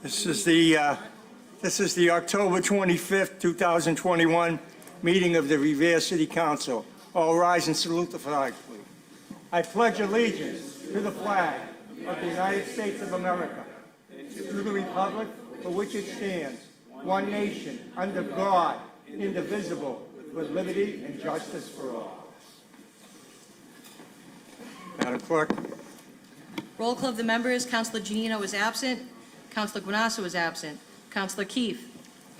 This is the October 25th, 2021 meeting of the Revere City Council. All rise and salute the flag, please. I pledge allegiance to the flag of the United States of America, to the republic for which it stands, one nation, under God, indivisible, with liberty and justice for all. Madam Clerk. Roll call of the members. Councilor Giannino is absent. Councilor Guanasso is absent. Councilor Keefe.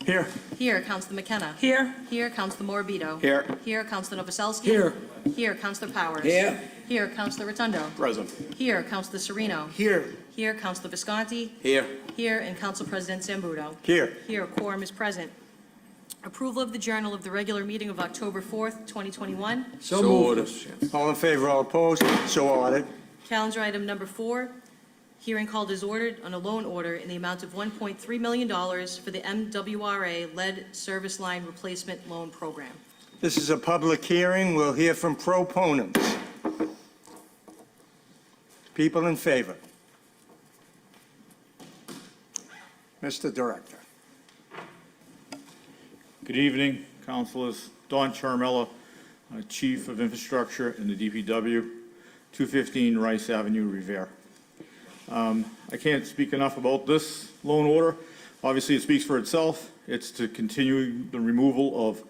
Here. Here. Councilor McKenna. Here. Here. Councilor Morbido. Here. Here. Councilor Novoselsky. Here. Here. Councilor Powers. Here. Here. Councilor Rotundo. Present. Here. Councilor Sereno. Here. Here. Councilor Visconti. Here. Here. And Council President Zambudo. Here. Here. A quorum is present. Approval of the journal of the regular meeting of October 4th, 2021. So moved. All in favor, all opposed? So ordered. Calendar item number 4. Hearing called is ordered on a loan order in the amount of $1.3 million for the MWRA lead service line replacement loan program. This is a public hearing. We'll hear from proponents. People in favor? Mr. Director. Good evening, councilors. Don Charmella, Chief of Infrastructure in the DPW, 215 Rice Avenue, Revere. I can't speak enough about this loan order. Obviously, it speaks for itself. It's to continue the removal of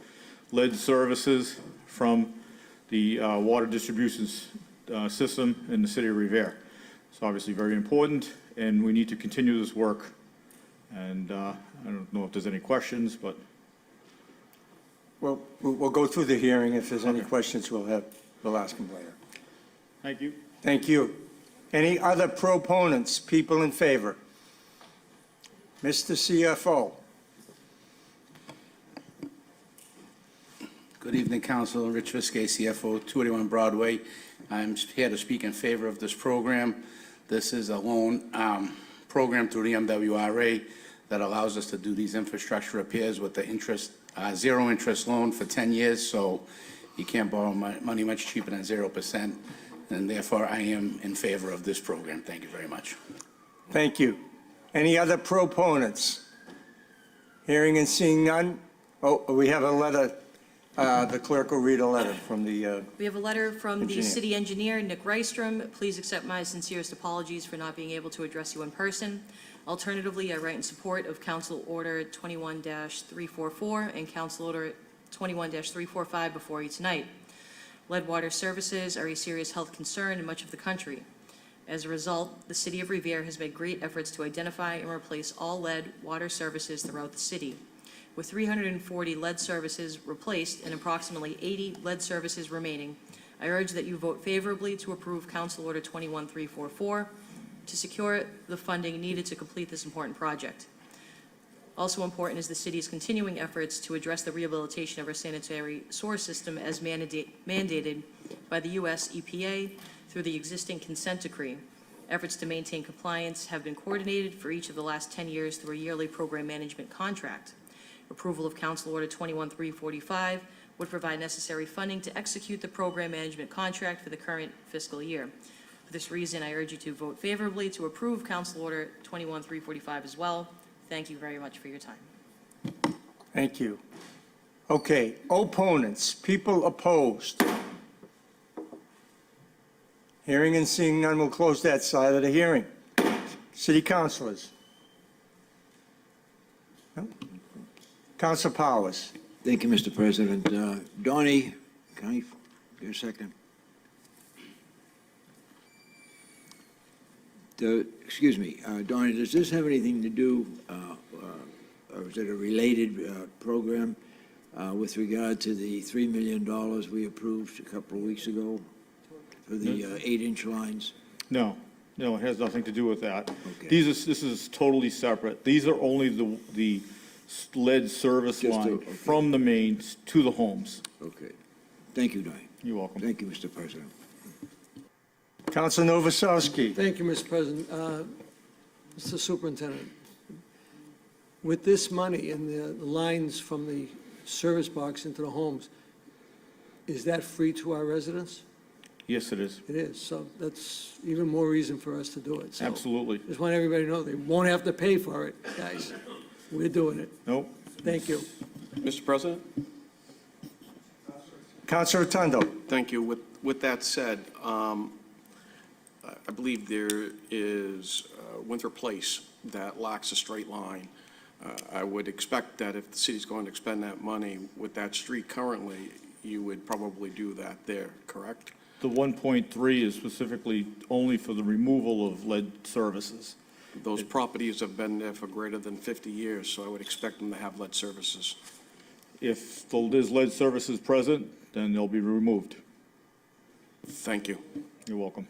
lead services from the water distribution system in the city of Revere. It's obviously very important, and we need to continue this work. And I don't know if there's any questions, but Well, we'll go through the hearing. If there's any questions, we'll ask them later. thank you. Thank you. Any other proponents? People in favor? Mr. CFO. Good evening, Council. Rich Viskey, CFO, 281 Broadway. I'm here to speak in favor of this program. This is a loan program through the MWRA that allows us to do these infrastructure repairs with the interest, zero interest loan for 10 years, so you can't borrow money much cheaper than 0%, and therefore I am in favor of this program. Thank you very much. Thank you. Any other proponents? Hearing and seeing none? Oh, we have a letter. The clerk will read a letter from the We have a letter from the Engineer. city engineer, Nick Rystrom. Please accept my sincerest apologies for not being able to address you in person. Alternatively, I write in support of Council Order 21-344 and Council Order 21-345 before you tonight. Lead water services are a serious health concern in much of the country. As a result, the city of Revere has made great efforts to identify and replace all lead water services throughout the city. With 340 lead services replaced and approximately 80 lead services remaining, I urge that you vote favorably to approve Council Order 21-344 to secure the funding needed to complete this important project. Also important is the city's continuing efforts to address the rehabilitation of our sanitary sewer system as mandated by the U.S. EPA through the existing consent decree. Efforts to maintain compliance have been coordinated for each of the last 10 years through a yearly program management contract. Approval of Council Order 21-345 would provide necessary funding to execute the program management contract for the current fiscal year. For this reason, I urge you to vote favorably to approve Council Order 21-345 as well. Thank you very much for your time. Thank you. Okay, opponents, people opposed. Hearing and seeing none, we'll close that side of the hearing. City councilors. No? Council Powers. Thank you, Mr. President. Donnie, can I get a second? Excuse me, Donnie, does this have anything to do, or is it a related program with regard to the $3 million we approved a couple of weeks ago for the 8-inch lines? No, it has nothing to do with that. Okay. This is totally separate. These are only the lead service Just line okay. from the mains to the homes. Okay. Thank you, Donnie. You're welcome. Thank you, Mr. President. Council Novoselsky. Thank you, Mr. President. Mr. Superintendent, with this money and the lines from the service box into the homes, is that free to our residents? Yes, it is. It is, so that's even more reason for us to do it. So Absolutely. just want everybody to know, they won't have to pay for it, guys. We're doing it. Nope. Thank you. Mr. President? Councilor Rotundo. Thank you. With that said, I believe there is Winthrop Place that lacks a straight line. I would expect that if the city's going to expend that money with that street currently, you would probably do that there, correct? The 1.3 is specifically only for the removal of lead services. Those properties have been there for greater than 50 years, so I would expect them to have lead services. If there's lead services present, then they'll be removed. Thank you. You're welcome.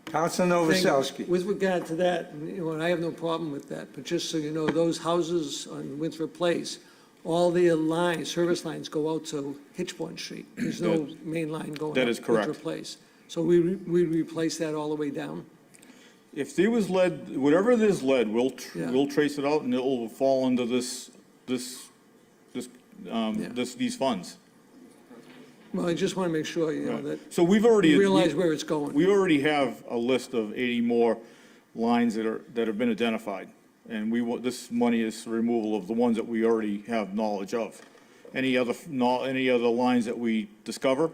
Councilor Thank you. Novoselsky. With regard to that, you know, and I have no problem with that, but just so you know, those houses on Winthrop Place, all their lines, service lines go out to Hitchborn Street. There's no main line going That up is correct. Winthrop Place. So we replace that all the way down? If there was lead, whatever there's lead, Yeah. we'll trace it out and it will fall under these funds. Well, I just want to make sure, you know, that So we've already. you realize where it's going. We already have a list of 80 more lines that have been identified. And this money is the removal of the ones that we already have knowledge of. Any other lines that we discover,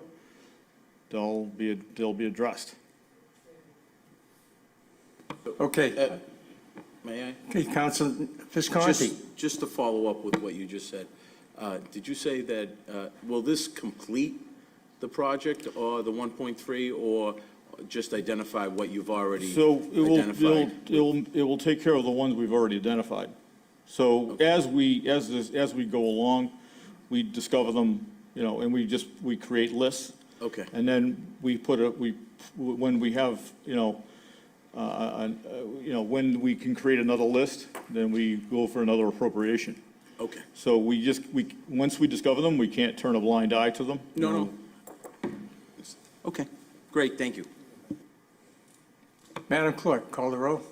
they'll be addressed. Okay. May I? Okay, Councilor Visconti. Just to follow up with what you just said, did you say that, will this complete the project or the 1.3, or just identify what you've already So identified? it will take care of the ones we've already identified. So as we go along, we discover them, you know, and we create lists. Okay. And then when we have, when we can create another list, then we go for another appropriation. Okay. So once we discover them, we can't turn a blind eye to them. No. Okay, great, thank you. Madam Clerk, call the roll.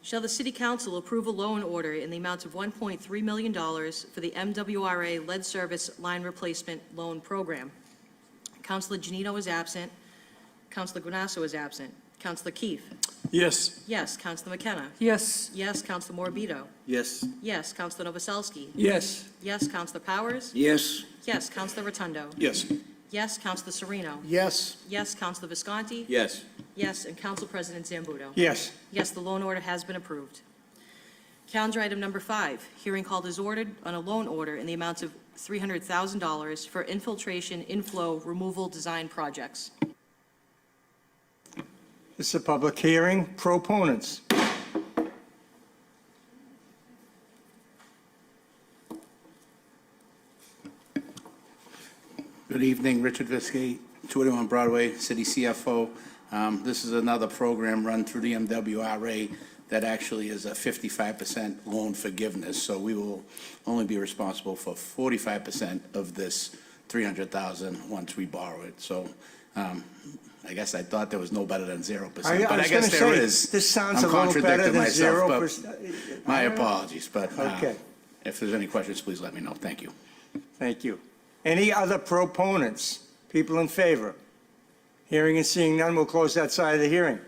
Shall the City Council approve a loan order in the amount of $1.3 million for the MWRA Lead Service Line Replacement Loan Program? Councilor Janito is absent. Councilor Granasso is absent. Councilor Keefe? Yes. Yes. Councilor McKenna? Yes. Yes. Councilor Morbido? Yes. Yes. Councilor Novoselsky? Yes. Yes. Councilor Powers? Yes, Yes. Councilor Rotundo? Yes. Yes. Councilor Sereno? Yes. Yes. Councilor Visconti? Yes. Yes. And Council President Zambudo? Yes. Yes, the loan order has been approved. Calendar item number 5, hearing called is ordered on a loan order in the amount of $300,000 for infiltration, inflow, removal design projects. This is a public hearing. Proponents. Good evening, Richard Viscay, 281 Broadway, City CFO. This is another program run through the MWRA that actually is a 55% loan forgiveness, so we will only be responsible for 45% of this $300,000 once we borrow it. So I guess I thought there was no better than 0%, but I was guess gonna there say, is. this sounds I'm a little better contradicting than myself, but 0%. my apologies, but Okay. if there's any questions, please let me know. Thank you. Thank you. Any other proponents? People in favor? Hearing and seeing none, we'll close that side of the hearing.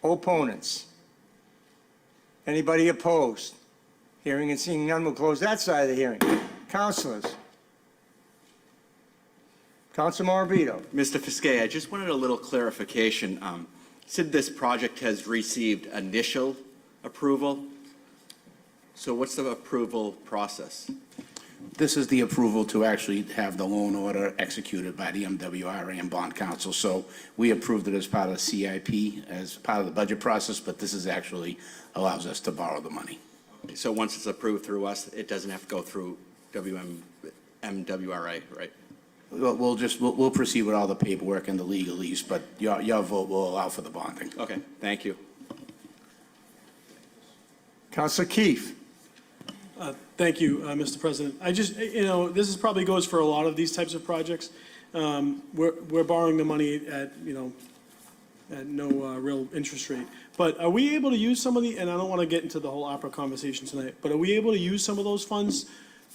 Opponents? Anybody opposed? Hearing and seeing none, we'll close that side of the hearing. Councilors? Councilor Morbido? Mr. Fiscay, I just wanted a little clarification. You said this project has received initial approval. So what's the approval process? This is the approval to actually have the loan order executed by the MWRA and Bond Council. So we approved it as part of the CIP, as part of the budget process, but this is actually allows us to borrow the money. So once it's approved through us, it doesn't have to go through MWRA, right? We'll proceed with all the paperwork and the legalese, but your vote will allow for the bonding. Okay, thank you. Councilor Keefe? Thank you, Mr. President. I just, this is probably goes for a lot of these types of projects. We're borrowing the money at no real interest rate. But are we able to use some of the, and I don't want to get into the whole opera conversation tonight, but are we able to use some of those funds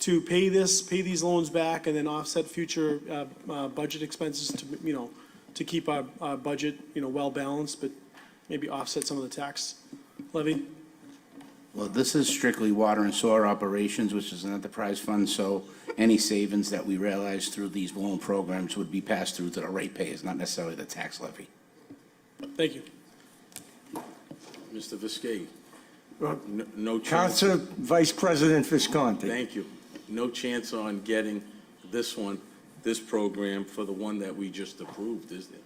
to pay these loans back and then offset future budget expenses to, to keep our budget, well balanced, but maybe offset some of the tax levy. Well, this is strictly water and sewer operations, which is an enterprise fund, so any savings that we realize through these loan programs would be passed through to the ratepayers, not necessarily the tax levy. Thank you. Mr. Viscaи? Well, No chance, Council Vice President Visconti. thank you. No chance on getting this program for the one that we just approved, is there?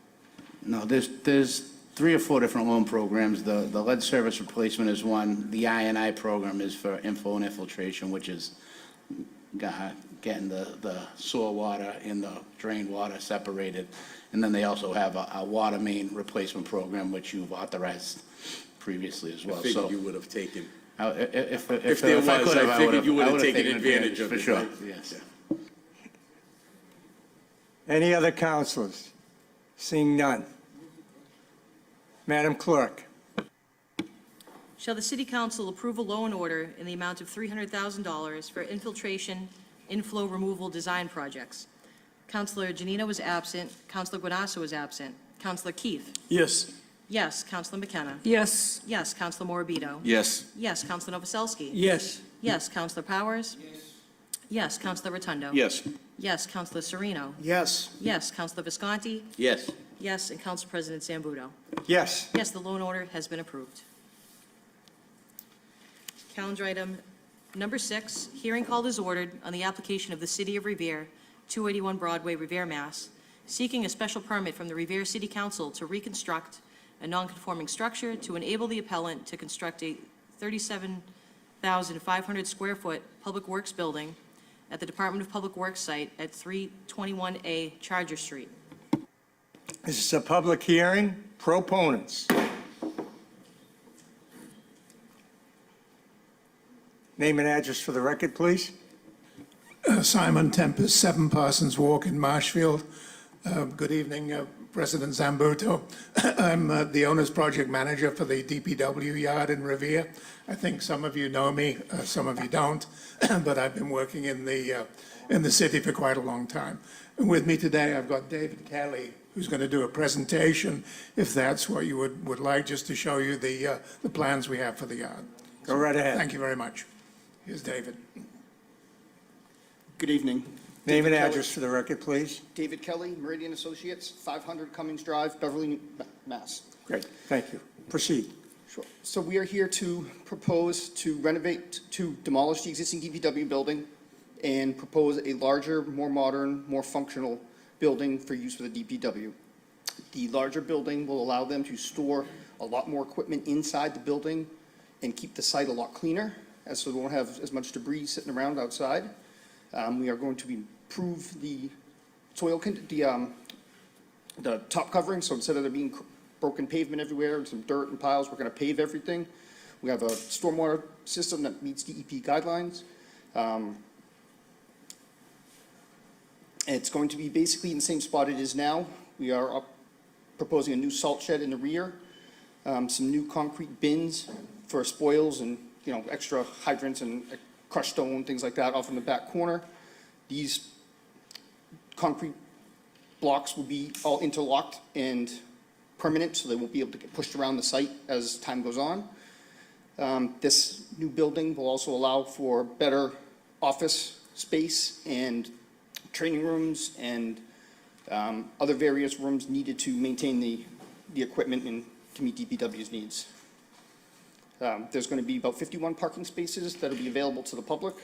No, there's 3 or 4 different loan programs. The lead service replacement is one. The I&I program is for inflow and infiltration, which is getting the sewer water and the drain water separated. And then they also have a water main replacement program, which you've authorized previously as I well. figured So you would have taken, if there I was, could have, I figured you would have would've taken advantage of for it, sure, right? yes. Any other councilors? Seeing none. Madam Clerk. Shall the City Council approve a loan order in the amount of $300,000 for infiltration, inflow removal design projects? Councilor Janino was absent. Councilor Guanasso was absent. Councilor Keith? Yes. Yes. Councilor McKenna? Yes. Yes. Councilor Morabito? Yes. Yes. Councilor Novoselsky? Yes. Yes. Councilor Powers? Yes. Councilor Rotundo? Yes. Yes. Councilor Sereno? Yes. Yes. Councilor Visconti? yes. Yes. And Council President Zambudo? Yes. Yes, the loan order has been approved. Calendar item number 6, hearing called is ordered on the application of the City of Revere, 281 Broadway, Revere, Mass., seeking a special permit from the Revere City Council to reconstruct a nonconforming structure to enable the appellant to construct a 37,500 square foot public works building at the Department of Public Works site at 321A Charger Street. This is a public hearing. Proponents. Name and address for the record, please. Simon Tempest, 7 Parsons Walk in Marshfield. Good evening, President Zambuto. I'm the owner's project manager for the DPW yard in Revere. I think some of you know me, some of you don't, but I've been working in the city for quite a long time. And with me today, I've got David Kelly, who's going to do a presentation, if that's what you would like, just to show you the plans we have for the yard. Go right ahead. Thank you very much. Here's David. Good evening. Name and David Kelly- address for the record, please. David Kelly, Meridian Associates, 500 Cummings Drive, Beverly, Mass. Great, thank you. Proceed. Sure. So we are here to propose to renovate, to demolish the existing DPW building and propose a larger, more modern, more functional building for use for the DPW. The larger building will allow them to store a lot more equipment inside the building and keep the site a lot cleaner, so we won't have as much debris sitting around outside. We are going to improve the soil, the top covering, so instead of there being broken pavement everywhere and some dirt and piles, we're going to pave everything. We have a stormwater system that meets DEP guidelines. It's going to be basically in the same spot it is now. We are proposing a new salt shed in the rear, some new concrete bins for spoils and, extra hydrants and crushed stone, things like that off in the back corner. These concrete blocks will be all interlocked and permanent, so they won't be able to get pushed around the site as time goes on. This new building will also allow for better office space and training rooms and other various rooms needed to maintain the equipment and to meet DPW's needs. There's going to be about 51 parking spaces that will be available to the public.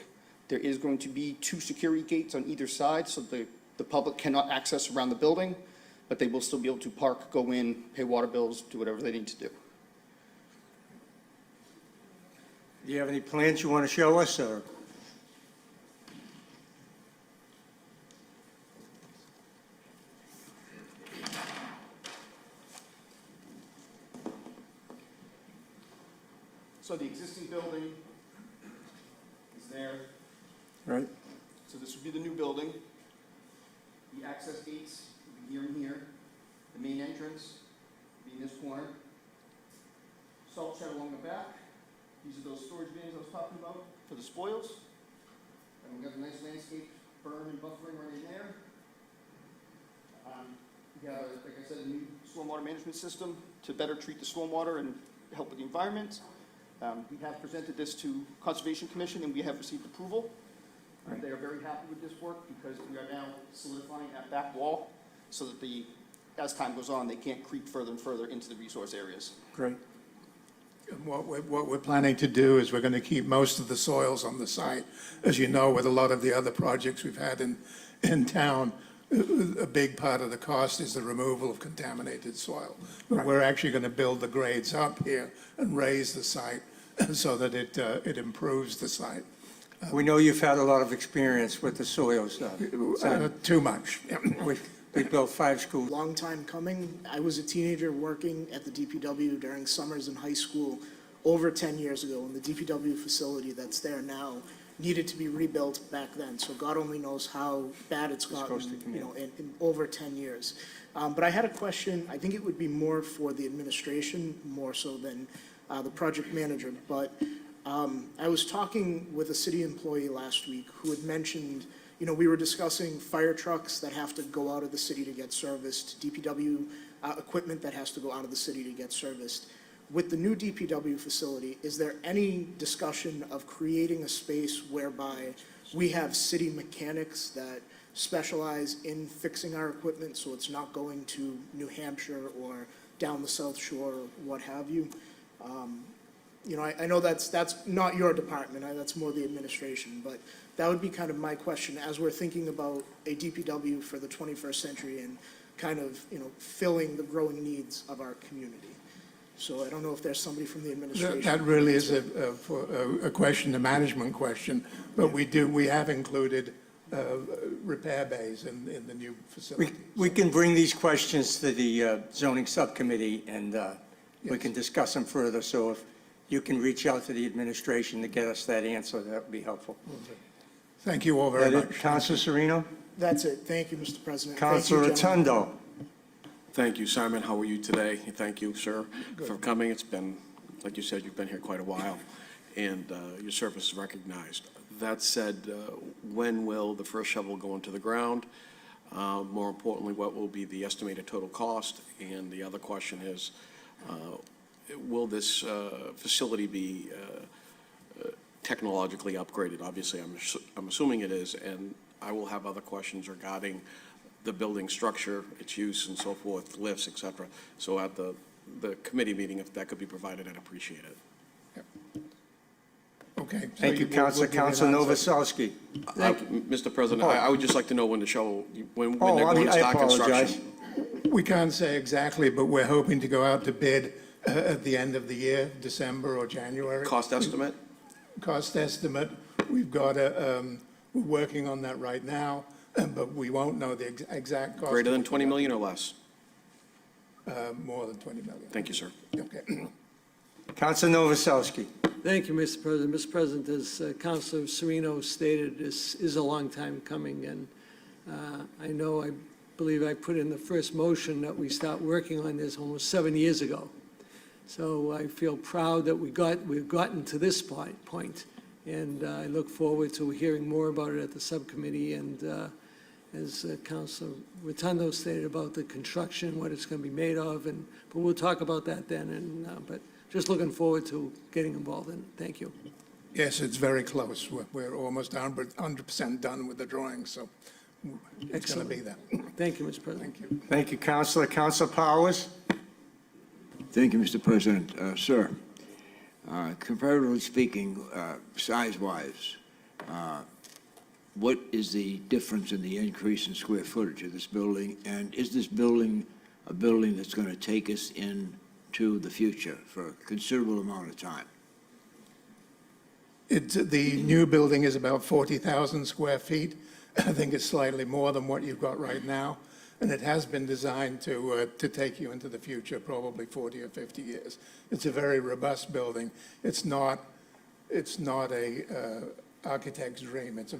There is going to be 2 security gates on either side, so the public cannot access around the building, but they will still be able to park, go in, pay water bills, do whatever they need to do. Do you have any plans you want to show us, or? So the existing building is there. Right? So this would be the new building. The access gates would be here and here. The main entrance would be in this corner. Salt shed along the back. These are those storage bins I was talking about for the spoils. And we've got a nice landscape berm and buffering right in there. We have, like I said, a new stormwater management system to better treat the stormwater and help with the environment. We have presented this to Conservation Commission, and we have received approval. They are very happy with this work because we are now solidifying that back wall so that as time goes on, they can't creep further and further into the resource areas. Great. And what we're planning to do is we're going to keep most of the soils on the site. As you know, with a lot of the other projects we've had in town, a big part of the cost is the removal of contaminated soil. But we're actually going to build the grades up here and raise the site so that it improves the site. We know you've had a lot of experience with the soils. Too much. We built 5 schools. Long time coming. I was a teenager working at the DPW during summers in high school over 10 years ago, and the DPW facility that's there now needed to be rebuilt back then. So God only knows how bad it's gotten, in over 10 years. But I had a question. I think it would be more for the administration, more so than the project manager. But I was talking with a city employee last week who had mentioned, we were discussing fire trucks that have to go out of the city to get serviced, DPW equipment that has to go out of the city to get serviced. With the new DPW facility, is there any discussion of creating a space whereby we have city mechanics that specialize in fixing our equipment so it's not going to New Hampshire or down the South Shore or what have you? I know that's not your department, that's more the administration, but that would be kind of my question as we're thinking about a DPW for the 21st century and kind of, filling the growing needs of our community. So I don't know if there's somebody from the administration. That really is a question, a management question, but we have included repair bays in the new facility. We can bring these questions to the zoning subcommittee, and we can discuss them further. So if you can reach out to the administration to get us that answer, that would be helpful. Thank you all very much. Councilor Sereno? That's it. Thank you, Mr. President. Thank you, Councilor gentlemen. Rotundo? Thank you, Simon. How are you today? Thank you, sir, for coming. It's been, like you said, you've been here quite a while, and your service is recognized. That said, when will the first shovel go into the ground? More importantly, what will be the estimated total cost? And the other question is, will this facility be technologically upgraded? Obviously, I'm assuming it is, and I will have other questions regarding the building structure, its use and so forth, lifts, et cetera. So at the committee meeting, if that could be provided, I'd appreciate it. Okay. Thank you, Councilor. Councilor Novoselsky? Mr. President, I would just like to know when the shovel, when they're going to I start apologize. construction. We can't say exactly, but we're hoping to go out to bid at the end of the year, December or January. Cost estimate? Cost estimate, we've got we're working on that right now, but we won't know the exact cost. Greater than 20 million or less? More than 20 million. Thank you, sir. Okay. Councilor Novoselsky? Thank you, Mr. President. Mr. President, as Councilor Sereno stated, this is a long time coming, and I believe I put in the first motion that we start working on this almost 7 years ago. So I feel proud that we've gotten to this point, and I look forward to hearing more about it at the subcommittee, and as Councilor Rotundo stated about the construction, what it's going to be made of, but we'll talk about that then, but just looking forward to getting involved in it. Thank you. Yes, it's very close. We're almost 100% done with the drawings, so it's going to be that. Thank you, Mr. President. Thank you. Thank you, Councilor. Councilor Powers? Thank you, Mr. President. Sir, comparatively speaking, size-wise, what is the difference in the increase in square footage of this building? And is this building a building that's going to take us into the future for a considerable amount of time? The new building is about 40,000 square feet. I think it's slightly more than what you've got right now. And it has been designed to take you into the future, probably 40 or 50 years. It's a very robust building. It's not a architect's dream. It's a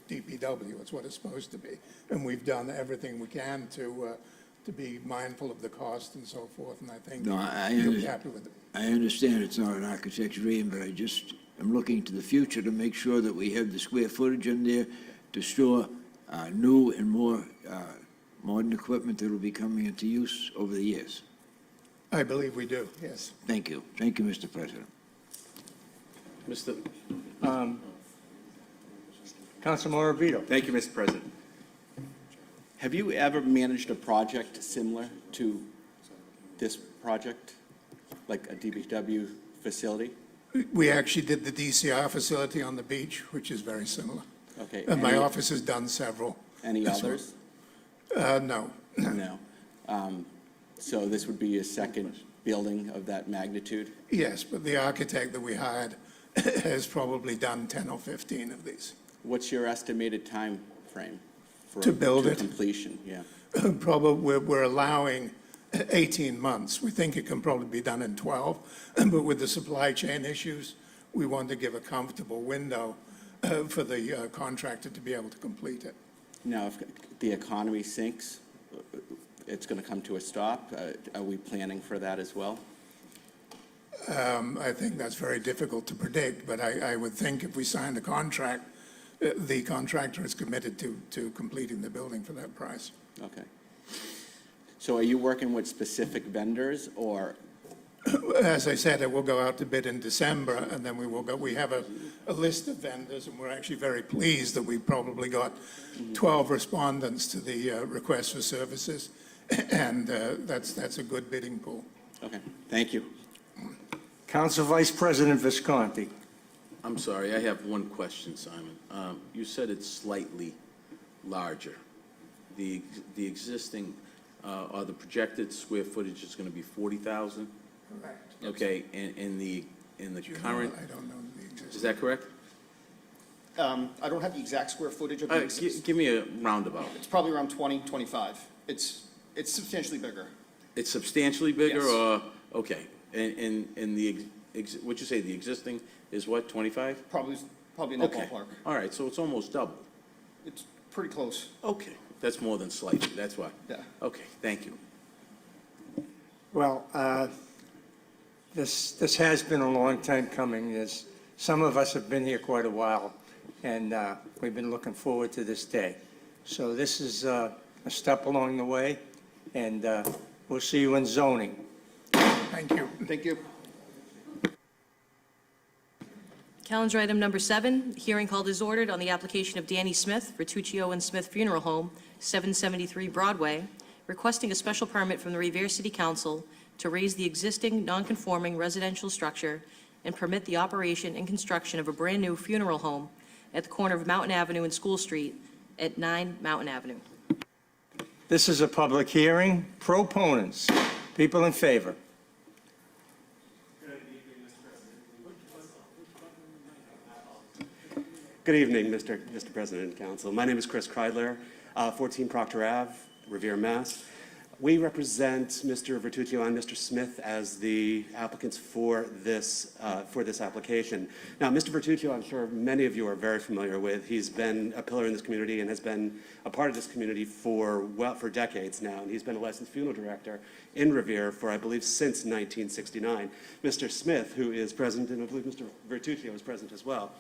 DPW. It's what it's supposed to be. And we've done everything we can to be mindful of the cost and so forth. And I think you'll be happy with it. I understand it's not an architect's dream, but am looking to the future to make sure that we have the square footage in there to store new and more modern equipment that will be coming into use over the years. I believe we do, yes. Thank you. Thank you, Mr. President. Mr. Councilman Moravito. Thank you, Mr. President. Have you ever managed a project similar to this project, like a DPW facility? We actually did the DCR facility on the beach, which is very similar. Okay. And my any- office has done several. Any This one. others? No. No. So this would be a second building of that magnitude? Yes, but the architect that we hired has probably done 10 or 15 of these. What's your estimated time frame for To build it? completion? Yeah. Probably, we're allowing 18 months. We think it can probably be done in 12, but with the supply chain issues, we want to give a comfortable window for the contractor to be able to complete it. Now, if the economy sinks, it's going to come to a stop. Are we planning for that as well? I think that's very difficult to predict, but I would think if we signed a contract, the contractor is committed to completing the building for that price. Okay. So are you working with specific vendors, or, As I said, it will go out to bid in December, and then we have a list of vendors, and we're actually very pleased that we probably got 12 respondents to the request for services, and that's a good bidding pool. okay, thank you. Council Vice President Visconti. I'm sorry, I have one question, Simon. You said it's slightly larger. The existing, or the projected square footage is going to be 40,000? Correct. Okay, and in the current, I don't know the existing. is that correct? I don't have the exact square footage of the, Give me a roundabout. it's probably around 20, 25. It's substantially bigger. It's substantially bigger, Yes. or, okay, and what'd you say, the existing is what, 25? Probably in that Okay, ballpark. all right, so it's almost double. It's pretty close. Okay, that's more than slightly, that's why. Yeah. Okay, thank you. Well, this has been a long time coming. Some of us have been here quite a while, and we've been looking forward to this day. So this is a step along the way, and we'll see you in zoning. Thank you. Thank you. Calendar item number 7, hearing called is ordered on the application of Danny Smith, Vertuccio and Smith Funeral Home, 773 Broadway, requesting a special permit from the Revere City Council to raise the existing non-conforming residential structure and permit the operation and construction of a brand-new funeral home at the corner of Mountain Avenue and School Street at 9 Mountain Avenue. This is a public hearing. Proponents, people in favor. Good evening, Mr. President and Council. My name is Chris Kreidler, 14 Proctor Ave, Revere, Mass. We represent Mr. Vertuccio and Mr. Smith as the applicants for this application. Now, Mr. Vertuccio, I'm sure many of you are very familiar with. He's been a pillar in this community and has been a part of this community for decades now. And he's been a licensed funeral director in Revere for, I believe, since 1969. Mr. Smith, who is present, and I believe Mr. Vertuccio is present as well,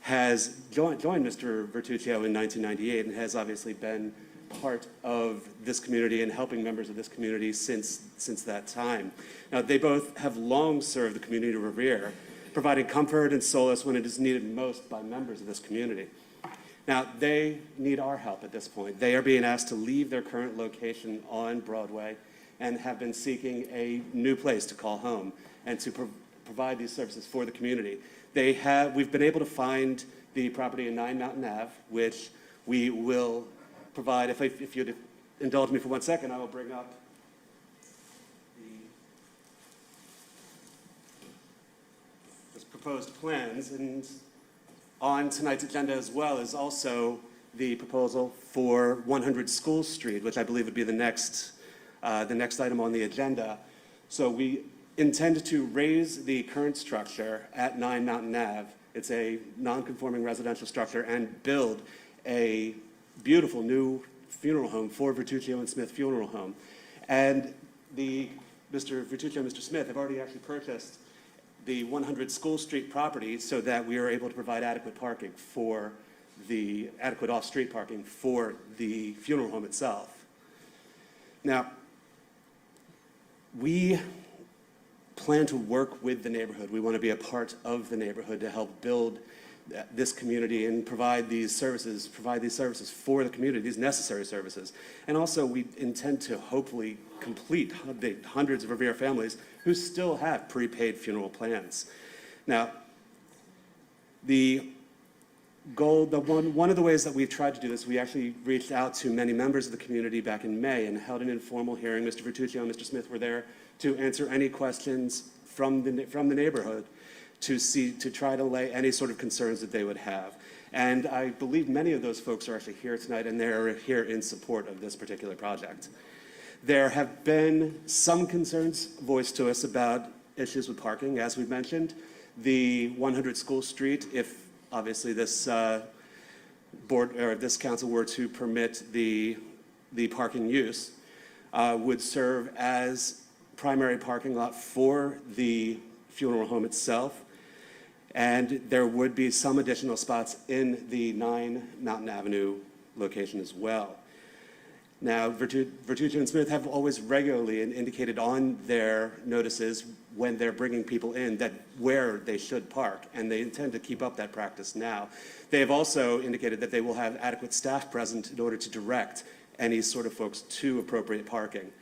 has joined Mr. Vertuccio in 1998 and has obviously been part of this community and helping members of this community since that time. Now, they both have long served the community of Revere, providing comfort and solace when it is needed most by members of this community. Now, they need our help at this point. They are being asked to leave their current location on Broadway and have been seeking a new place to call home and to provide these services for the community. We've been able to find the property in 9 Mountain Ave, which we will provide. If you'd indulge me for 1 second, I will bring up the proposed plans. And on tonight's agenda as well is also the proposal for 100 School Street, which I believe would be the next item on the agenda. So we intend to raise the current structure at 9 Mountain Ave. It's a non-conforming residential structure, and build a beautiful new funeral home for Vertuccio and Smith Funeral Home. And Mr. Vertuccio and Mr. Smith have already actually purchased the 100 School Street property so that we are able to provide adequate parking for adequate off-street parking for the funeral home itself. Now, we plan to work with the neighborhood. We want to be a part of the neighborhood to help build this community and provide these services for the community, these necessary services. And also, we intend to hopefully complete the hundreds of Revere families who still have prepaid funeral plans. Now, the goal, one of the ways that we've tried to do this, we actually reached out to many members of the community back in May and held an informal hearing. Mr. Vertuccio and Mr. Smith were there to answer any questions from the neighborhood to try to lay any sort of concerns that they would have. And I believe many of those folks are actually here tonight, and they're here in support of this particular project. There have been some concerns voiced to us about issues with parking, as we've mentioned. The 100 School Street, if obviously this board or this council were to permit the parking use, would serve as primary parking lot for the funeral home itself. And there would be some additional spots in the 9 Mountain Avenue location as well. Now, Vertuccio and Smith have always regularly indicated on their notices when they're bringing people in that where they should park, and they intend to keep up that practice now. They have also indicated that they will have adequate staff present in order to direct any sort of folks to appropriate parking.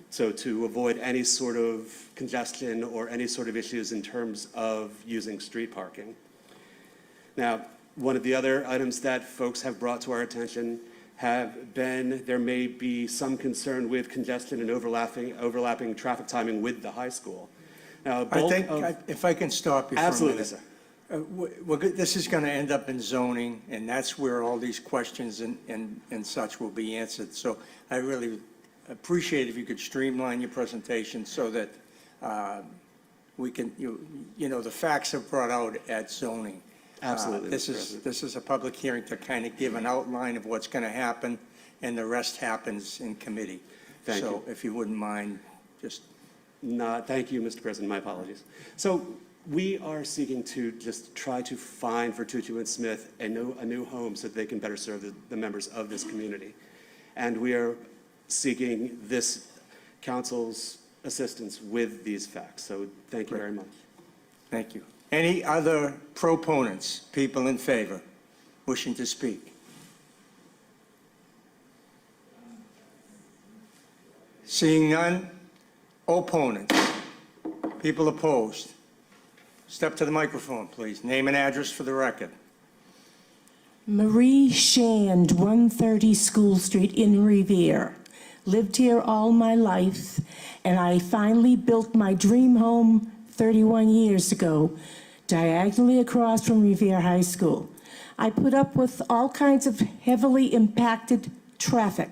So to avoid any sort of congestion or any sort of issues in terms of using street parking. Now, one of the other items that folks have brought to our attention have been, there may be some concern with congestion and overlapping traffic timing with the high school. Now, If I can stop you for a minute. Absolutely, sir. This is going to end up in zoning, and that's where all these questions and such will be answered. So I really appreciate if you could streamline your presentation so that we can, the facts are brought out at zoning. Absolutely. This is a public hearing to kind of give an outline of what's going to happen, and the rest happens in committee. Thank you. So if you wouldn't mind, just. Thank you, Mr. President, my apologies. So we are seeking to just try to find Vertuccio and Smith a new home so that they can better serve the members of this community. And we are seeking this council's assistance with these facts. So thank you very much. Thank you. Any other proponents, people in favor, wishing to speak? Seeing none, opponents, people opposed. Step to the microphone, please. Name and address for the record. Marie Shand, 130 School Street in Revere. Lived here all my life, and I finally built my dream home 31 years ago, diagonally across from Revere High School. I put up with all kinds of heavily impacted traffic.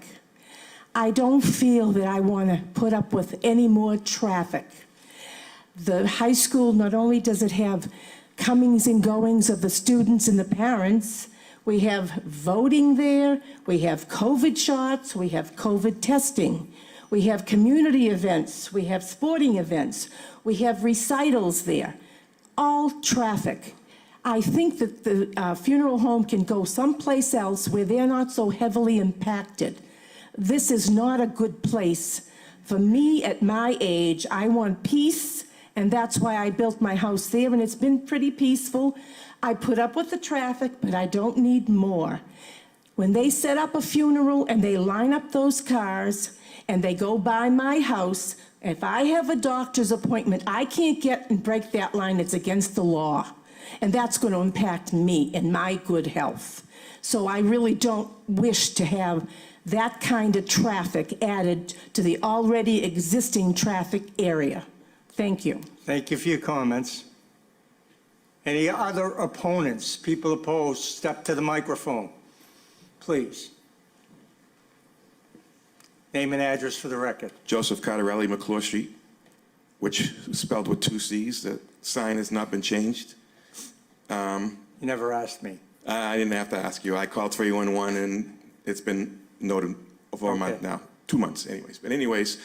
I don't feel that I want to put up with any more traffic. The high school, not only does it have comings and goings of the students and the parents, we have voting there, we have COVID shots, we have COVID testing, we have community events, we have sporting events, we have recitals there, all traffic. I think that the funeral home can go someplace else where they're not so heavily impacted. This is not a good place. For me, at my age, I want peace, and that's why I built my house there, and it's been pretty peaceful. I put up with the traffic, but I don't need more. When they set up a funeral and they line up those cars and they go by my house, if I have a doctor's appointment, I can't get and break that line. It's against the law. And that's going to impact me and my good health. So I really don't wish to have that kind of traffic added to the already existing traffic area. Thank you. Thank you for your comments. Any other opponents? People opposed, step to the microphone, please. Name and address for the record. Joseph Cottarelli, McClure Street, which is spelled with 2 C's. The sign has not been changed. You never asked me. I didn't have to ask you. I called 311, and it's been noted for a month now, 2 months anyways. But anyways,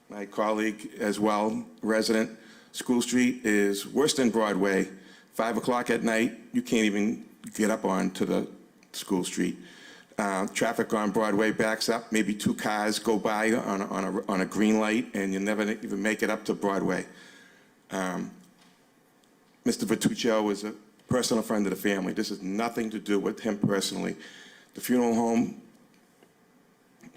my colleague as well, resident, School Street is worse than Broadway. 5 o'clock at night, you can't even get up onto the School Street. Traffic on Broadway backs up, maybe 2 cars go by on a green light, and you never even make it up to Broadway. Mr. Vertuccio is a personal friend of the family. This has nothing to do with him personally. The funeral home,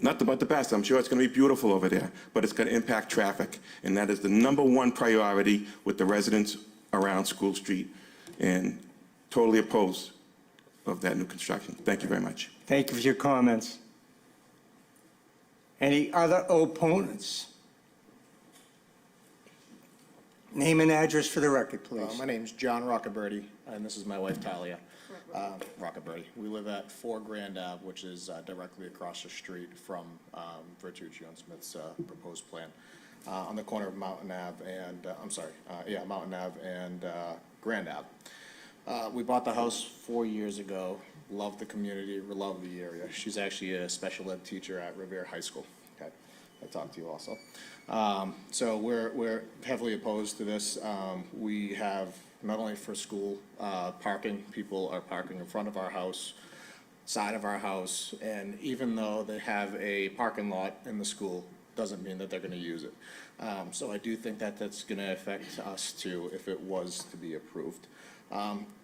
not the best. I'm sure it's going to be beautiful over there, but it's going to impact traffic, and that is the #1 priority with the residents around School Street, and totally opposed of that new construction. Thank you very much. Thank you for your comments. Any other opponents? Name and address for the record, please. My name's John Rockaberty, and this is my wife Talia Rockaberty. We live at 4 Grand Ave, which is directly across the street from Vertuccio and Smith's proposed plan, on the corner of Mountain Ave and, Mountain Ave and Grand Ave. We bought the house 4 years ago, love the community, love the area. She's actually a special ed teacher at Revere High School. Okay, I talked to you also. So we're heavily opposed to this. We have not only for school parking, people are parking in front of our house, side of our house, and even though they have a parking lot in the school, doesn't mean that they're going to use it. So I do think that that's going to affect us too if it was to be approved.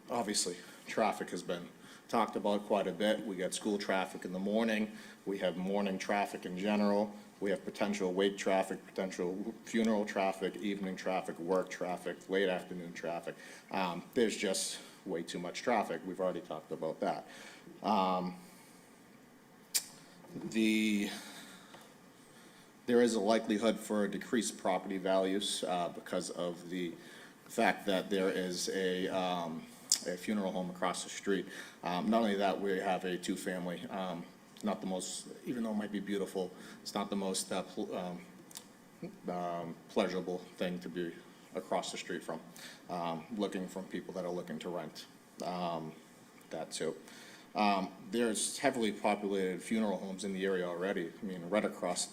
Obviously, traffic has been talked about quite a bit. We got school traffic in the morning. We have morning traffic in general. We have potential wake traffic, potential funeral traffic, evening traffic, work traffic, late afternoon traffic. There's just way too much traffic. We've already talked about that. There is a likelihood for decreased property values because of the fact that there is a funeral home across the street. Not only that, we have a 2-family. Not the most, even though it might be beautiful, it's not the most pleasurable thing to be across the street from, looking from people that are looking to rent that too. There's heavily populated funeral homes in the area already. I mean, right across,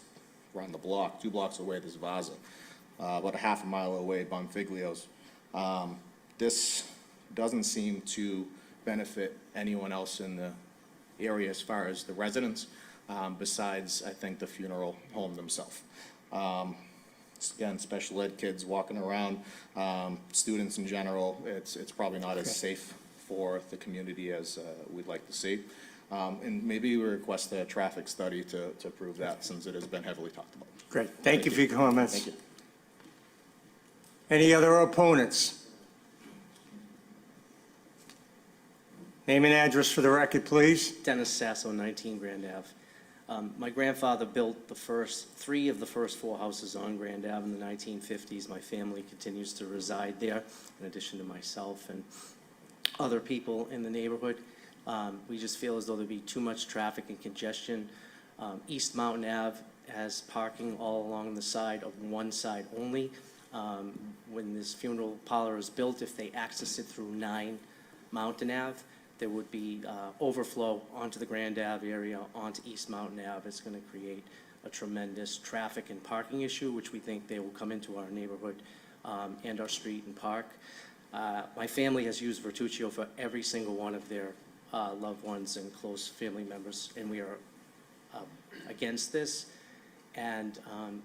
around the block, 2 blocks away, there's Vaza. About a half a mile away, Bonfiglio's. This doesn't seem to benefit anyone else in the area as far as the residents, besides, I think, the funeral home themselves. Again, special ed kids walking around, students in general, it's probably not as safe for the community as we'd like to see. And maybe we request a traffic study to prove that, since it has been heavily talked about. Great. Thank you for your comments. Thank you. Any other opponents? Name and address for the record, please. Dennis Sasso, 19 Grand Ave. My grandfather built the first 3 of the first 4 houses on Grand Ave in the 1950s. My family continues to reside there, in addition to myself and other people in the neighborhood. We just feel as though there'd be too much traffic and congestion. East Mountain Ave has parking all along the side of one side only. When this funeral parlor is built, if they access it through 9 Mountain Ave, there would be overflow onto the Grand Ave area, onto East Mountain Ave. It's going to create a tremendous traffic and parking issue, which we think they will come into our neighborhood and our street and park. My family has used Vertuccio for every single one of their loved ones and close family members, and we are against this. And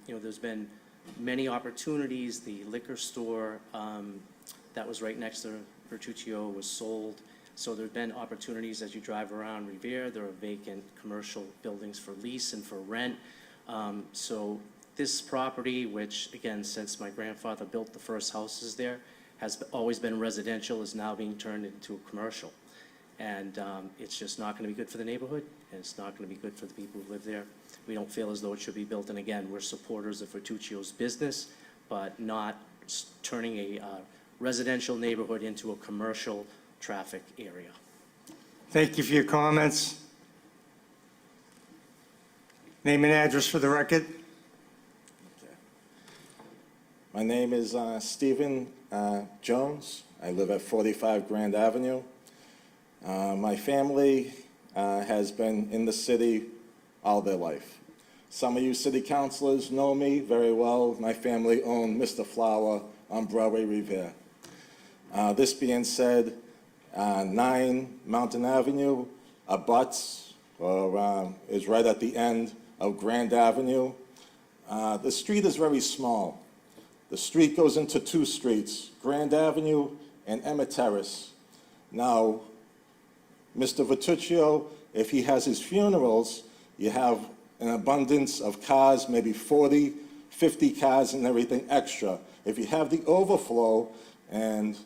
there's been many opportunities. The liquor store that was right next to Vertuccio was sold. So there have been opportunities as you drive around Revere. There are vacant commercial buildings for lease and for rent. So this property, which again, since my grandfather built the first houses there, has always been residential, is now being turned into a commercial. And it's just not going to be good for the neighborhood, and it's not going to be good for the people who live there. We don't feel as though it should be built. And again, we're supporters of Vertuccio's business, but not turning a residential neighborhood into a commercial traffic area. Thank you for your comments. Name and address for the record. My name is Stephen Jones. I live at 45 Grand Avenue. My family has been in the city all their life. Some of you city councilors know me very well. My family owned Mr. Flower on Broadway Revere. This being said, 9 Mountain Avenue abuts, or is right at the end of Grand Avenue. The street is very small. The street goes into 2 streets, Grand Avenue and Emmett Terrace. Now, Mr. Vituccio, if he has his funerals, you have an abundance of cars, maybe 40, 50 cars and everything extra. If you have the overflow and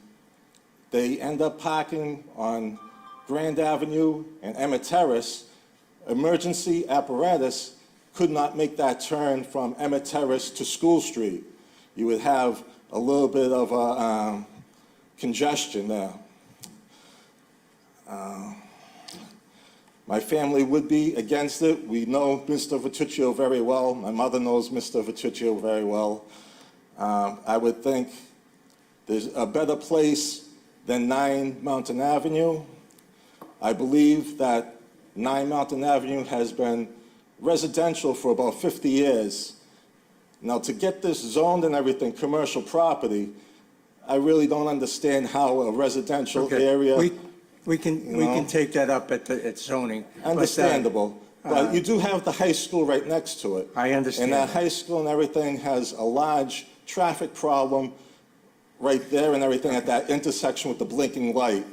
they end up parking on Grand Avenue and Emmett Terrace, emergency apparatus could not make that turn from Emmett Terrace to School Street. You would have a little bit of a congestion there. My family would be against it. We know Mr. Vituccio very well. My mother knows Mr. Vituccio very well. I would think there's a better place than 9 Mountain Avenue. I believe that 9 Mountain Avenue has been residential for about 50 years. Now, to get this zoned and everything, commercial property, property, I really don't understand how a residential area. We can take that up at zoning. Understandable, but you do have the high school right next to it. I understand And that that. high school and everything has a large traffic problem right there and everything at that intersection with the blinking light.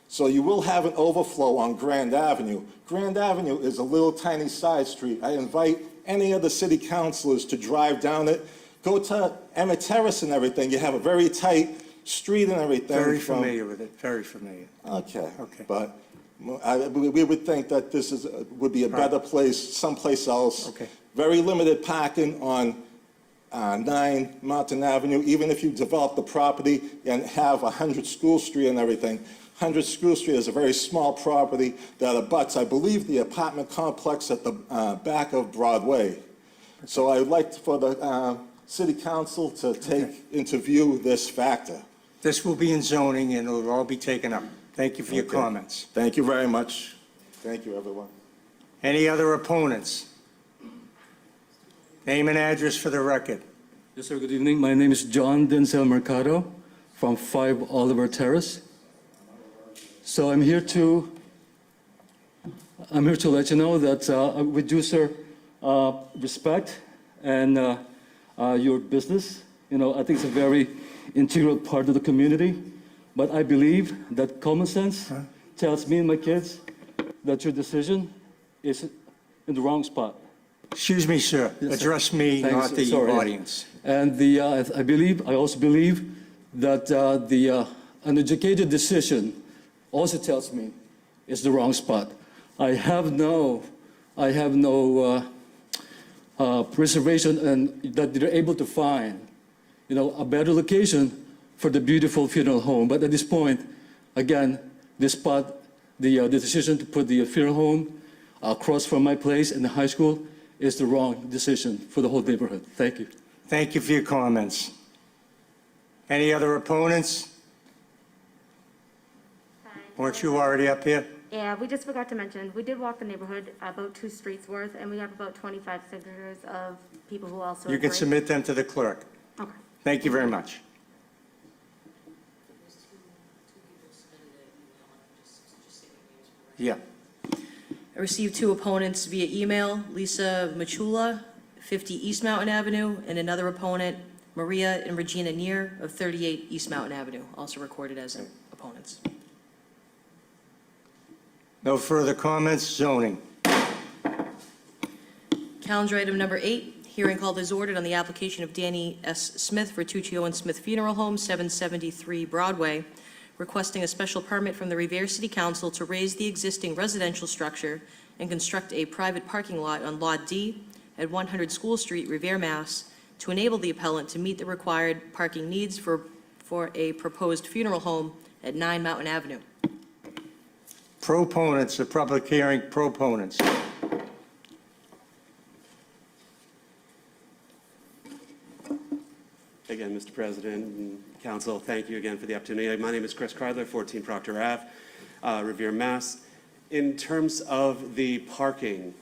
So you will have an overflow on Grand Avenue. Grand Avenue is a little tiny side street. I invite any of the city councilors to drive down it. Go to Emmett Terrace and everything. You have a very tight street and everything. Very familiar with it, very familiar. Okay. Okay. But we would think that this would be a better place, someplace else. Okay. Very limited parking on 9 Mountain Avenue, even if you develop the property and have 100 School Street and everything. 100 School Street is a very small property that abuts, I believe, the apartment complex at the back of Broadway. So I would like for the city council to take into view this factor. This will be in zoning, and it'll all be taken up. Thank you for your Okay. comments. Thank you very much. Thank you, everyone. Any other opponents? Name and address for the record. Yes, sir. Good evening. My name is John Denzel Mercado from 5 Oliver Terrace. So I'm here to let you know that we do, sir, respect and your business. You know, I think it's a very integral part of the community. But I believe that common sense tells me and my kids that your decision is in the wrong spot. Excuse me, sir. Yes, sir. Address me, Thanks. not the Sorry. audience. And I also believe that an educated decision also tells me it's the wrong spot. I have no reservation and that they're able to find, you know, a better location for the beautiful funeral home. But at this point, again, this spot, the decision to put the funeral home across from my place in the high school is the wrong decision for the whole neighborhood. Thank you. Thank you for your comments. Any other opponents? Weren't you already up here? Yeah, we just forgot to mention, we did walk the neighborhood about 2 streets worth, and we have about 25 signatures of people who also You can agree. submit them to the clerk. Okay. Thank you very much. Yeah. I received 2 opponents via email, Lisa Machula, 50 East Mountain Avenue, and another opponent, Maria and Regina Neer of 38 East Mountain Avenue, also recorded as opponents. No further comments. Zoning. Calendar item number 8, hearing called as ordered on the application of Danny S. Smith, Vertuccio and Smith Funeral Home, 773 Broadway, requesting a special permit from the Revere City Council to raise the existing residential structure and construct a private parking lot on Lot D at 100 School Street, Revere, Mass., to enable the appellant to meet the required parking needs for a proposed funeral home at 9 Mountain Avenue. Proponents, the public hearing proponents. Again, Mr. President and Council, thank you again for the opportunity. My name is Chris Kreidler, 14 Proctor Ave, Revere, Mass. In terms of the parking,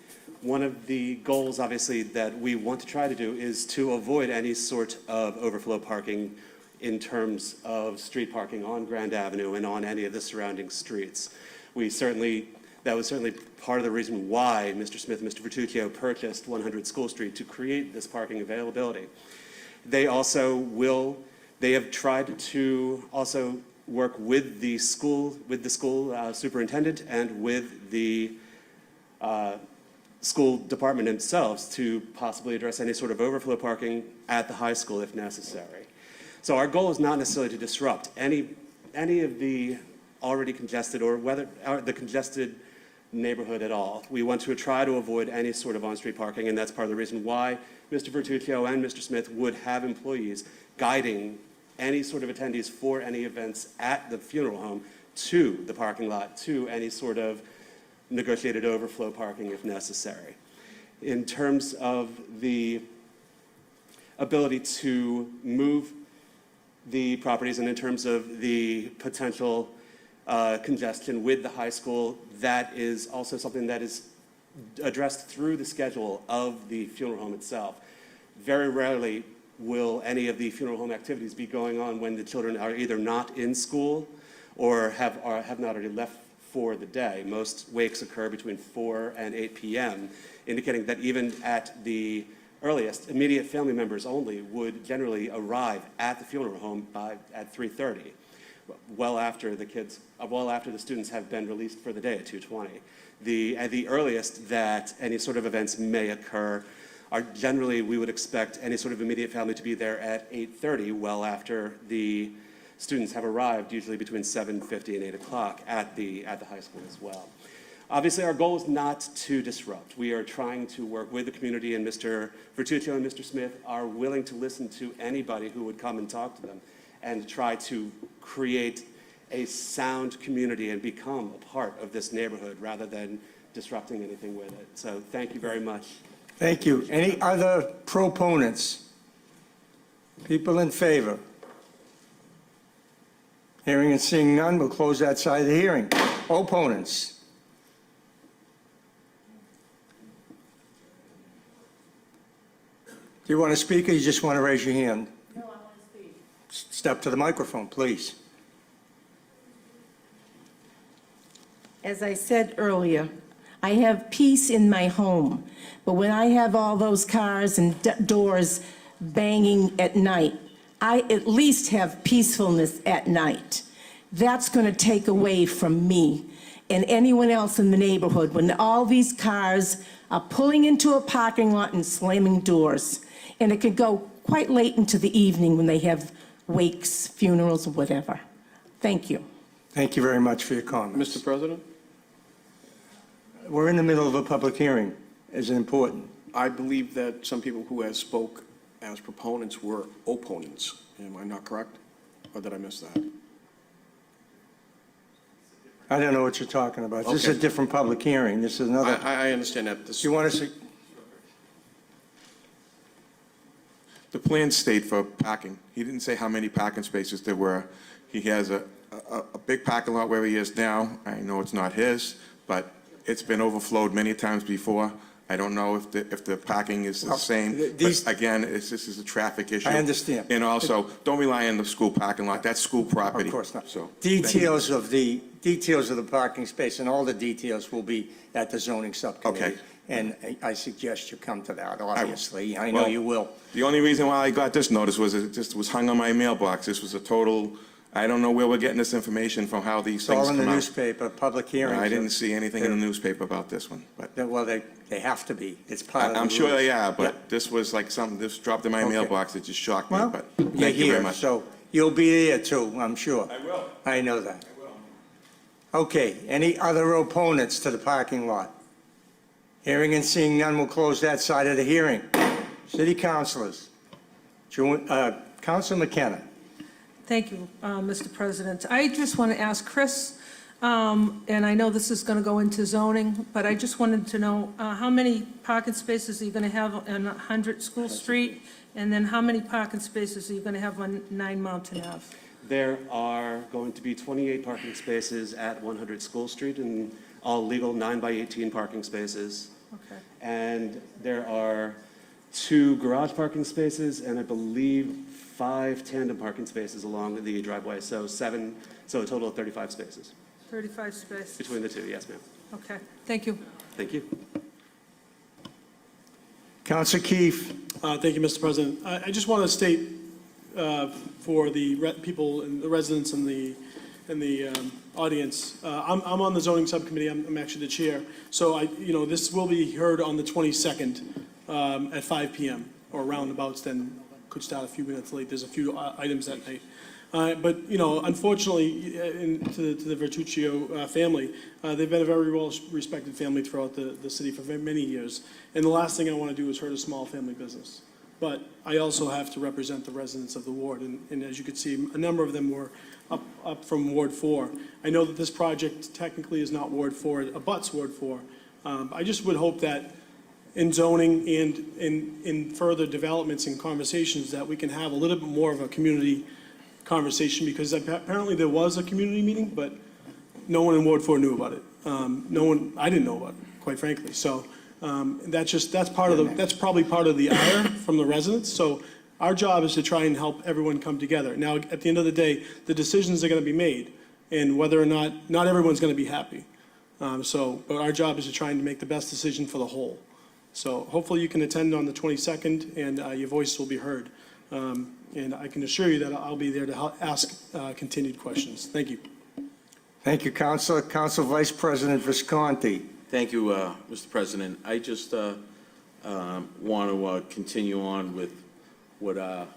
one of the goals, obviously, that we want to try to do is to avoid any sort of overflow parking in terms of street parking on Grand Avenue and on any of the surrounding streets. That was certainly part of the reason why Mr. Smith and Mr. Vertuccio purchased 100 School Street, to create this parking availability. They have tried to also work with the school superintendent and with the school department themselves to possibly address any sort of overflow parking at the high school if necessary. So our goal is not necessarily to disrupt any of the already congested or the congested neighborhood at all. We want to try to avoid any sort of on-street parking, and that's part of the reason why Mr. Vertuccio and Mr. Smith would have employees guiding any sort of attendees for any events at the funeral home to the parking lot, to any sort of negotiated overflow parking if necessary. In terms of the ability to move the properties and in terms of the potential congestion with the high school, that is also something that is addressed through the schedule of the funeral home itself. Very rarely will any of the funeral home activities be going on when the children are either not in school or have not already left for the day. Most wakes occur between 4 and 8 p.m., indicating that even at the earliest, immediate family members only would generally arrive at the funeral home at 3:30, well after the students have been released for the day at 2:20. At the earliest that any sort of events may occur are generally, we would expect any sort of immediate family to be there at 8:30, well after the students have arrived, usually between 7:50 and 8 o'clock at the high school as well. Obviously, our goal is not to disrupt. We are trying to work with the community, and Mr. Vertuccio and Mr. Smith are willing to listen to anybody who would come and talk to them and try to create a sound community and become a part of this neighborhood rather than disrupting anything with it. So thank you very much. Thank you. Any other proponents? People in favor? Hearing and seeing none, we'll close that side of the hearing. Opponents? Do you want to speak, or you just want to raise your hand? No, I want to speak. Step to the microphone, please. As I said earlier, I have peace in my home, but when I have all those cars and doors banging at night, I at least have peacefulness at night. That's going to take away from me and anyone else in the neighborhood when all these cars are pulling into a parking lot and slamming doors. And it could go quite late into the evening when they have wakes, funerals, or whatever. Thank you. Thank you very much for your comments. Mr. President? We're in the middle of a public hearing. Is it important? I believe that some people who have spoke as proponents were opponents. Am I not correct? Or did I miss that? I don't know what you're talking about. This is Okay. a different public hearing. This is another. I understand that. Do you want to see? The plan state for parking, he didn't say how many parking spaces there were. He has a big parking lot where he is now. I know it's not his, but it's been overflowed many times before. I don't know if the parking is the same, but again, this is a traffic issue. I understand. And also, don't rely on the school parking lot. That's school property. Of course not. So, Details of the parking space and all the details will be at the zoning subcommittee. Okay. And I suggest you come to that, obviously. I know Well, you will. The only reason why I got this notice was it just was hung on my mailbox. This was a total, I don't know where we're getting this information from, how these It's all things in come the out. newspaper, public hearings. I didn't see anything in the newspaper about this one, but Well, they have to be. It's part of the I'm sure they rules. are, but this was like something, this dropped in my Okay. mailbox. It just shocked me, Well, but you're thank you very here, much. so you'll be there too, I'm sure. I will. I know that. Okay, any other opponents to the parking lot? Hearing and seeing none, we'll close that side of the hearing. City councilors. Councilor McKenna. Thank you, Mr. President. I just want to ask Chris, and I know this is going to go into zoning, but I just wanted to know how many parking spaces are you going to have on 100 School Street? And then how many parking spaces are you going to have on 9 Mountain Ave? There are going to be 28 parking spaces at 100 School Street, and all legal 9x18 parking spaces. Okay. And there are 2 garage parking spaces, and I believe 5 tandem parking spaces along the driveway, so a total of 35 spaces 35 space. between the two, yes, ma'am. Okay, thank you. Thank you. Councilor Keefe. Thank you, Mr. President. I just want to state for the people and the residents and the audience, I'm on the zoning subcommittee. I'm actually the chair. So this will be heard on the 22nd at 5 p.m. or roundabouts. Then could start a few minutes late. There's a few items that night. But unfortunately, to the Vertuccio family, they've been a very well-respected family throughout the city for many years. And the last thing I want to do is hurt a small family business. But I also have to represent the residents of the ward. And as you can see, a number of them were up from Ward 4. I know that this project technically is not Ward 4, it abuts Ward 4. I just would hope that in zoning and in further developments and conversations that we can have a little bit more of a community conversation, because apparently there was a community meeting, but no one in Ward 4 knew about it. I didn't know about it, quite frankly. So that's probably part of the ire from the residents. So our job is to try and help everyone come together. Now, at the end of the day, the decisions are going to be made, and whether or not everyone's going to be happy. But our job is to try and make the best decision for the whole. So hopefully you can attend on the 22nd, and your voice will be heard. And I can assure you that I'll be there to ask continued questions. Thank you. Thank you, Councilor. Council Vice President Visconti. Thank you, Mr. President. I just want to continue on with what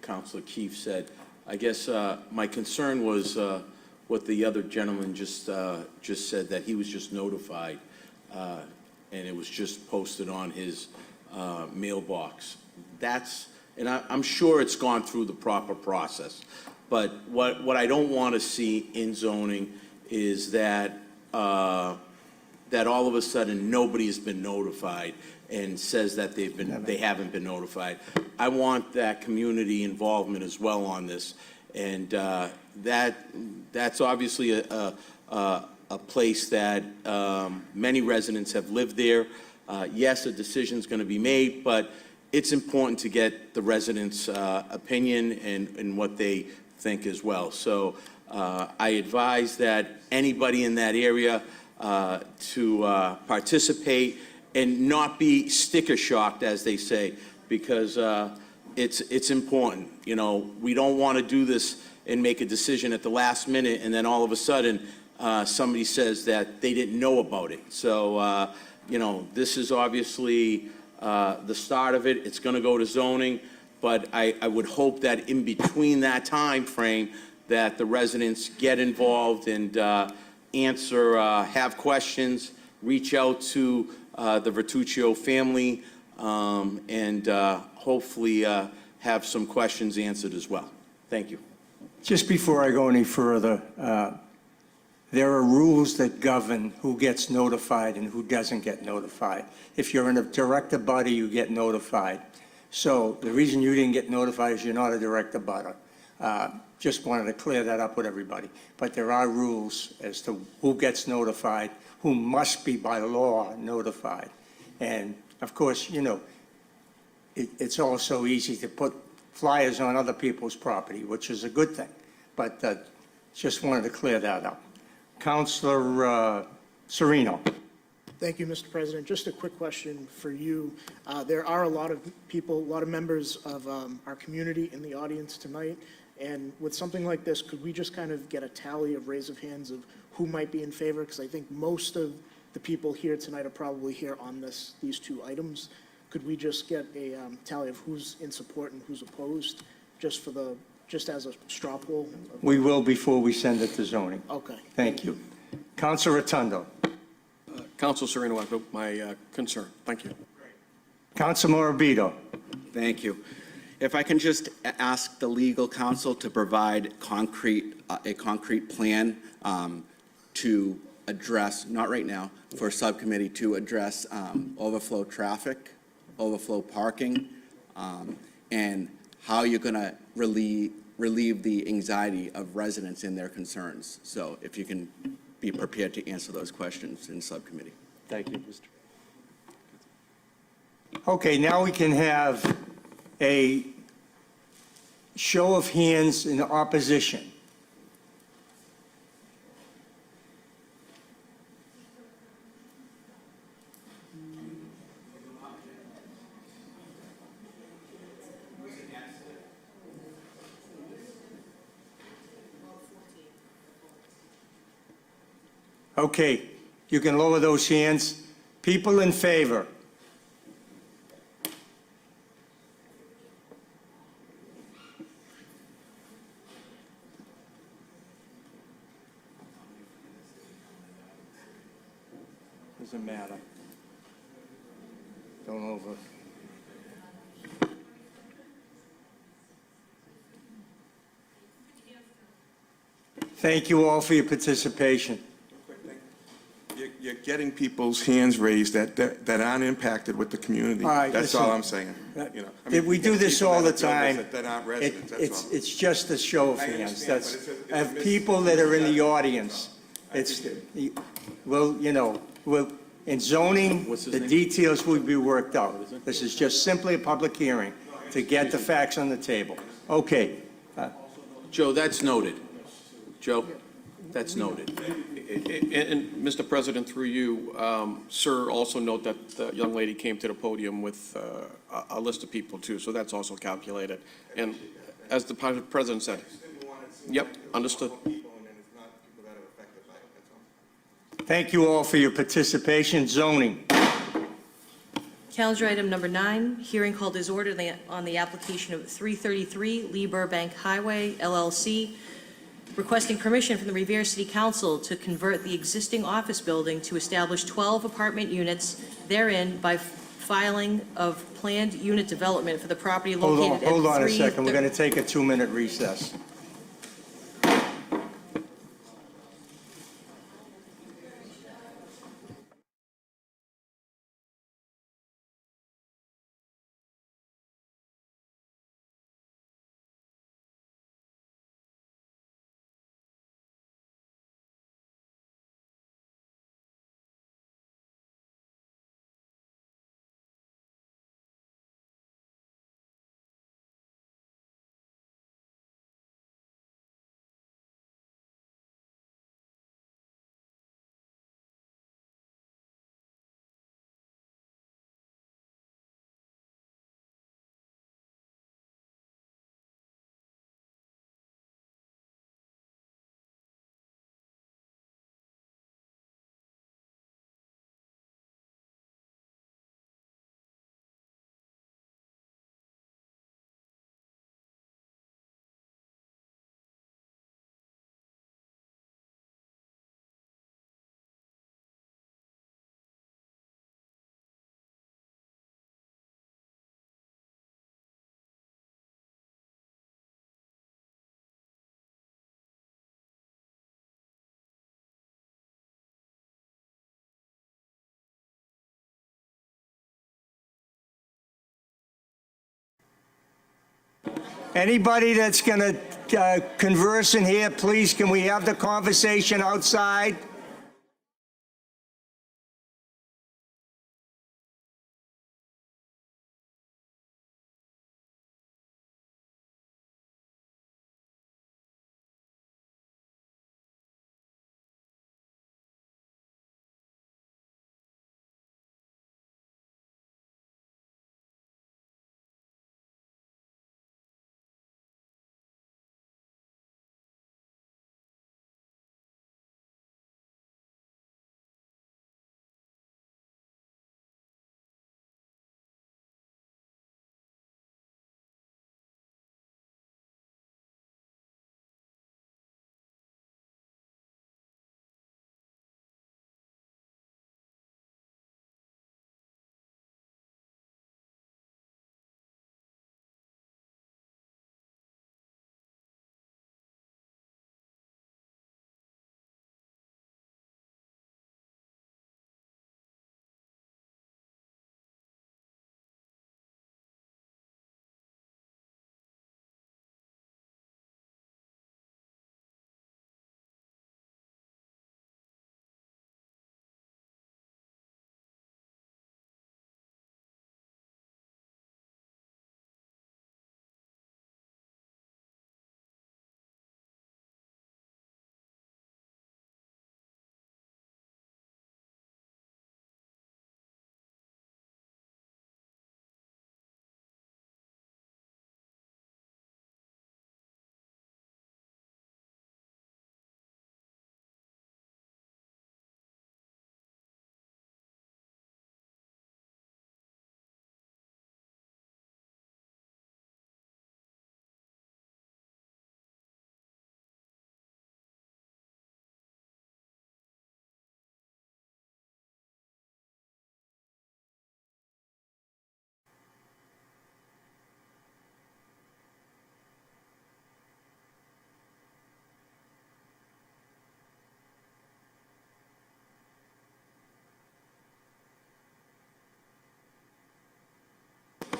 Councilor Keefe said. I guess my concern was what the other gentleman just said, that he was just notified, and it was just posted on his mailbox. And I'm sure it's gone through the proper process. But what I don't want to see in zoning is that that all of a sudden nobody has been notified and says that they haven't been notified. I want that community involvement as well on this, and that's obviously a place that many residents have lived there. Yes, a decision's going to be made, but it's important to get the residents' opinion and what they think as well. So I advise that anybody in that area to participate and not be sticker shocked, as they say, because it's important. We don't want to do this and make a decision at the last minute, and then all of a sudden somebody says that they didn't know about it. So this is obviously the start of it. It's going to go to zoning, but I would hope that in between that time frame that the residents get involved and answer, have questions, reach out to the Vertuccio family, and hopefully have some questions answered as well. Thank you. Just before I go any further, there are rules that govern who gets notified and who doesn't get notified. If you're in a direct abutter, you get notified. So the reason you didn't get notified is you're not a direct abutter. Just wanted to clear that up with everybody. But there are rules as to who gets notified, who must be by law notified. And of course, it's also easy to put flyers on other people's property, which is a good thing. But just wanted to clear that up. Councilor Serino. Thank you, Mr. President. Just a quick question for you. There are a lot of people, a lot of members of our community in the audience tonight. And with something like this, could we just kind of get a tally of raise of hands of who might be in favor? Because I think most of the people here tonight are probably here on these two items. Could we just get a tally of who's in support and who's opposed, just as a straw poll? We will before we send it to zoning. Okay. Thank you. Councilor Rotundo. Council Serino, I vote my concern. Thank you. Councilor Morabito. Thank you. If I can just ask the legal counsel to provide a concrete plan to address, not right now, for a subcommittee to address overflow traffic, overflow parking, and how you're going to relieve the anxiety of residents in their concerns. So if you can be prepared to answer those questions in subcommittee. Thank you, Mr. Okay, now we can have a Show of hands in opposition. Okay, you can lower those hands. People in favor? Doesn't matter. Don't over. Thank you all for your participation. You're getting people's hands raised that aren't impacted with the community. All right, That's listen. all I'm saying. You know, I mean, We you do get this people all the that are builders time. That aren't residents, that's all. It's just a show of I hands. understand, That's, but it's I a have people that are in the audience. I It's, appreciate well, you know, in zoning, What's his the name? details will be worked out. This is just simply a public hearing to get the facts on the table. Okay. Joe, that's noted. Joe, that's noted. And Mr. President, through you, sir, also note that the young lady came to the podium with a list of people too, so that's also calculated. And as the president said, yep, understood. Thank you all for your participation. Zoning. Calendar item number 9, hearing called as ordered on the application of 333 Libra Bank Highway LLC, requesting permission from the Revere City Council to convert the existing office building to establish 12 apartment units therein by filing of planned unit development for the property located at Hold on a 3 second. We're going to take a 2-minute recess. Anybody that's going to converse in here, please, can we have the conversation outside?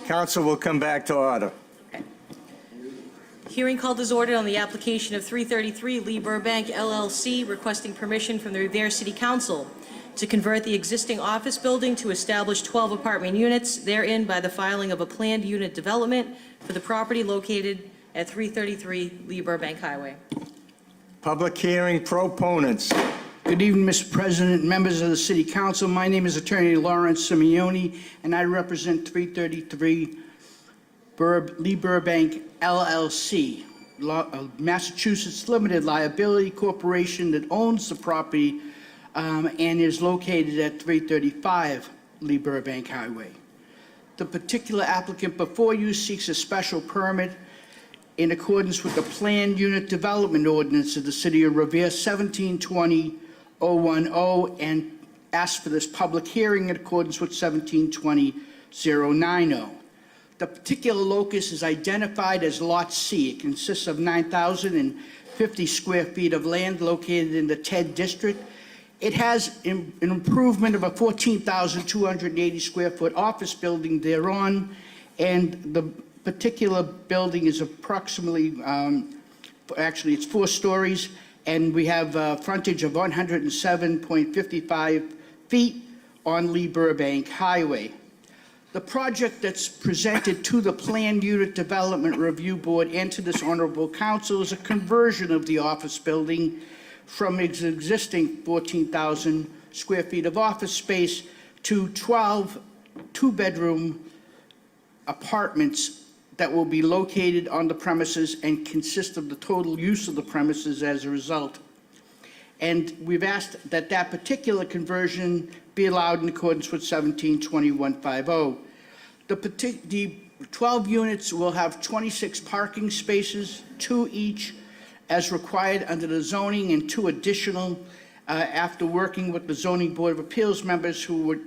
Council will come back to order. Hearing called as ordered on the application of 333 Libra Bank LLC requesting permission from the Revere City Council to convert the existing office building to establish 12 apartment units therein by the filing of a planned unit development for the property located at 333 Libra Bank Highway. Public hearing proponents. Good evening, Mr. President, members of the City Council. My name is Attorney Lawrence Simeone, and I represent 333 Lee Burbank LLC, Massachusetts Limited Liability Corporation that owns the property and is located at 335 Lee Burbank Highway. The particular applicant before you seeks a special permit in accordance with the Planned Unit Development Ordinance of the City of Revere, 1720-010, and asks for this public hearing in accordance with 1720-090. The particular locus is identified as Lot C. It consists of 9,050 square feet of land located in the TED District. It has an improvement of a 14,280 square foot office building thereon, and the particular building is approximately, actually it's 4 stories, and we have a frontage of 107.55 feet on Lee Burbank Highway. The project that's presented to the Planned Unit Development Review Board and to this honorable council is a conversion of the office building from its existing 14,000 square feet of office space to 12 two-bedroom apartments that will be located on the premises and consist of the total use of the premises as a result. And we've asked that that particular conversion be allowed in accordance with 172150. The 12 units will have 26 parking spaces, 2 each as required under the zoning, and 2 additional after working with the Zoning Board of Appeals members who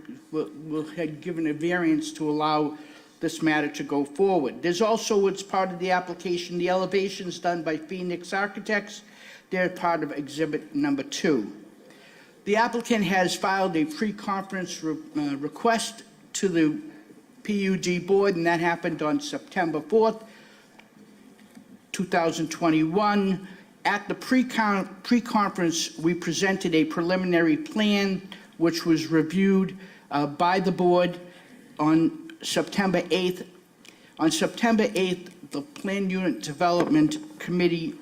had given a variance to allow this matter to go forward. There's also, as part of the application, the elevations done by Phoenix Architects. They're part of Exhibit Number 2. The applicant has filed a pre-conference request to the PUD board, and that happened on September 4th, 2021. At the pre-conference, we presented a preliminary plan which was reviewed by the board on September 8th. On September 8th, the Planned Unit Development Committee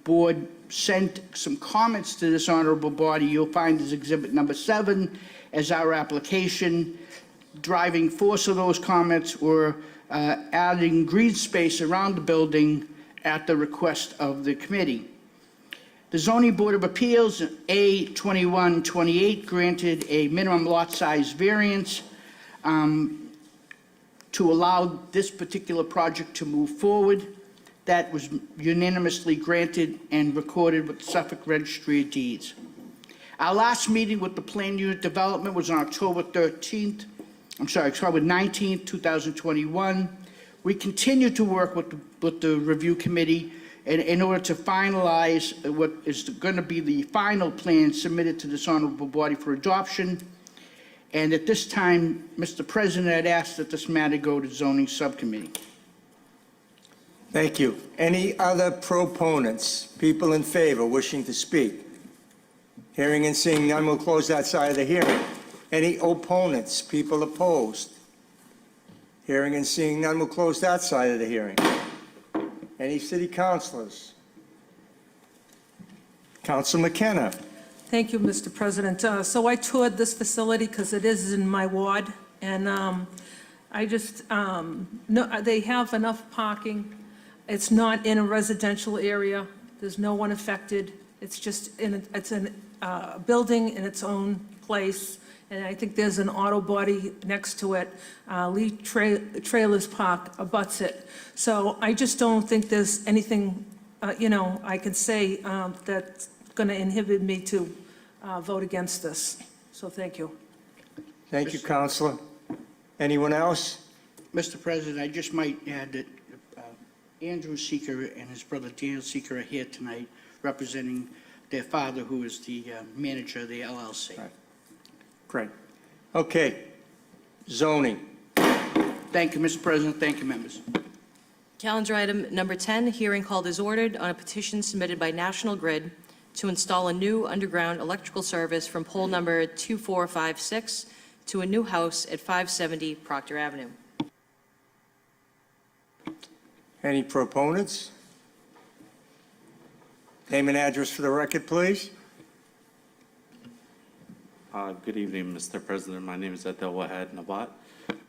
board sent some comments to this honorable body. You'll find as Exhibit Number 7 as our application. Driving force of those comments were adding green space around the building at the request of the committee. The Zoning Board of Appeals, A2128, granted a minimum lot size variance to allow this particular project to move forward. That was unanimously granted and recorded with the Suffolk Registry of Deeds. Our last meeting with the Planned Unit Development was on October 19th, 2021. We continue to work with the review committee in order to finalize what is going to be the final plan submitted to this honorable body for adoption. And at this time, Mr. President, I'd ask that this matter go to zoning subcommittee. Thank you. Any other proponents, people in favor wishing to speak? Hearing and seeing none, we'll close that side of the hearing. Any opponents, people opposed? Hearing and seeing none, we'll close that side of the hearing. Any city councilors? Council McKenna. Thank you, Mr. President. So I toured this facility because it is in my ward, and I just, no, they have enough parking. It's not in a residential area. There's no one affected. It's just it's a building in its own place, and I think there's an auto body next to it. Lee Trailers Park abuts it. So I just don't think there's anything, I can say that's going to inhibit me to vote against this. So thank you. Thank you, Councilor. Anyone else? Mr. President, I just might add that Andrew Seeker and his brother Daniel Seeker are here tonight representing their father, who is the manager of the LLC. Right. Great. Okay. Zoning. Thank you, Mr. President. Thank you, members. Calendar item number 10, hearing called as ordered on a petition submitted by National Grid to install a new underground electrical service from pole number 2456 to a new house at 570 Proctor Avenue. Any proponents? Name and address for the record, please. Good evening, Mr. President. My name is Adel Wahed Nabat,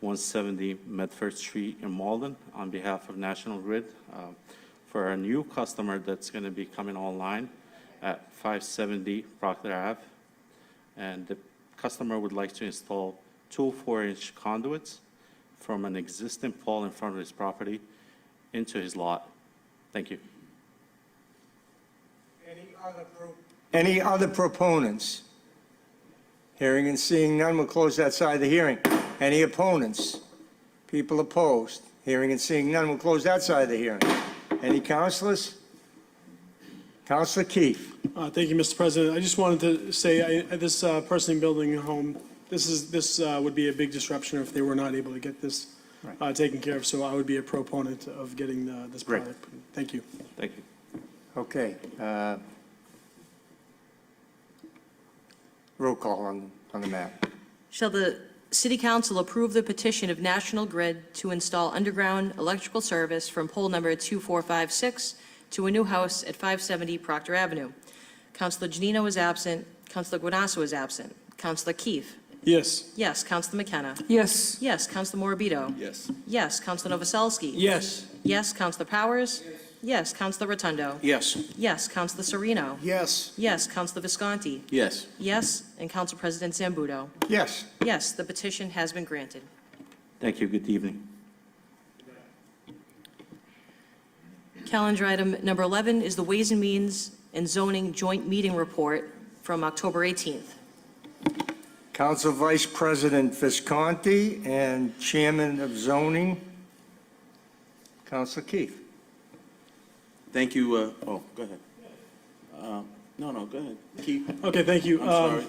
170 Medford Street in Malden, on behalf of National Grid, for a new customer that's going to be coming online at 570 Proctor Ave. And the customer would like to install two 4-inch conduits from an existing pole in front of his property into his lot. Thank you. Any other proponents? Hearing and seeing none, we'll close that side of the hearing. Any opponents? People opposed? Hearing and seeing none, we'll close that side of the hearing. Any councilors? Councilor Keefe. Thank you, Mr. President. I just wanted to say, this person building a home, this would be a big disruption if they were not able to get this taken care of, so I would be a proponent of getting this product. Thank you. Thank you. Okay. Roll call on the map. Shall the City Council approve the petition of National Grid to install underground electrical service from pole number 2456 to a new house at 570 Proctor Avenue? Councilor Janino is absent. Councilor Guanasso is absent. Councilor Keefe? Yes. Yes. Councilor McKenna? Yes. Yes. Councilor Morbido? Yes. Yes. Councilor Novoselsky? Yes. Yes. Councilor Powers? Yes. Councilor Rotundo? Yes. Yes. Councilor Sereno? Yes. Yes. Councilor Visconti? Yes. Yes. And Council President Zambudo? Yes. Yes. The petition has been granted. Thank you. Good evening. Calendar item number 11 is the Ways and Means and Zoning Joint Meeting Report from October 18th. Council Vice President Visconti and Chairman of Zoning, Councilor Keefe. Thank you. Oh, go ahead. No, go ahead. Keith. Okay, thank you. I'm sorry.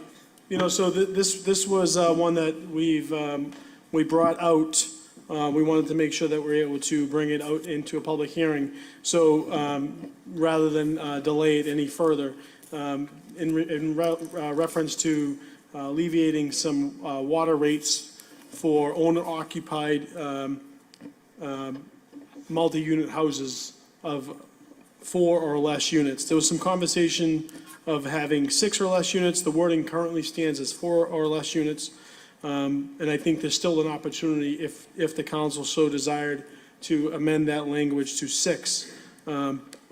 You know, so this was one that we brought out. We wanted to make sure that we're able to bring it out into a public hearing. So rather than delay it any further, in reference to alleviating some water rates for owner-occupied multi-unit houses of 4 or less units. There was some conversation of having 6 or less units. The wording currently stands as 4 or less units. And I think there's still an opportunity, if the council so desired, to amend that language to 6.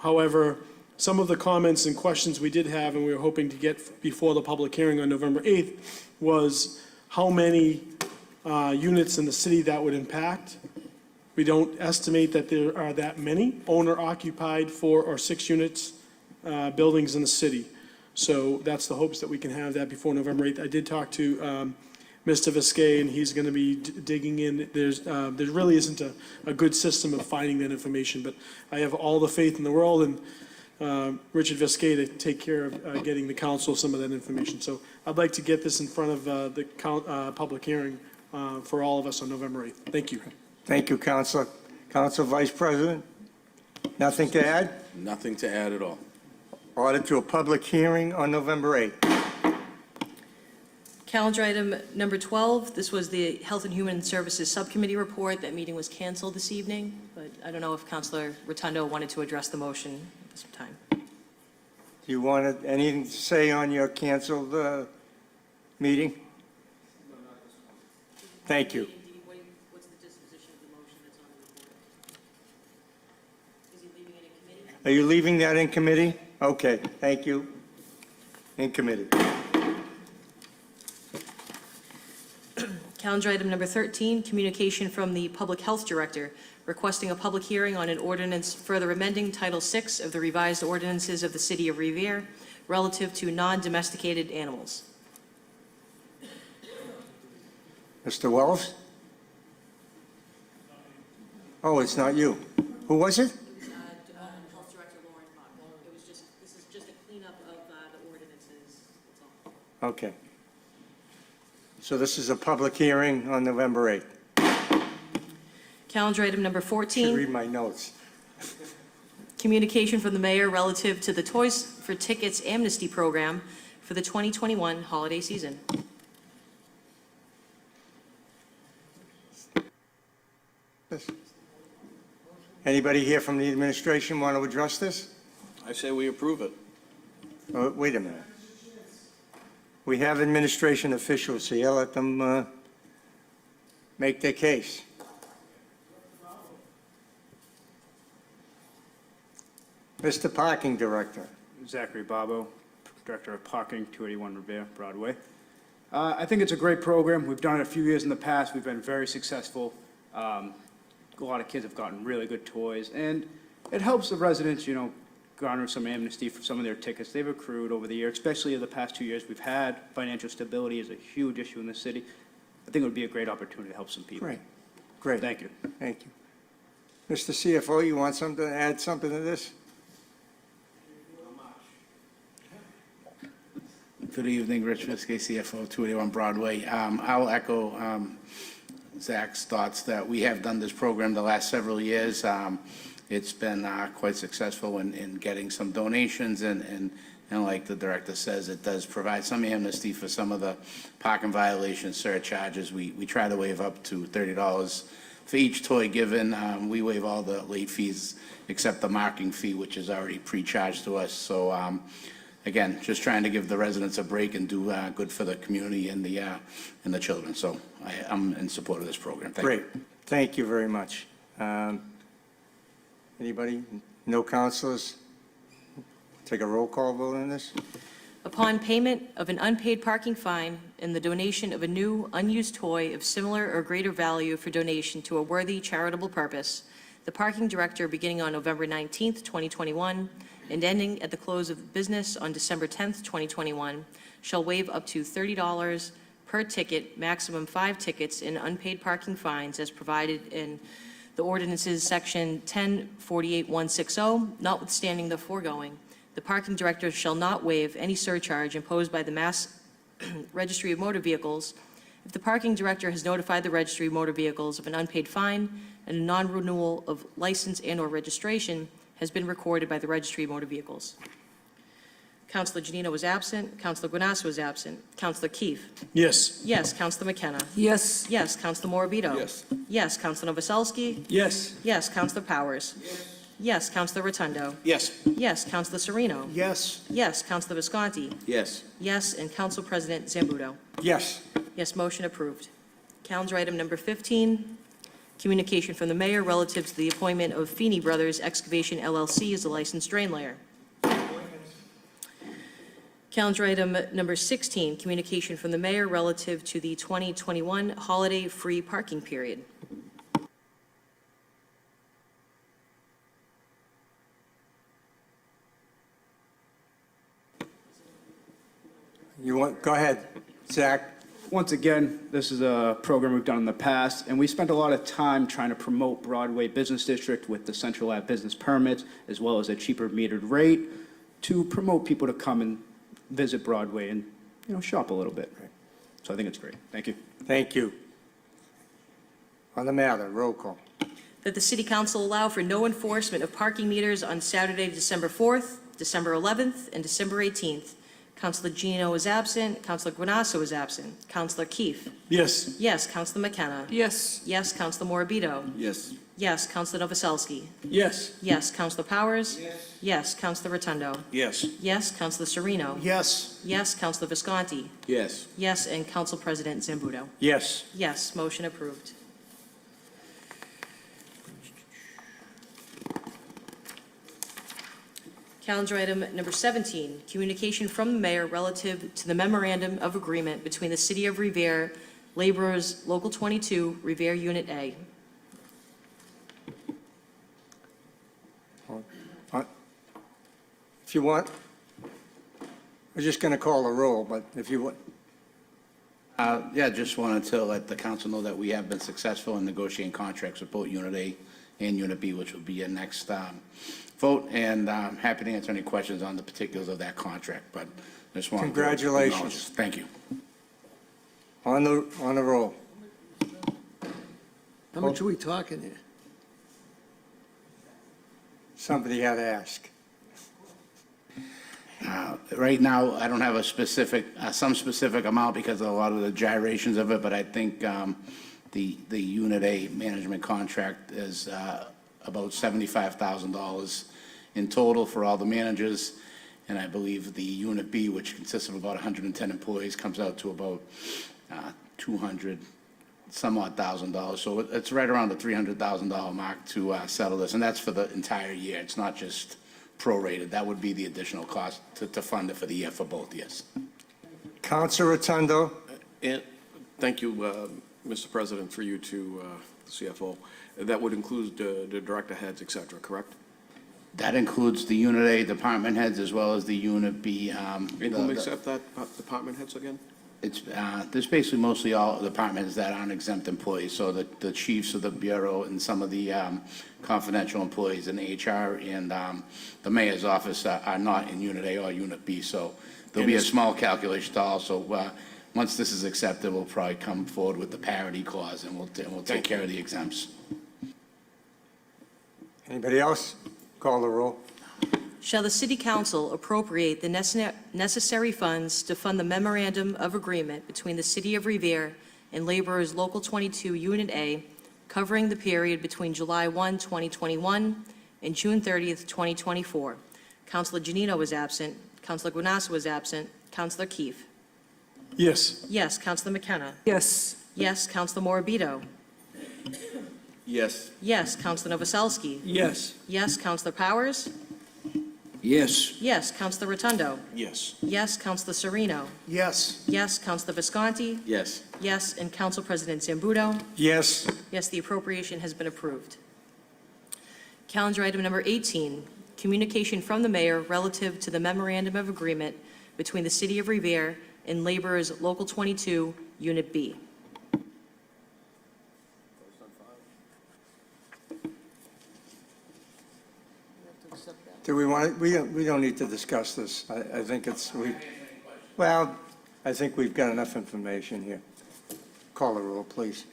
However, some of the comments and questions we did have, and we were hoping to get before the public hearing on November 8th, was how many units in the city that would impact. We don't estimate that there are that many owner-occupied 4 or 6 units buildings in the city. So that's the hopes that we can have that before November 8th. I did talk to Mr. Viscay, and he's going to be digging in. There really isn't a good system of finding that information, but I have all the faith in the world in Richard Viscay to take care of getting the council some of that information. So I'd like to get this in front of the public hearing for all of us on November 8th. Thank you. Thank you, Councilor. Council Vice President, nothing to add? Nothing to add at all. Order to a public hearing on November 8th. Calendar item number 12, this was the Health and Human Services Subcommittee report. That meeting was canceled this evening, but I don't know if Councilor Rotundo wanted to address the motion at this time. Do you want anything to say on your canceled meeting? Thank you. What's the disposition of the motion that's on the report? Is he leaving it in committee? Are you leaving that in committee? Okay, thank you. In committee. Calendar item number 13, communication from the Public Health Director requesting a public hearing on an ordinance further amending Title VI of the revised ordinances of the City of Revere relative to non-domesticated animals. Mr. Wells? Oh, it's not you. Who was it? Health Director Lauren Buck. This is just a cleanup of the ordinances, that's all. Okay. So this is a public hearing on November 8th. Calendar item number Should 14, read my notes. communication from the mayor relative to the Toys for Tickets amnesty program for the 2021 holiday season. Anybody here from the administration want to address this? I say we approve it. Oh, wait a minute. We have administration officials here. Let them make their case. Mr. Parking Director. Zachary Bobo, Director of Parking, 281 Revere, Broadway. I think it's a great program. We've done it a few years in the past. We've been very successful. A lot of kids have gotten really good toys, and it helps the residents, garner some amnesty for some of their tickets they've accrued over the year, especially in the past 2 years. We've had financial stability is a huge issue in the city. I think it would be a great opportunity to help some people. Great. Great. Thank you. Thank you. Mr. CFO, you want something to add something to this? Good evening, Rich Fiske, CFO, 281 Broadway. I'll echo Zach's thoughts that we have done this program the last several years. It's been quite successful in getting some donations, and like the director says, it does provide some amnesty for some of the parking violation surcharges. We try to waive up to $30 for each toy given. We waive all the late fees except the marking fee, which is already pre-charged to us. So again, just trying to give the residents a break and do good for the community and the children. So I'm in support of this program. Thank you. Great. Thank you very much. Anybody? No councilors? Take a roll call vote on this? Upon payment of an unpaid parking fine and the donation of a new unused toy of similar or greater value for donation to a worthy charitable purpose, the parking director, beginning on November 19th, 2021, and ending at the close of business on December 10th, 2021, shall waive up to $30 per ticket, maximum 5 tickets in unpaid parking fines as provided in the ordinances section 1048-160, notwithstanding the foregoing. The parking director shall not waive any surcharge imposed by the Mass Registry of Motor Vehicles if the parking director has notified the Registry of Motor Vehicles of an unpaid fine and a non-renewal of license and/or registration has been recorded by the Registry of Motor Vehicles. Councilor Janino was absent. Councilor Guanasso was absent. Councilor Keefe. Yes. Yes. Councilor McKenna. Yes. Yes. Councilor Morabito. Yes. Yes. Councilor Novoselsky. Yes. Yes. Councilor Powers. Yes. Councilor Rotundo. Yes. Yes. Councilor Sereno. Yes. Yes. Councilor Visconti. Yes. Yes. And Council President Zambuto. Yes. Yes, motion approved. Calendar item number 15, communication from the mayor relative to the appointment of Feeney Brothers Excavation LLC as a licensed drain layer. Calendar item number 16, communication from the mayor relative to the 2021 holiday free parking period. You want, go ahead, Zach. Once again, this is a program we've done in the past, and we spent a lot of time trying to promote Broadway Business District with the Central Ave business permits, as well as a cheaper metered rate, to promote people to come and visit Broadway and, shop a little bit. So I think it's great. Thank you. Thank you. On the matter, roll call. That the city council allow for no enforcement of parking meters on Saturday, December 4th, December 11th, and December 18th. Councilor Gino is absent. Councilor Guanasso is absent. Councilor Keefe. Yes. Yes. Councilor McKenna. Yes. Yes. Councilor Morabito. Yes. Yes. Councilor Novoselsky. Yes. Yes. Councilor Powers. Yes. Councilor Rotundo. Yes. Yes. Councilor Sereno. Yes. Yes. Councilor Visconti. Yes. Yes. And Council President Zambuto. Yes. Yes. Motion approved. Calendar item number 17, communication from the mayor relative to the memorandum of agreement between the City of Revere, Laborers Local 22, Revere Unit A. If you want, we're just going to call a roll, but if you want. Yeah, just wanted to let the council know that we have been successful in negotiating contracts with both Unit A and Unit B, which will be your next vote, and I'm happy to answer any questions on the particulars of that contract, but just wanted to Congratulations. acknowledge. Thank you. On the roll. How much are we talking here? Somebody had to ask. Right now, I don't have a specific, some specific amount because of a lot of the gyrations of it, but I think the Unit A management contract is about $75,000 in total for all the managers. And I believe the Unit B, which consists of about 110 employees, comes out to about 200 some odd $1,000. So it's right around the $300,000 mark to settle this. And that's for the entire year. It's not just prorated. That would be the additional cost to fund it for the year for both years. Councilor Rotundo? And thank you, Mr. President, for you to CFO. That would include the director heads, et cetera, correct? That includes the Unit A department heads as well as the Unit B. And who makes up that department heads again? It's, there's basically mostly all departments that aren't exempt employees, so the chiefs of the bureau and some of the confidential employees in HR and the mayor's office are not in Unit A or Unit B, so there'll be a small calculation to also, once this is accepted, we'll probably come forward with the parity clause and we'll take care of the exempts. Anybody else? Call the roll. Shall the City Council appropriate the necessary funds to fund the memorandum of agreement between the City of Revere and Laborers Local 22 Unit A covering the period between July 1, 2021 and June 30th, 2024? Councilor Janino was absent. Councilor Guanasso was absent. Councilor Keefe. Yes. Yes. Councilor McKenna. Yes. Yes. Councilor Morabito. Yes. Yes. Councilor Novoselsky. Yes. Yes. Councilor Powers. Yes. Yes. Councilor Rotundo. Yes. Yes. Councilor Sereno. Yes. Yes. Councilor Visconti. Yes. Yes. And Council President Zambudo. Yes. Yes, the appropriation has been approved. Calendar item number 18, communication from the mayor relative to the memorandum of agreement between the City of Revere and Laborers Local 22, Unit B. Do we want, we don't need to discuss this. I think it's, well, I think we've got enough information here. Call the roll, please.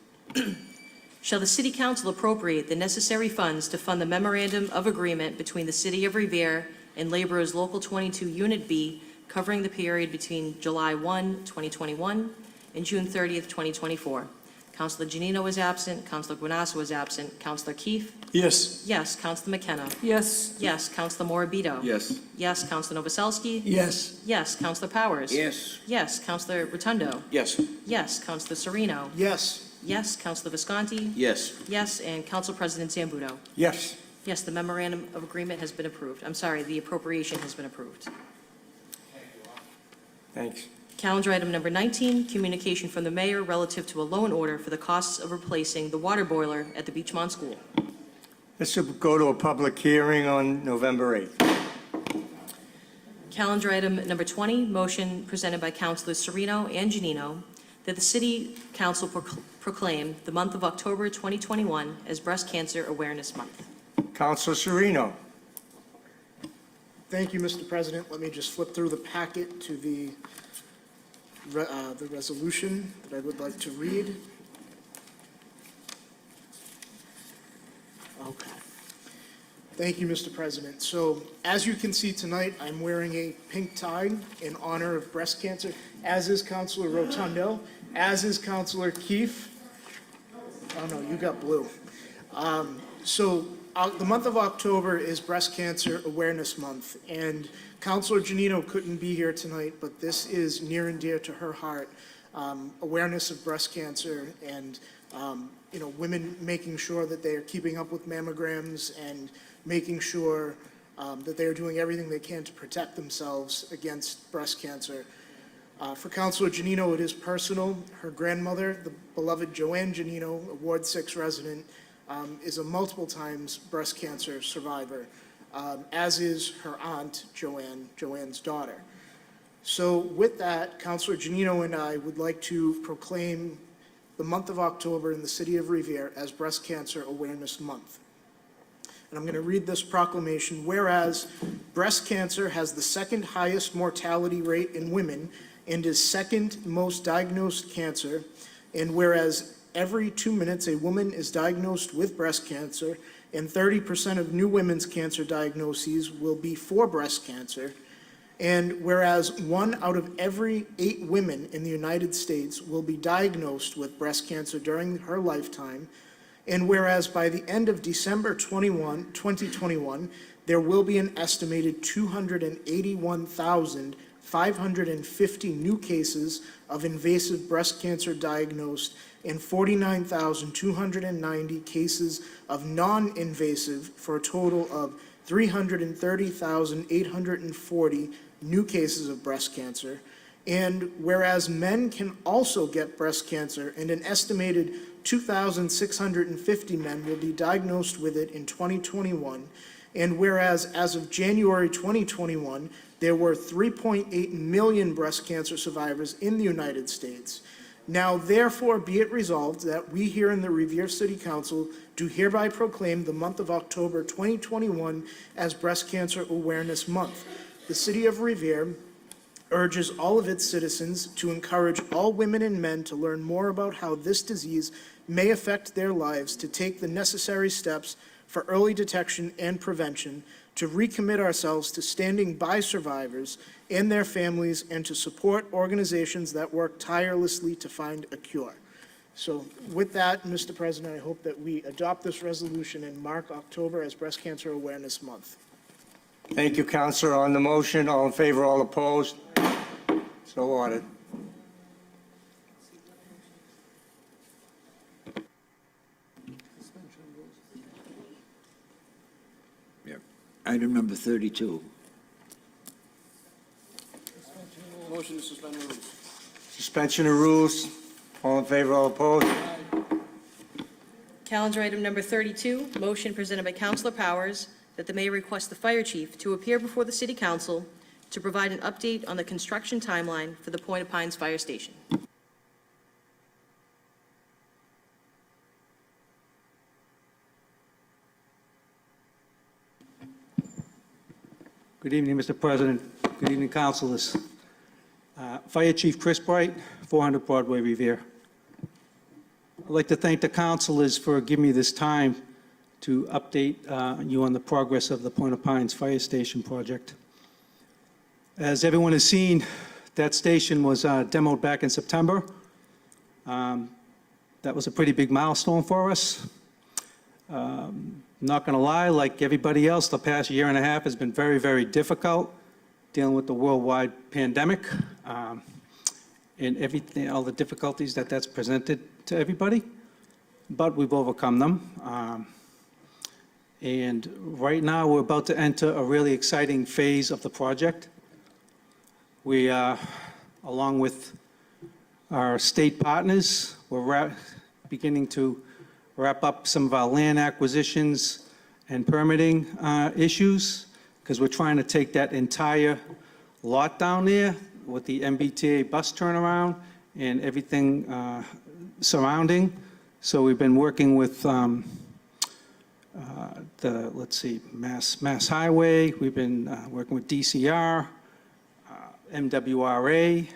Shall the City Council appropriate the necessary funds to fund the memorandum of agreement between the City of Revere and Laborers Local 22, Unit B, covering the period between July 1, 2021 and June 30th, 2024? Councilor Janino was absent. Councilor Guanasso was absent. Councilor Keefe. Yes. Yes. Councilor McKenna. Yes. Yes. Councilor Morabito. Yes. Yes. Councilor Novoselsky. Yes. Yes. Councilor Powers. Yes. Yes. Councilor Rotundo. Yes. Yes. Councilor Sereno. Yes. Yes. Councilor Visconti. Yes. Yes. And Council President Zambudo. Yes. Yes, the memorandum of agreement has been approved. I'm sorry, the appropriation has been approved. Thanks. Calendar item number 19, communication from the mayor relative to a loan order for the costs of replacing the water boiler at the Beechmont School. This will go to a public hearing on November 8th. Calendar item number 20, motion presented by Councilors Sereno and Janino that the City Council proclaim the month of October 2021 as Breast Cancer Awareness Month. Councilor Sereno. Thank you, Mr. President. Let me just flip through the packet to the resolution that I would like to read. Okay. Thank you, Mr. President. So, as you can see tonight, I'm wearing a pink tie in honor of breast cancer, as is Councilor Rotundo, as is Councilor Keefe. Oh, no, you got blue. The month of October is Breast Cancer Awareness Month, and Councilor Janino couldn't be here tonight, but this is near and dear to her heart, awareness of breast cancer and, women making sure that they are keeping up with mammograms and making sure that they are doing everything they can to protect themselves against breast cancer. For Councilor Janino, it is personal. Her grandmother, the beloved Joanne Janino, a Ward 6 resident, is a multiple times breast cancer survivor, as is her aunt, Joanne's daughter. So with that, Councilor Janino and I would like to proclaim the month of October in the City of Revere as Breast Cancer Awareness Month. And I'm going to read this proclamation. Whereas breast cancer has the second highest mortality rate in women and is second most diagnosed cancer, and whereas every 2 minutes a woman is diagnosed with breast cancer, and 30% of new women's cancer diagnoses will be for breast cancer. And whereas 1 out of every 8 women in the United States will be diagnosed with breast cancer during her lifetime, and whereas by the end of December 2021, there will be an estimated 281,550 new cases of invasive breast cancer diagnosed and 49,290 cases of non-invasive, for a total of 330,840 new cases of breast cancer. And whereas men can also get breast cancer, and an estimated 2,650 men will be diagnosed with it in 2021, and whereas as of January 2021, there were 3.8 million breast cancer survivors in the United States. Now therefore be it resolved that we here in the Revere City Council do hereby proclaim the month of October 2021 as Breast Cancer Awareness Month. The City of Revere urges all of its citizens to encourage all women and men to learn more about how this disease may affect their lives, to take the necessary steps for early detection and prevention, to recommit ourselves to standing by survivors and their families, and to support organizations that work tirelessly to find a cure. So with that, Mr. President, I hope that we adopt this resolution and mark October as Breast Cancer Awareness Month. Thank you, Counselor. On the motion, all in favor, all opposed? So ordered. Item number 32. Motion to suspend the rules. Suspension of rules. All in favor, all opposed? Calendar item number 32, motion presented by Councilor Powers that the mayor request the fire chief to appear before the city council to provide an update on the construction timeline for the Point of Pines Fire Station. Good evening, Mr. President. Good evening, councilors. Fire Chief Chris Bright, 400 Broadway, Revere. I'd like to thank the councilors for giving me this time to update you on the progress of the Point of Pines Fire Station project. As everyone has seen, that station was demoed back in September. That was a pretty big milestone for us. Not going to lie, like everybody else, the past year and a half has been very, very difficult dealing with the worldwide pandemic and everything, all the difficulties that that's presented to everybody. But we've overcome them. And right now, we're about to enter a really exciting phase of the project. We, along with our state partners, we're beginning to wrap up some of our land acquisitions and permitting issues, because we're trying to take that entire lot down there with the MBTA bus turnaround and everything surrounding. So we've been working with Mass Highway. We've been working with DCR, MWRA,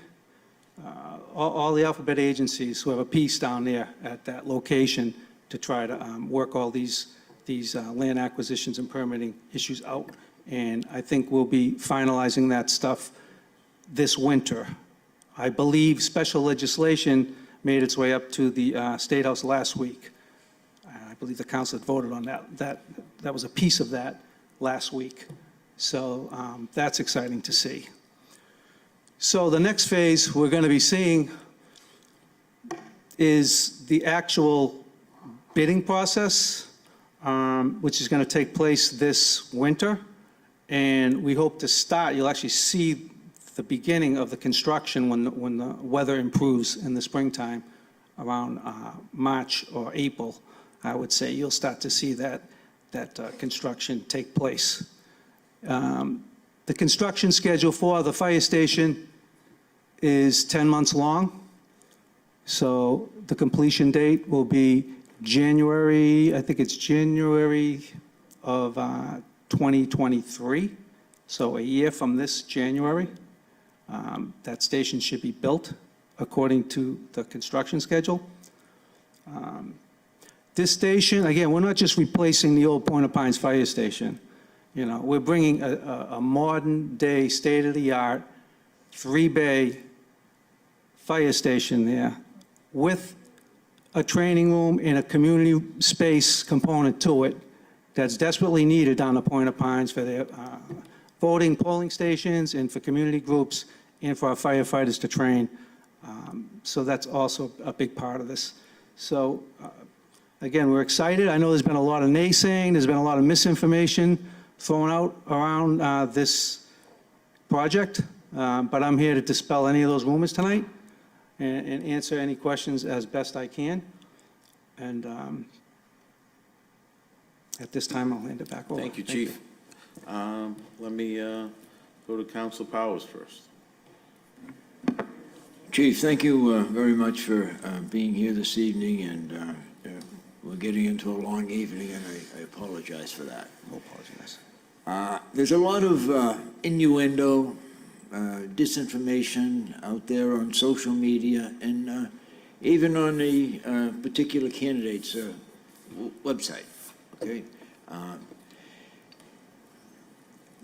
all the alphabet agencies who have a piece down there at that location to try to work all these land acquisitions and permitting issues out. And I think we'll be finalizing that stuff this winter. I believe special legislation made its way up to the State House last week. I believe the council had voted on that. That was a piece of that last week. So that's exciting to see. So the next phase we're going to be seeing is the actual bidding process, which is going to take place this winter. And we hope to start, you'll actually see the beginning of the construction when the weather improves in the springtime, around March or April, I would say. You'll start to see that construction take place. The construction schedule for the fire station is 10 months long. So the completion date will be January, I think it's January of 2023. So a year from this January, that station should be built according to the construction schedule. This station, again, we're not just replacing the old Point of Pines Fire Station. You know, we're bringing a modern-day, state-of-the-art, 3-bay fire station there with a training room and a community space component to it that's desperately needed down the Point of Pines for their voting, polling stations, and for community groups, and for our firefighters to train. So that's also a big part of this. So, again, we're excited. I know there's been a lot of naysaying, there's been a lot of misinformation thrown out around this project, but I'm here to dispel any of those rumors tonight and answer any questions as best I can. And at this time, I'll hand it back over. Thank you, Chief. Let me go to Council Powers first. Chief, thank you very much for being here this evening, and we're getting into a long evening, and I apologize for that. No apologies. There's a lot of innuendo, disinformation out there on social media, and even on the particular candidate's website, okay?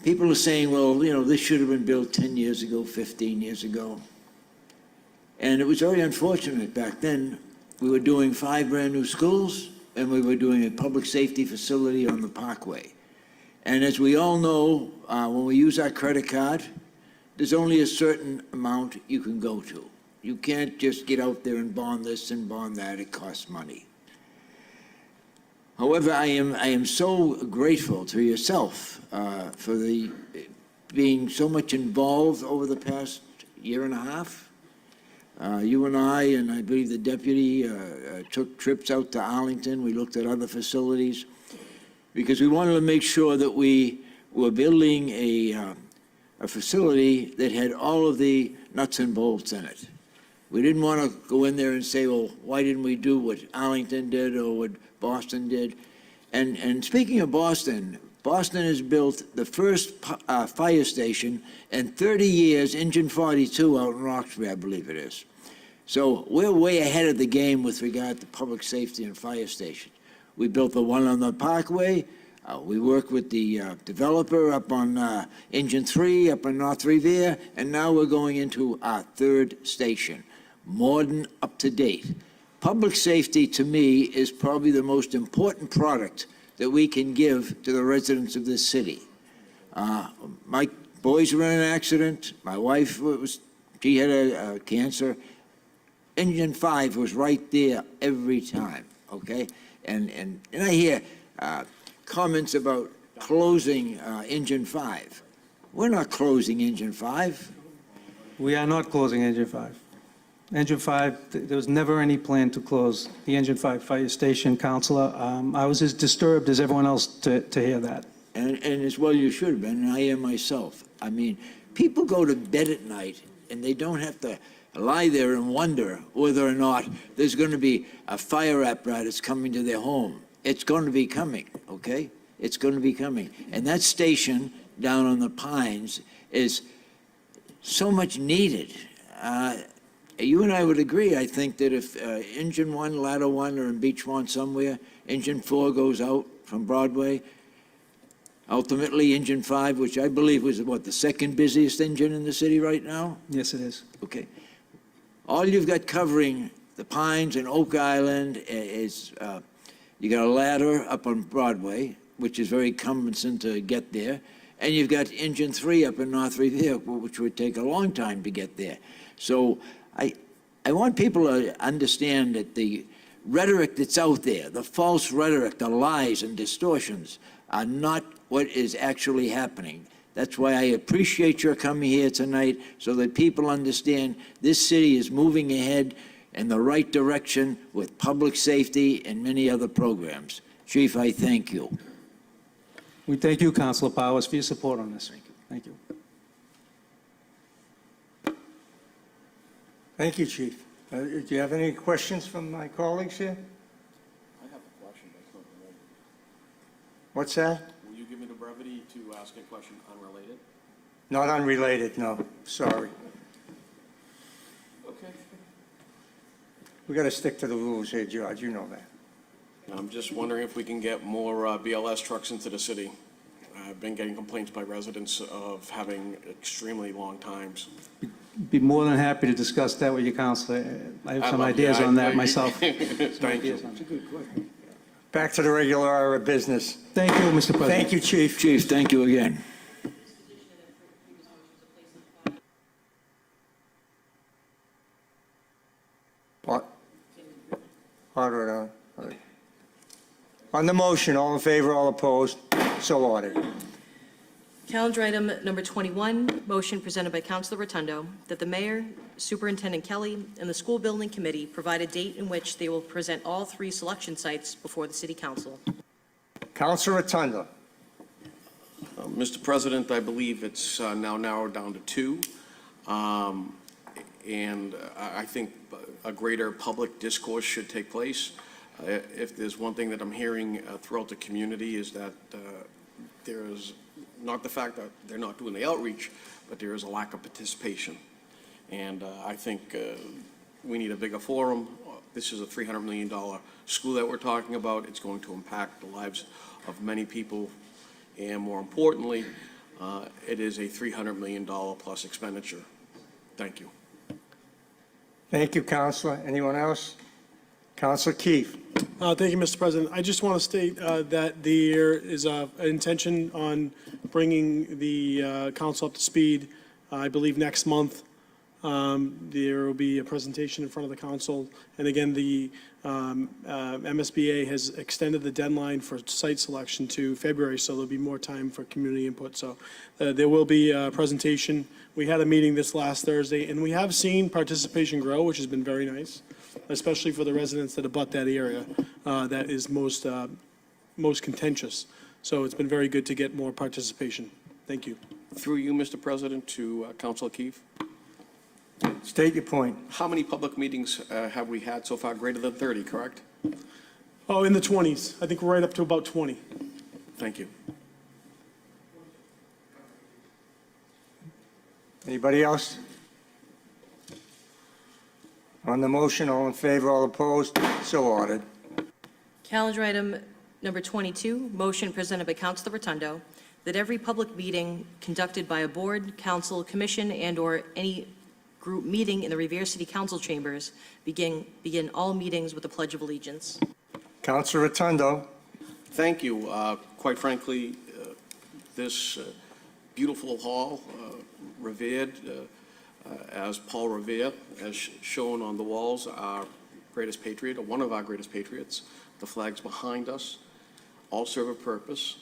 People are saying, well, you know, this should have been built 10 years ago, 15 years ago. And it was very unfortunate back then. We were doing 5 brand-new schools, and we were doing a public safety facility on the Parkway. And as we all know, when we use our credit card, there's only a certain amount you can go to. You can't just get out there and bond this and bond that. It costs money. However, I am so grateful to yourself for being so much involved over the past year and a half. You and I believe the deputy, took trips out to Arlington. We looked at other facilities because we wanted to make sure that we were building a facility that had all of the nuts and bolts in it. We didn't want to go in there and say, well, why didn't we do what Arlington did or what Boston did? And speaking of Boston, Boston has built the first fire station in 30 years, Engine 42 out in Roxbury, I believe it is. So we're way ahead of the game with regard to public safety and fire stations. We built the one on the Parkway. We worked with the developer up on Engine 3, up on North Revere, and now we're going into our 3rd station, modern, up to date. Public safety, to me, is probably the most important product that we can give to the residents of this city. My boys were in an accident. My wife she had a cancer. Engine 5 was right there every time, okay? And I hear comments about closing Engine 5. We're not closing Engine 5. We are not closing Engine 5. Engine 5, there was never any plan to close the Engine 5 fire station, Councilor. I was as disturbed as everyone else to hear that. And as well you should have been, and I am myself. I mean, people go to bed at night and they don't have to lie there and wonder whether or not there's going to be a fire apparatus coming to their home. It's going to be coming, okay? It's going to be coming. And that station down on the Pines is so much needed. You and I would agree, I think, that if Engine 1, Ladder 1 are in Beechmont somewhere, Engine 4 goes out from Broadway, ultimately Engine 5, which I believe was, what, the 2nd busiest engine in the city right now? Yes, it is. Okay. All you've got covering the Pines and Oak Island is, you got a ladder up on Broadway, which is very cumbersome to get there, and you've got Engine 3 up in North Revere, which would take a long time to get there. So I want people to understand that the rhetoric that's out there, the false rhetoric, the lies and distortions, are not what is actually happening. That's why I appreciate your coming here tonight, so that people understand this city is moving ahead in the right direction with public safety and many other programs. Chief, I thank you. We thank you, Councilor Powers, for your support on this. Thank you. Thank you, Chief. Do you have any questions from my colleagues here? I have a question that's not related. What's that? Will you give me the brevity to ask a question unrelated? Not unrelated, no. Sorry. Okay. We got to stick to the rules here, George. You know that. I'm just wondering if we can get more BLS trucks into the city. I've been getting complaints by residents of having extremely long times. Be more than happy to discuss that with you, Counselor. I have some ideas on that myself. Thank you. Back to the regular order of business. Thank you, Mr. President. Thank you, Chief. Chief, thank you again. What? Order on. On the motion, all in favor, all opposed, so ordered. Calendar item number 21, motion presented by Councilor Rotundo that the mayor, Superintendent Kelly, and the school building committee provide a date in which they will present all 3 selection sites before the city council. Councilor Rotundo. Mr. President, I believe it's now narrowed down to 2. And I think a greater public discourse should take place. If there's one thing that I'm hearing throughout the community is that there's not the fact that they're not doing the outreach, but there is a lack of participation. And I think we need a bigger forum. This is a $300 million school that we're talking about. It's going to impact the lives of many people. And more importantly, it is a $300 million plus expenditure. Thank you. Thank you, Counselor. Anyone else? Counselor Keefe. Thank you, Mr. President. I just want to state that there is an intention on bringing the council up to speed. I believe next month there will be a presentation in front of the council. And again, the MSBA has extended the deadline for site selection to February, so there'll be more time for community input. So there will be a presentation. We had a meeting this last Thursday, and we have seen participation grow, which has been very nice, especially for the residents that abut that area that is most contentious. So it's been very good to get more participation. Thank you. Through you, Mr. President, to Councilor Keefe. State your point. How many public meetings have we had so far? Greater than 30, correct? Oh, in the 20s. I think we're right up to about 20. Thank you. Anybody else? On the motion, all in favor, all opposed, so ordered. Calendar item number 22, motion presented by Councilor Rotundo that every public meeting conducted by a board, council, commission, and/or any group meeting in the Revere City Council chambers begin all meetings with the Pledge of Allegiance. Councilor Rotundo. Thank you. Quite frankly, this beautiful hall, revered as Paul Revere, as shown on the walls, our greatest patriot, or one of our greatest patriots. The flags behind us all serve a purpose.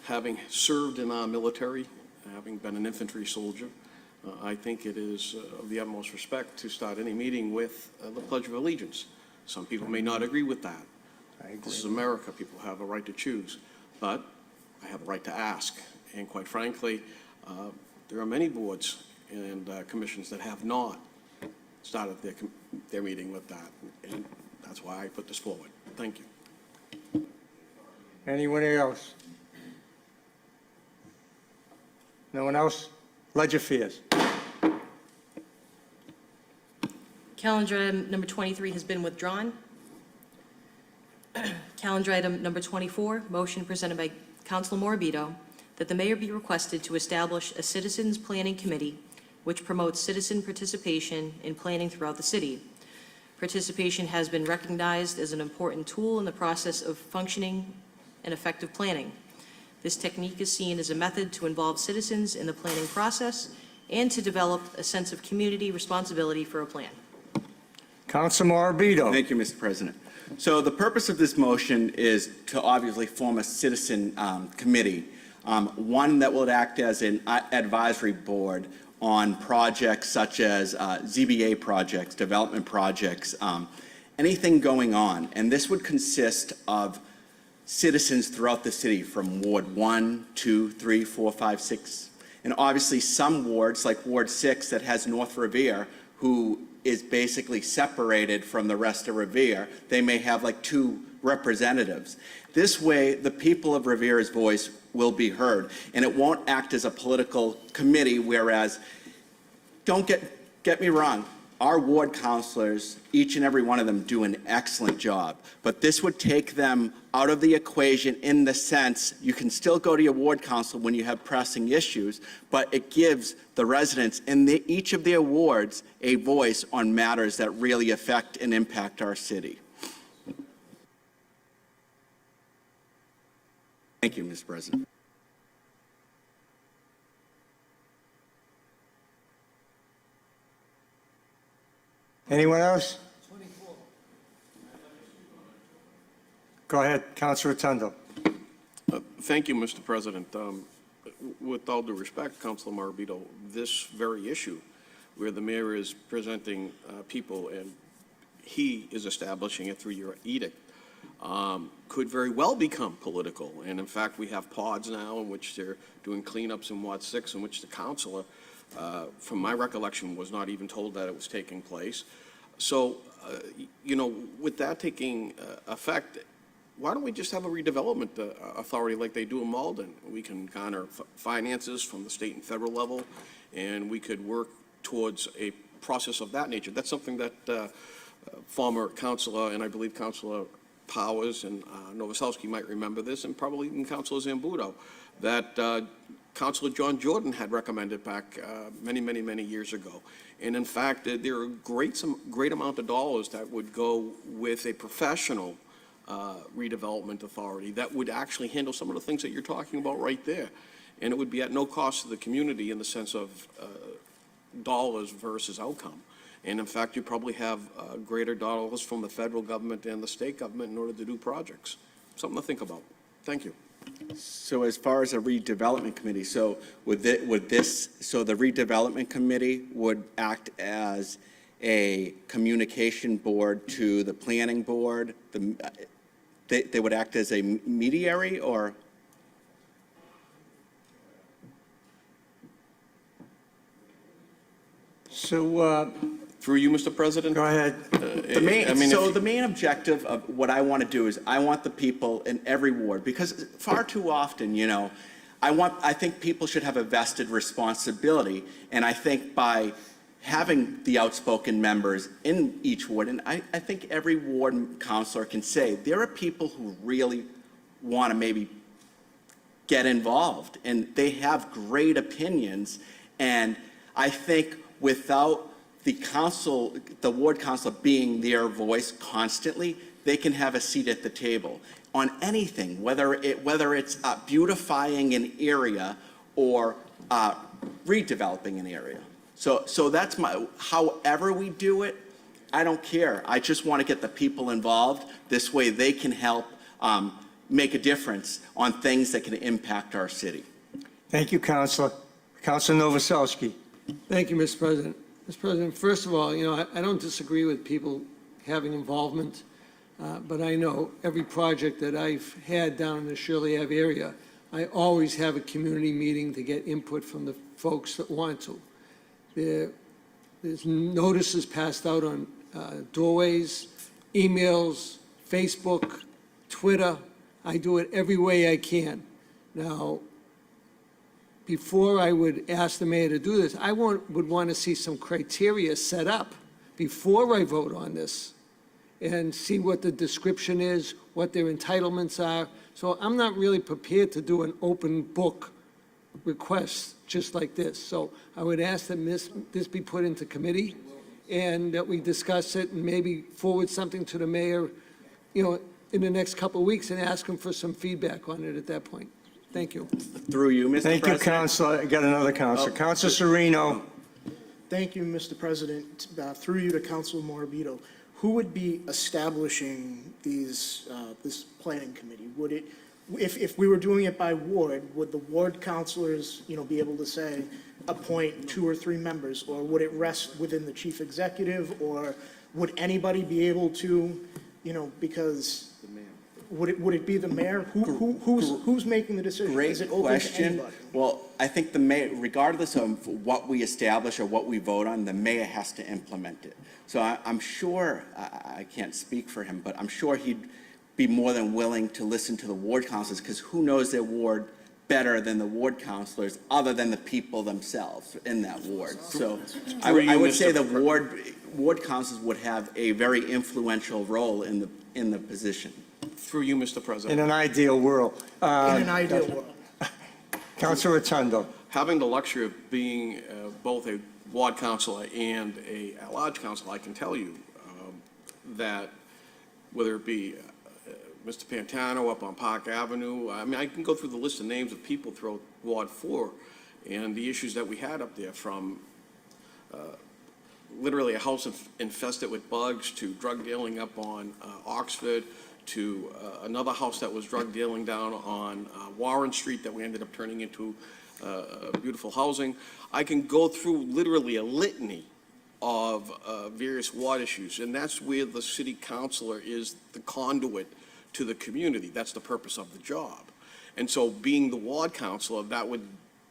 Having served in our military, having been an infantry soldier, I think it is of the utmost respect to start any meeting with the Pledge of Allegiance. Some people may not agree with that. This is America. People have a right to choose. But I have a right to ask. And quite frankly, there are many boards and commissions that have not started their meeting with that. And that's why I put this forward. Thank you. Anyone else? No one else? Ledger Fears. Calendar item number 23 has been withdrawn. Calendar item number 24, motion presented by Councilor Morabito that the mayor be requested to establish a citizens planning committee which promotes citizen participation in planning throughout the city. Participation has been recognized as an important tool in the process of functioning and effective planning. This technique is seen as a method to involve citizens in the planning process and to develop a sense of community responsibility for a plan. Councilor Morabito. Thank you, Mr. President. So the purpose of this motion is to obviously form a citizen committee, one that will act as an advisory board on projects such as ZBA projects, development projects, anything going on. And this would consist of citizens throughout the city from Ward 1, 2, 3, 4, 5, 6, and obviously some wards like Ward 6 that has North Revere, who is basically separated from the rest of Revere. They may have like 2 representatives. This way, the people of Revere's voice will be heard, and it won't act as a political committee, whereas, don't get me wrong, our ward counselors, each and every one of them, do an excellent job. But this would take them out of the equation in the sense you can still go to your ward council when you have pressing issues, but it gives the residents in each of their wards a voice on matters that really affect and impact our city. Thank you, Mr. President. Anyone else? Go ahead, Councilor Rotundo. Thank you, Mr. President. With all due respect, Councilor Marabito, this very issue where the mayor is presenting people and he is establishing it through your edict could very well become political. And in fact, we have pods now in which they're doing cleanups in Ward 6 in which the councilor, from my recollection, was not even told that it was taking place. So, you know, with that taking effect, why don't we just have a redevelopment authority like they do in Malden? We can garner finances from the state and federal level, and we could work towards a process of that nature. That's something that former councilor, and I believe Councilor Powers and Novoselsky might remember this, and probably even Councilor Zambudo, that Councilor John Jordan had recommended back many years ago. And in fact, there are some great amount of dollars that would go with a professional redevelopment authority that would actually handle some of the things that you're talking about right there. And it would be at no cost to the community in the sense of dollars versus outcome. And in fact, you probably have greater dollars from the federal government and the state government in order to do projects. Something to think about. Thank you. So as far as a redevelopment committee, so so the redevelopment committee would act as a communication board to the planning board? They would act as a mediary, or? So, through you, Mr. President? Go ahead. The main objective of what I want to do is I want the people in every ward, because far too often, you know, I think people should have a vested responsibility, and I think by having the outspoken members in each ward, and I think every ward councilor can say, there are people who really want to maybe get involved, and they have great opinions, and I think without the ward council being their voice constantly, they can have a seat at the table on anything, whether it's beautifying an area or redeveloping an area. So that's however we do it, I don't care. I just want to get the people involved. This way they can help make a difference on things that can impact our city. Thank you, Councilor. Councilor Novoselsky. Thank you, Mr. President. Mr. President, first of all, you know, I don't disagree with people having involvement, but I know every project that I've had down in the Shirley Ave area, I always have a community meeting to get input from the folks that want to. There's notices passed out on doorways, emails, Facebook, Twitter. I do it every way I can. Now, before I would ask the mayor to do this, I would want to see some criteria set up before I vote on this and see what the description is, what their entitlements are. So I'm not really prepared to do an open book request just like this. So I would ask that this be put into committee and that we discuss it and maybe forward something to the mayor, you know, in the next couple of weeks and ask him for some feedback on it at that point. Thank you. Through you, Mr. Thank President. you, Councilor. I got another Councilor. Councilor Sereno. Thank you, Mr. President. Through you to Councilor Morabito. Who would be establishing this planning committee? Would it, if we were doing it by ward, would the ward councilors, you know, be able to say, appoint 2 or 3 members, or would it rest within the chief executive, or would anybody be able to, you know, because would it be the mayor? Who's making the decision? Great Is it open to question. anybody? Well, I think the mayor, regardless of what we establish or what we vote on, the mayor has to implement it. So I'm sure, I can't speak for him, but I'm sure he'd be more than willing to listen to the ward councils, because who knows their ward better than the ward counselors, other than the people themselves in that ward. So I would say the ward counselors would have a very influential role in the position. Through you, Mr. President. In an ideal world. In an ideal world. Councilor Rotundo. Having the luxury of being both a ward councilor and a at-large councilor, I can tell you that whether it be Mr. Pantano up on Park Avenue, I mean, I can go through the list of names of people throughout Ward 4 and the issues that we had up there, from literally a house infested with bugs to drug dealing up on Oxford, to another house that was drug dealing down on Warren Street that we ended up turning into beautiful housing. I can go through literally a litany of various ward issues, and that's where the city councilor is the conduit to the community. That's the purpose of the job. And so being the ward councilor,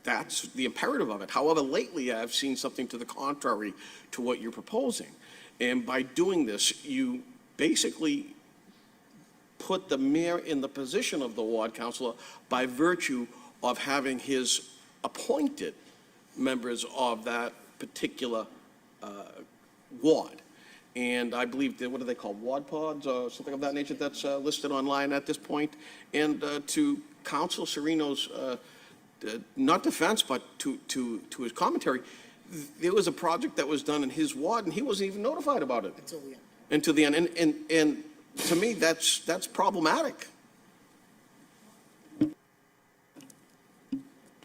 that's the imperative of it. However, lately I've seen something to the contrary to what you're proposing. And by doing this, you basically put the mayor in the position of the ward councilor by virtue of having his appointed members of that particular ward. And I believe, what are they called, ward pods or something of that nature that's listed online at this point? And to Council Serino's, not defense, but to his commentary, there was a project that was done in his ward and he wasn't even notified about it. Until the end. And to me, that's problematic.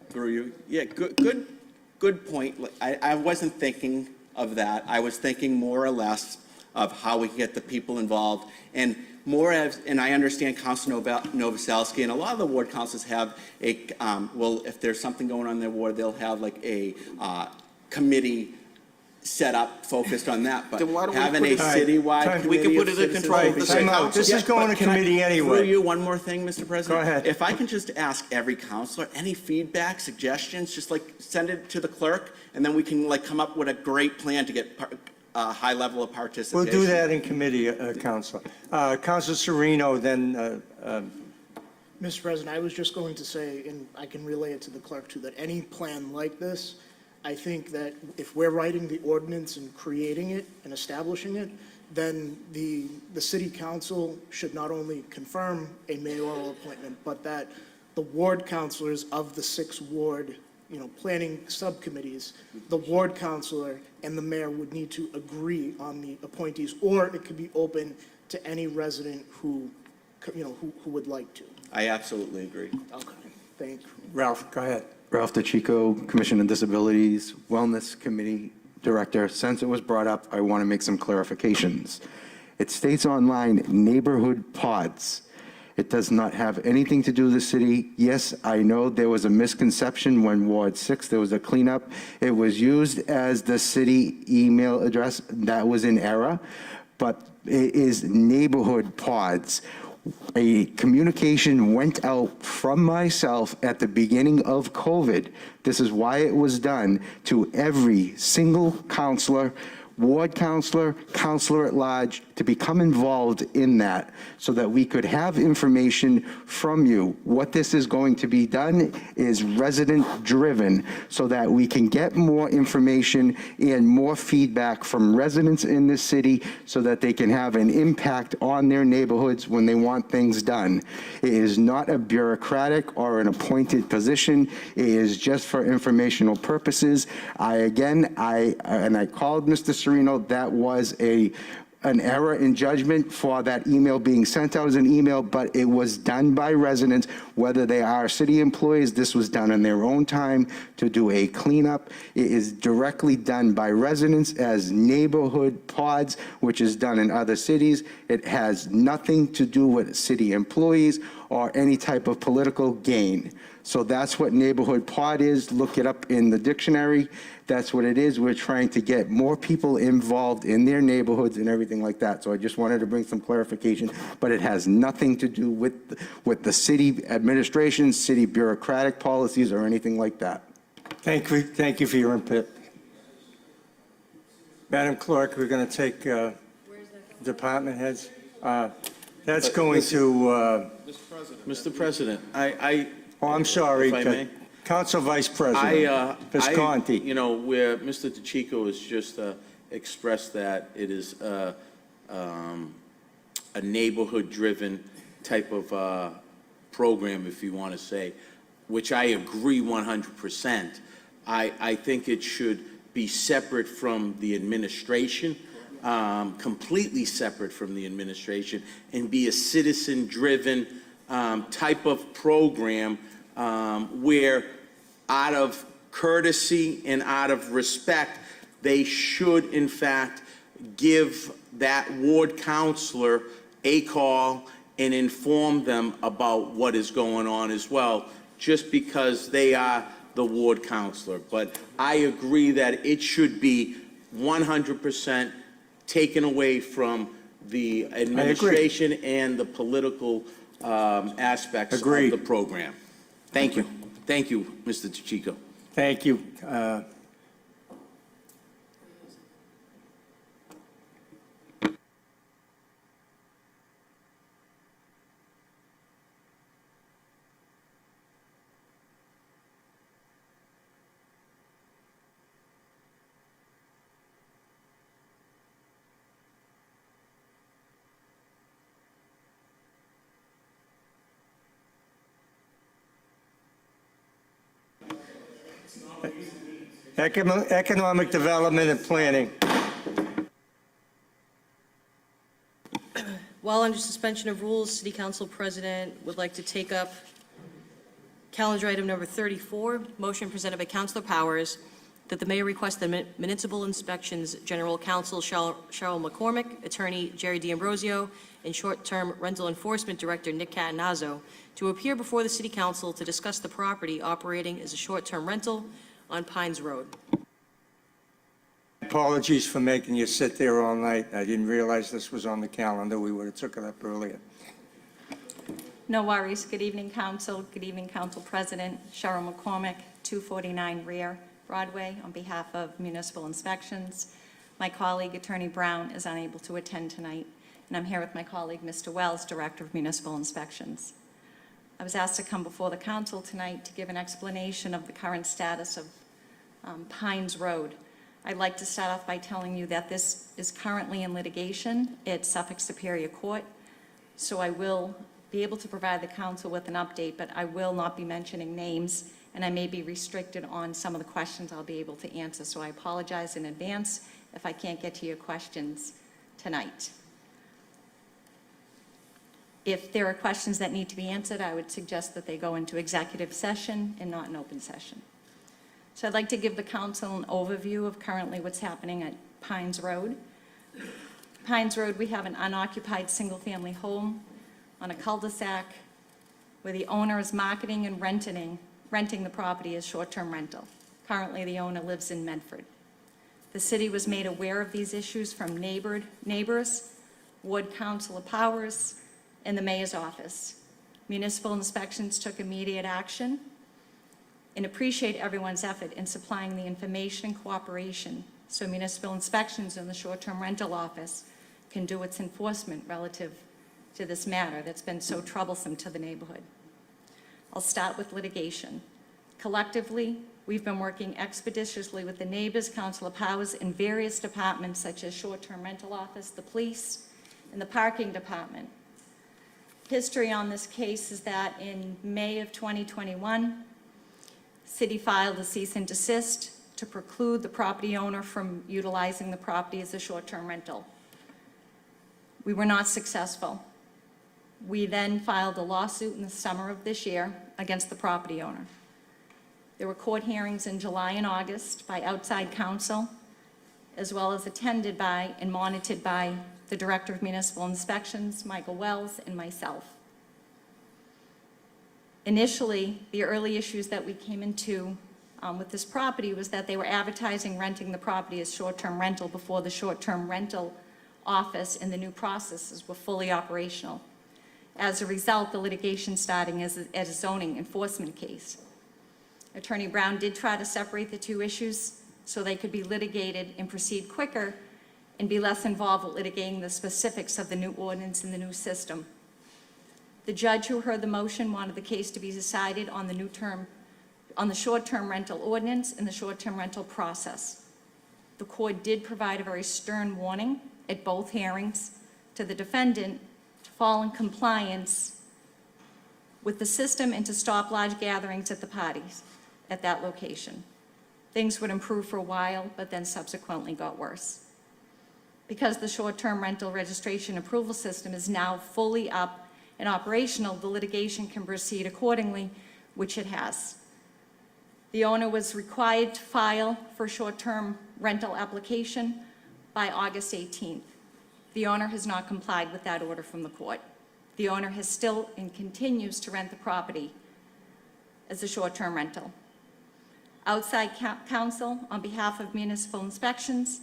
Through you. Yeah, good point. I wasn't thinking of that. I was thinking more or less of how we can get the people involved, and and I understand Council Novoselsky, and a lot of the ward councils have well, if there's something going on in their ward, they'll have like a committee set up focused on that, but having a citywide committee. We can put it in control of the city council. This is going to committee anyway. Through you, one more thing, Mr. President? Go ahead. If I can just ask every counselor, any feedback, suggestions, just like send it to the clerk, and then we can like come up with a great plan to get a high level of participation. We'll do that in committee, Councilor. Councilor Serino, then. Mr. President, I was just going to say, and I can relay it to the clerk too, that any plan like this, I think that if we're writing the ordinance and creating it and establishing it, then the city council should not only confirm a mayoral appointment, but that the ward councilors of the 6 ward, planning subcommittees, the ward councilor and the mayor would need to agree on the appointees, or it could be open to any resident who would like to. I absolutely agree. Okay, thank you. Ralph, go ahead. Ralph DeChico, Commission on Disabilities, Wellness Committee Director. Since it was brought up, I want to make some clarifications. It states online, neighborhood pods. It does not have anything to do with the city. Yes, I know there was a misconception when Ward 6, there was a cleanup. It was used as the city email address. That was in error, but it is neighborhood pods. A communication went out from myself at the beginning of COVID. This is why it was done, to every single counselor, ward counselor, counselor at large, to become involved in that so that we could have information from you. What this is going to be done is resident driven so that we can get more information and more feedback from residents in this city so that they can have an impact on their neighborhoods when they want things done. It is not a bureaucratic or an appointed position. It is just for informational purposes. I called Mr. Serino. That was an error in judgment for that email being sent out as an email, but it was done by residents, whether they are city employees. This was done in their own time to do a cleanup. It is directly done by residents as neighborhood pods, which is done in other cities. It has nothing to do with city employees or any type of political gain. So that's what neighborhood pod is. Look it up in the dictionary. That's what it is. We're trying to get more people involved in their neighborhoods and everything like that. So I just wanted to bring some clarification, but it has nothing to do with the city administration, city bureaucratic policies, or anything like that. Thank you for your input. Madam Clerk, we're going to take department heads. That's going to... Mr. President, I Oh, I'm sorry. If I may? Council Vice President Visconti. Where Mr. DeCicco has just expressed that it is a neighborhood-driven type of program, if you want to say, which I agree 100%. I think it should be separate from the administration, completely separate from the administration, and be a citizen-driven type of program where, out of courtesy and out of respect, they should, in fact, give that ward counselor a call and inform them about what is going on as well, just because they are the ward counselor. But I agree that it should be 100% taken away from the administration and the political aspects of the program. Thank you. Thank you, Mr. DeCicco. Thank you. Economic Development and Planning. While under suspension of rules, City Council President would like to take up calendar item number 34, motion presented by Councilor Powers, that the mayor request the Municipal Inspections General Counsel Cheryl McCormick, Attorney Jerry D'Ambrosio, and Short-Term Rental Enforcement Director Nick Catanazzo to appear before the City Council to discuss the property operating as a short-term rental on Pines Road. Apologies for making you sit there all night. I didn't realize this was on the calendar. We would have took it up earlier. No worries. Good evening, Council. Good evening, Council President. Cheryl McCormick, 249 Rear Broadway, on behalf of Municipal Inspections. My colleague, Attorney Brown, is unable to attend tonight, and I'm here with my colleague, Mr. Wells, Director of Municipal Inspections. I was asked to come before the Council tonight to give an explanation of the current status of Pines Road. I'd like to start off by telling you that this is currently in litigation at Suffolk Superior Court, so I will be able to provide the Council with an update, but I will not be mentioning names, and I may be restricted on some of the questions I'll be able to answer, so I apologize in advance if I can't get to your questions tonight. If there are questions that need to be answered, I would suggest that they go into executive session and not an open session. So I'd like to give the Council an overview of currently what's happening at Pines Road. Pines Road, we have an unoccupied single-family home on a cul-de-sac where the owner is marketing and renting the property as short-term rental. Currently, the owner lives in Medford. The city was made aware of these issues from neighbors, Ward Councilor Powers, and the mayor's office. Municipal Inspections took immediate action and appreciate everyone's effort in supplying the information and cooperation so Municipal Inspections in the short-term rental office can do its enforcement relative to this matter that's been so troublesome to the neighborhood. I'll start with litigation. Collectively, we've been working expeditiously with the neighbors, Councilor Powers, in various departments such as short-term rental office, the police, and the parking department. History on this case is that in May of 2021, City filed a cease and desist to preclude the property owner from utilizing the property as a short-term rental. We were not successful. We then filed a lawsuit in the summer of this year against the property owner. There were court hearings in July and August by outside counsel, as well as attended by and monitored by the Director of Municipal Inspections, Michael Wells, and myself. Initially, the early issues that we came into with this property was that they were advertising renting the property as short-term rental before the short-term rental office and the new processes were fully operational. As a result, the litigation starting as a zoning enforcement case. Attorney Brown did try to separate the two issues so they could be litigated and proceed quicker and be less involved with litigating the specifics of the new ordinance and the new system. The judge who heard the motion wanted the case to be decided on the short-term rental ordinance and the short-term rental process. The court did provide a very stern warning at both hearings to the defendant to fall in compliance with the system and to stop large gatherings at the parties at that location. Things would improve for a while, but then subsequently got worse. Because the short-term rental registration approval system is now fully up and operational, the litigation can proceed accordingly, which it has. The owner was required to file for short-term rental application by August 18th. The owner has not complied with that order from the court. The owner has still and continues to rent the property as a short-term rental. Outside counsel, on behalf of Municipal Inspections,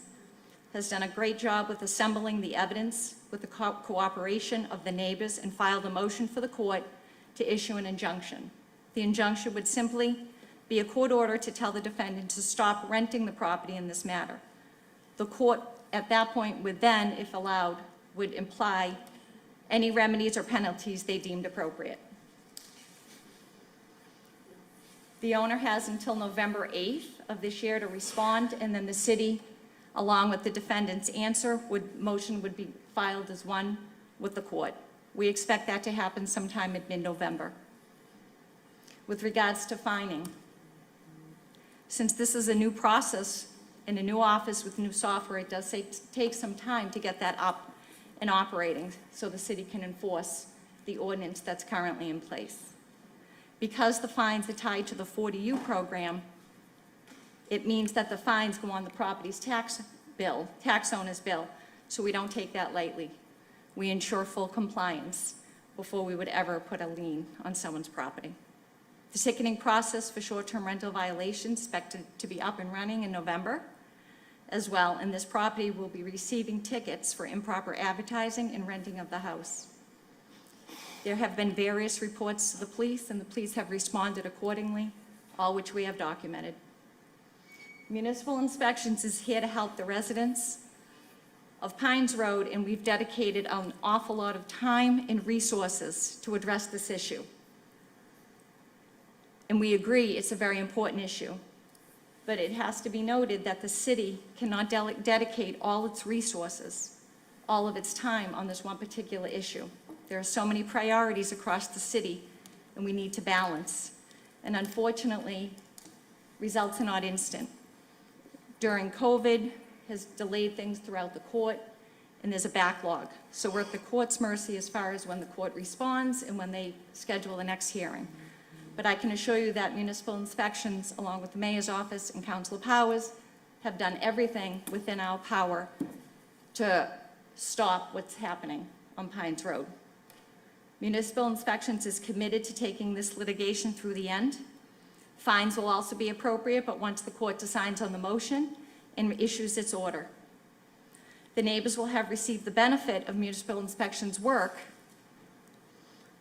has done a great job with assembling the evidence with the cooperation of the neighbors and filed a motion for the court to issue an injunction. The injunction would simply be a court order to tell the defendant to stop renting the property in this matter. The court at that point would then, if allowed, would imply any remedies or penalties they deemed appropriate. The owner has until November 8th of this year to respond, and then the city, along with the defendant's answer, motion would be filed as one with the court. We expect that to happen sometime in mid-November. With regards to fining, since this is a new process in a new office with new software, it does take some time to get that up and operating so the city can enforce the ordinance that's currently in place. Because the fines are tied to the 40U program, it means that the fines go on the property's tax owner's bill, so we don't take that lightly. We ensure full compliance before we would ever put a lien on someone's property. The ticketing process for short-term rental violations is expected to be up and running in November as well, and this property will be receiving tickets for improper advertising and renting of the house. There have been various reports to the police, and the police have responded accordingly, all which we have documented. Municipal Inspections is here to help the residents of Pines Road, and we've dedicated an awful lot of time and resources to address this issue. And we agree it's a very important issue. But it has to be noted that the city cannot dedicate all its resources, all of its time on this one particular issue. There are so many priorities across the city, and we need to balance. And unfortunately, results are not instant. During COVID has delayed things throughout the court, and there's a backlog. So we're at the court's mercy as far as when the court responds and when they schedule the next hearing. But I can assure you that Municipal Inspections, along with the Mayor's Office and Councilor Powers, have done everything within our power to stop what's happening on Pines Road. Municipal Inspections is committed to taking this litigation through the end. Fines will also be appropriate, but once the court decides on the motion and issues its order. The neighbors will have received the benefit of Municipal Inspections' work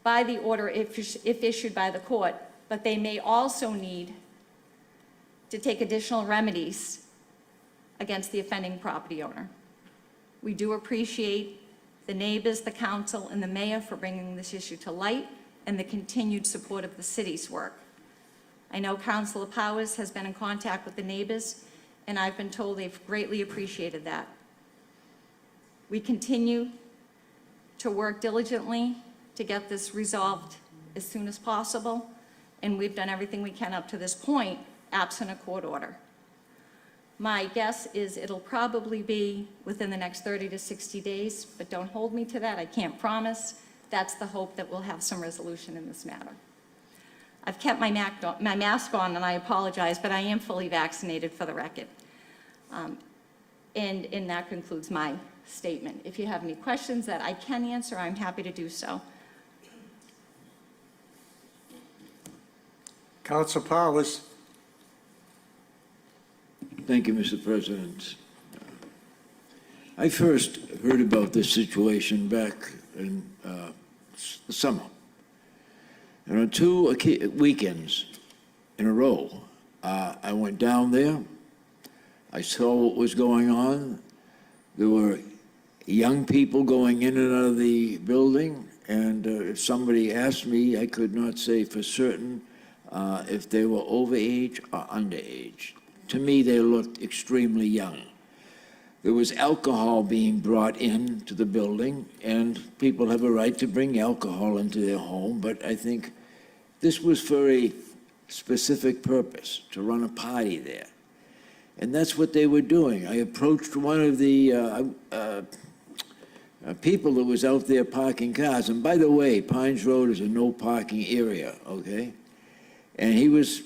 by the order if issued by the court, but they may also need to take additional remedies against the offending property owner. We do appreciate the neighbors, the council, and the mayor for bringing this issue to light and the continued support of the city's work. I know Councilor Powers has been in contact with the neighbors, and I've been told they've greatly appreciated that. We continue to work diligently to get this resolved as soon as possible, and we've done everything we can up to this point, absent a court order. My guess is it'll probably be within the next 30 to 60 days, but don't hold me to that, I can't promise. That's the hope, that we'll have some resolution in this matter. I've kept my mask on, and I apologize, but I am fully vaccinated for the record. And that concludes my statement. If you have any questions that I can answer, I'm happy to do so. Councilor Powers. Thank you, Mr. President. I first heard about this situation back in the summer. And on 2 weekends in a row, I went down there. I saw what was going on. There were young people going in and out of the building, And if somebody asked me, I could not say for certain if they were overage or underage. To me, they looked extremely young. There was alcohol being brought into the building, and people have a right to bring alcohol into their home, but I think this was for a specific purpose, to run a party there. And that's what they were doing. I approached one of the people that was out there parking cars, and by the way, Pines Road is a no parking area, okay? And he was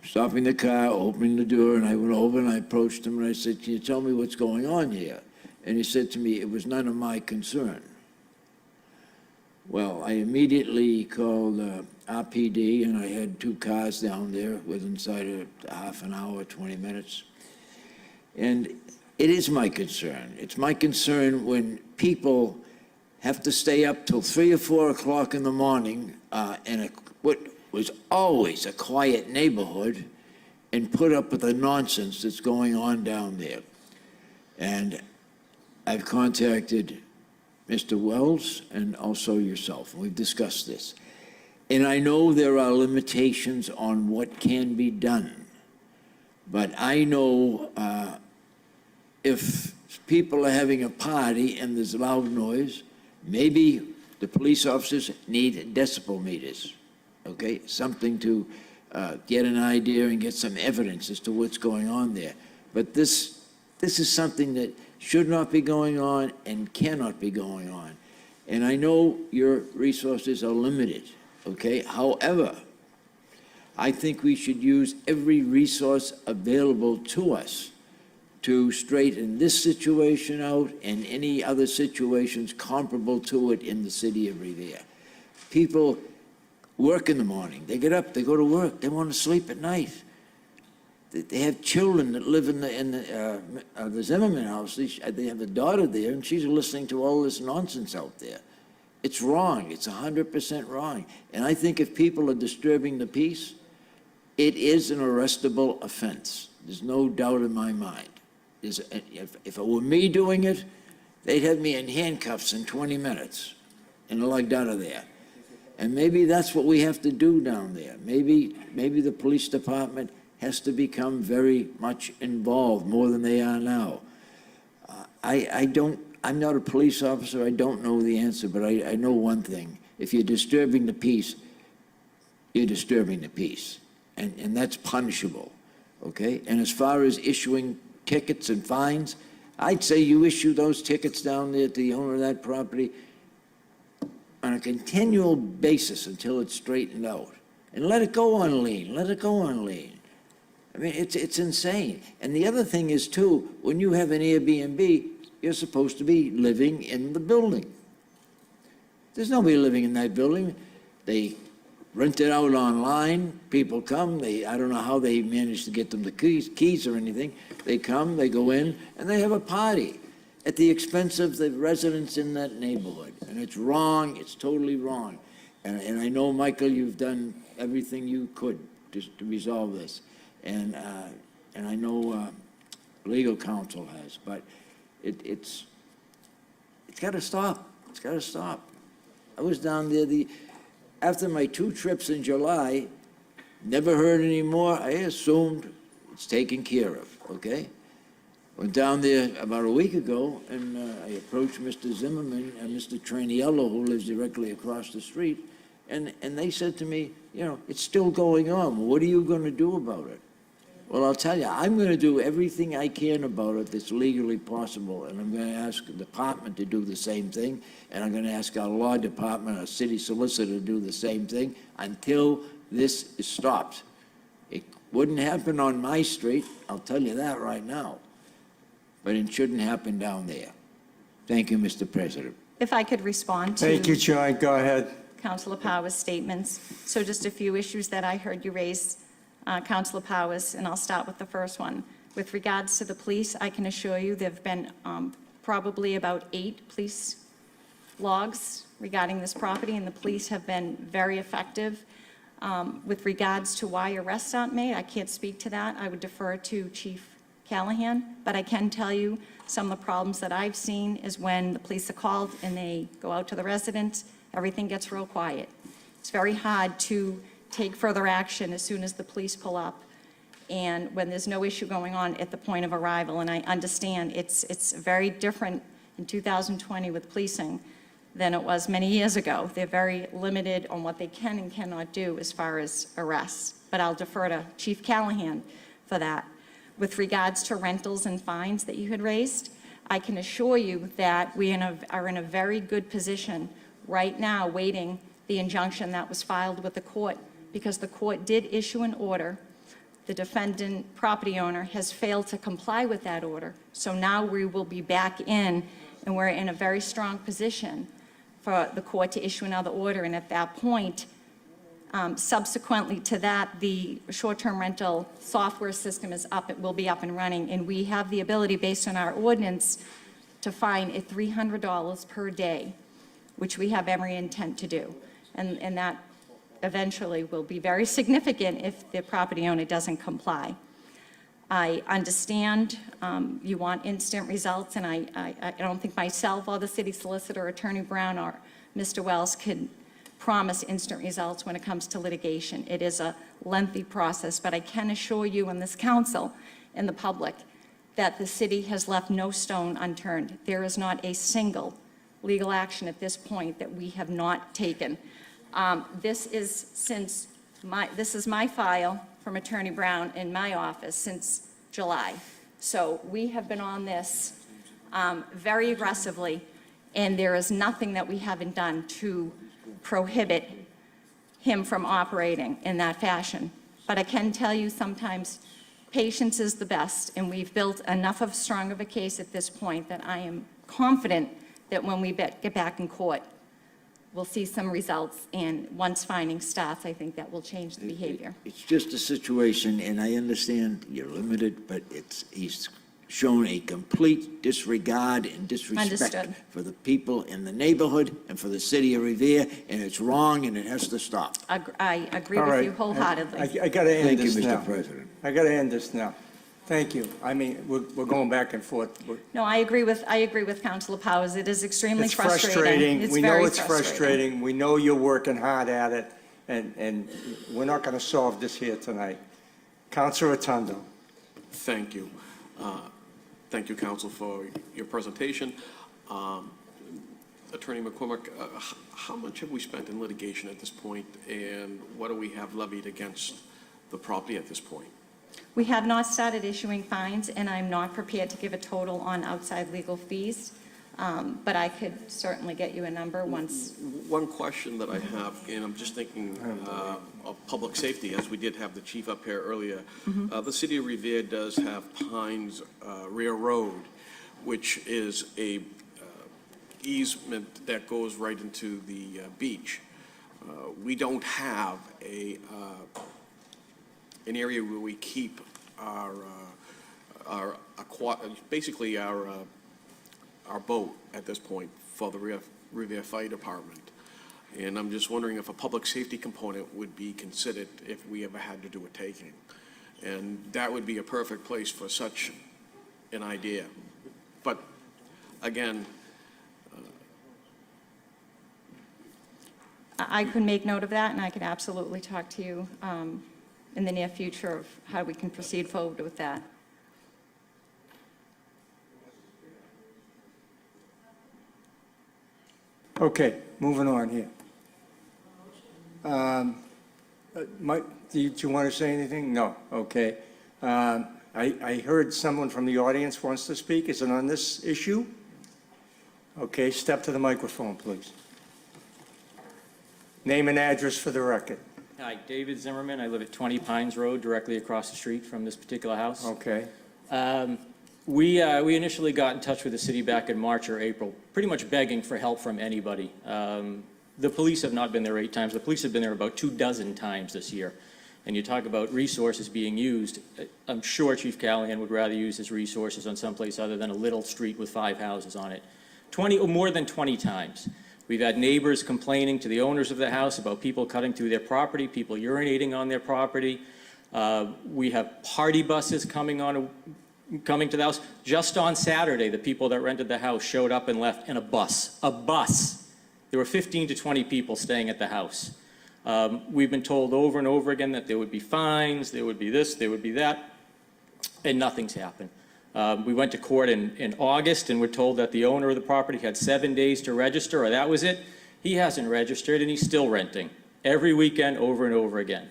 stopping the car, opening the door, and I went over and I approached him and I said, "Can you tell me what's going on here?" And he said to me, "It was none of my concern." Well, I immediately called RPD, and I had 2 cars down there within inside of half an hour, 20 minutes. And it is my concern. It's my concern when people have to stay up till 3 or 4 o'clock in the morning in what was always a quiet neighborhood and put up with the nonsense that's going on down there. And I've contacted Mr. Wells and also yourself, and we've discussed this. And I know there are limitations on what can be done, but I know if people are having a party and there's loud noise, maybe the police officers need decibel meters, okay? Something to get an idea and get some evidence as to what's going on there. But this is something that should not be going on and cannot be going on. And I know your resources are limited, okay? However, I think we should use every resource available to us to straighten this situation out and any other situations comparable to it in the city of Revere. People work in the morning, they get up, they go to work, they want to sleep at night. They have children that live in the Zimmerman house. They have a daughter there, and she's listening to all this nonsense out there. It's wrong. It's 100% wrong. And I think if people are disturbing the peace, it is an arrestable offense. There's no doubt in my mind. If it were me doing it, they'd have me in handcuffs in 20 minutes and lugged out of there. And maybe that's what we have to do down there. Maybe the police department has to become very much involved, more than they are now. I'm not a police officer, I don't know the answer, but I know one thing. If you're disturbing the peace, you're disturbing the peace. And that's punishable, okay? And as far as issuing tickets and fines, I'd say you issue those tickets down there to the owner of that property on a continual basis until it's straightened out. And let it go on lien, let it go on lien. I mean, it's insane. And the other thing is, too, when you have an Airbnb, you're supposed to be living in the building. There's nobody living in that building. They rent it out online. People come. I don't know how they manage to get them the keys or anything. They come, they go in, and they have a party at the expense of the residents in that neighborhood. And it's wrong. It's totally wrong. And I know, Michael, you've done everything you could to resolve this. And I know legal counsel has, but it's got to stop. It's got to stop. I was down there after my 2 trips in July, never heard any more. I assumed it's taken care of, okay? Went down there about a week ago, and I approached Mr. Zimmerman and Mr. Traniello, who lives directly across the street, and they said to me, you know, it's still going on. What are you going to do about it? Well, I'll tell you, I'm going to do everything I can about it that's legally possible, and I'm going to ask the department to do the same thing, and I'm going to ask our law department, our city solicitor to do the same thing until this is stopped. It wouldn't happen on my street, I'll tell you that right now, but it shouldn't happen down there. Thank you, Mr. President. If I could respond to Thank you, John. Go ahead. Councilor Powers' statements. So just a few issues that I heard you raise, Councilor Powers, and I'll start with the first one. With regards to the police, I can assure you there have been probably about 8 police logs regarding this property, and the police have been very effective. With regards to why arrests aren't made, I can't speak to that. I would defer to Chief Callahan, but I can tell you some of the problems that I've seen is when the police are called and they go out to the residents, everything gets real quiet. It's very hard to take further action as soon as the police pull up and when there's no issue going on at the point of arrival. And I understand it's very different in 2020 with policing than it was many years ago. They're very limited on what they can and cannot do as far as arrests. But I'll defer to Chief Callahan for that. With regards to rentals and fines that you had raised, I can assure you that we are in a very good position right now waiting the injunction that was filed with the court, because the court did issue an order. The defendant property owner has failed to comply with that order. So now we will be back in, and we're in a very strong position for the court to issue another order. And at that point, subsequently to that, the short-term rental software system is up. It will be up and running. And we have the ability, based on our ordinance, to fine at $300 per day, which we have every intent to do. And that eventually will be very significant if the property owner doesn't comply. I understand you want instant results, and I don't think myself or the city solicitor, Attorney Brown, or Mr. Wells could promise instant results when it comes to litigation. It is a lengthy process, but I can assure you and this council and the public that the city has left no stone unturned. There is not a single legal action at this point that we have not taken. This is my file from Attorney Brown in my office since July. So we have been on this very aggressively, and there is nothing that we haven't done to prohibit him from operating in that fashion. But I can tell you sometimes patience is the best, and we've built enough of strong of a case at this point that I am confident that when we get back in court, we'll see some results, and once finding starts, I think that will change the behavior. It's just a situation, and I understand you're limited, but he's shown a complete disregard and disrespect Understood. for the people in the neighborhood and for the city of Revere, and it's wrong, and it has to stop. I agree All with right. you wholeheartedly. I got to end Thank you, this now. Mr. President. I got to end this now. Thank you. I mean, we're going back and forth. No, I agree with Councilor Powers. It is extremely It's frustrating. frustrating. It's We know very it's frustrating. We know you're working hard at it, and we're not going to solve this here tonight. Councilor Rotundo. Thank you. Thank you, Council, for your presentation. Attorney McCormick, how much have we spent in litigation at this point, and what do we have levied against the property at this point? We have not started issuing fines, and I'm not prepared to give a total on outside legal fees, but I could certainly get you a number once. One question that I have, and I'm just thinking of public safety, as we did have the chief up here earlier. The city of Revere does have Pines Rear Road, which is a easement that goes right into the beach. We don't have an area where we keep basically our boat at this point for the Revere Fire Department. And I'm just wondering if a public safety component would be considered if we ever had to do a taking. And that would be a perfect place for such an idea. But again, I could make note of that, and I could absolutely talk to you in the near future of how we can proceed forward with that. Okay, moving on here. Mike, do you want to say anything? No, okay. I heard someone from the audience wants to speak. Is it on this issue? Okay, step to the microphone, please. Name and address for the record. Hi, David Zimmerman. I live at 20 Pines Road, directly across the street from this particular house. Okay. We initially got in touch with the city back in March or April, pretty much begging for help from anybody. The police have not been there 8 times. The police have been there about 24 times this year. And you talk about resources being used. I'm sure Chief Callahan would rather use his resources on someplace other than a little street with 5 houses on it. 20 or more than 20 times. We've had neighbors complaining to the owners of the house about people cutting through their property, people urinating on their property. We have party buses coming on coming to the house. Just on Saturday, the people that rented the house showed up and left in a bus. A bus. There were 15 to 20 people staying at the house. We've been told over and over again that there would be fines, there would be this, there would be that, and nothing's happened. We went to court in August, and we're told that the owner of the property had 7 days to register, or that was it. He hasn't registered, and he's still renting every weekend over and over again.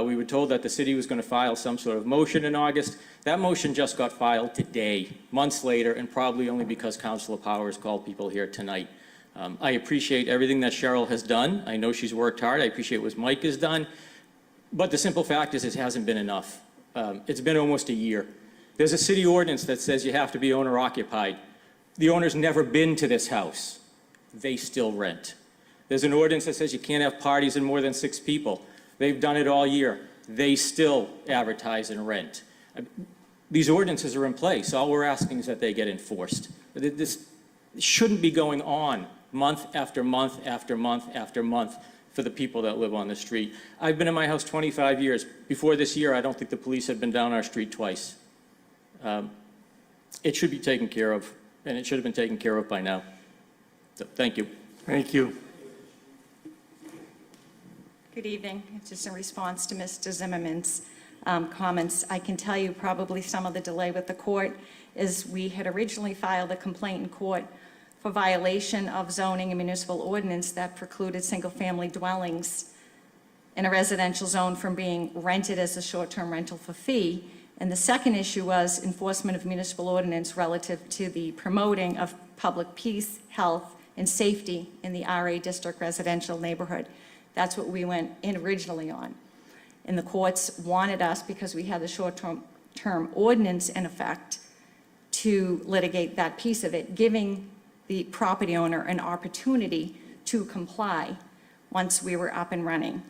We were told that the city was going to file some sort of motion in August. That motion just got filed today, months later, and probably only because Councilor Powers called people here tonight. I appreciate everything that Cheryl has done. I know she's worked hard. I appreciate what Mike has done. But the simple fact is it hasn't been enough. It's been almost a year. There's a city ordinance that says you have to be owner occupied. The owner's never been to this house. They still rent. There's an ordinance that says you can't have parties in more than 6 people. They've done it all year. They still advertise and rent. These ordinances are in place. All we're asking is that they get enforced. This shouldn't be going on month after month after month after month for the people that live on the street. I've been in my house 25 years. Before this year, I don't think the police have been down our street twice. It should be taken care of, and it should have been taken care of by now. So, thank you. Thank you. Good evening. Just in response to Mr. Zimmerman's comments, I can tell you probably some of the delay with the court is we had originally filed a complaint in court for violation of zoning and municipal ordinance that precluded single-family dwellings in a residential zone from being rented as a short-term rental for fee. And the second issue was enforcement of municipal ordinance relative to the promoting of public peace, health, and safety in the RA district residential neighborhood. That's what we went in originally on. And the courts wanted us, because we had the short-term ordinance in effect, to litigate that piece of it, giving the property owner an opportunity to comply once we were up and running.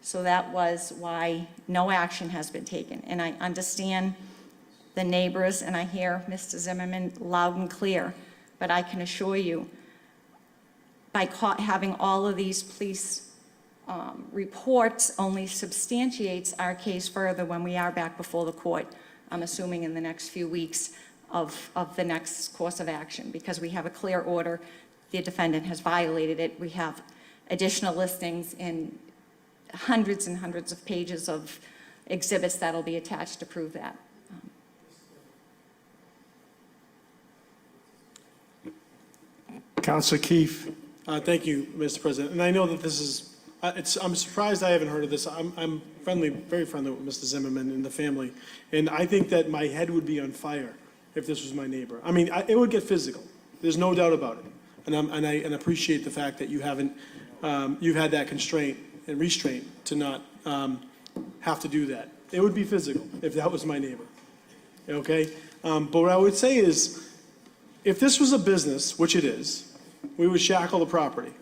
So that was why no action has been taken. And I understand the neighbors, and I hear Mr. Zimmerman loud and clear, but I can assure you, by having all of these police reports only substantiates our case further when we are back before the court, I'm assuming in the next few weeks of the next course of action, because we have a clear order. The defendant has violated it. We have additional listings in hundreds and hundreds of pages of exhibits that'll be attached to prove that. Councilor Keefe. Thank you, Mr. President. And I know that this is, I'm surprised I haven't heard of this. I'm friendly, very friendly with Mr. Zimmerman and the family. And I think that my head would be on fire if this was my neighbor. I mean, it would get physical. There's no doubt about it. And I appreciate the fact that you haven't, you've had that constraint and restraint to not have to do that. It would be physical if that was my neighbor. Okay? But what I would say is, if this was a business, which it is, we would shackle the property.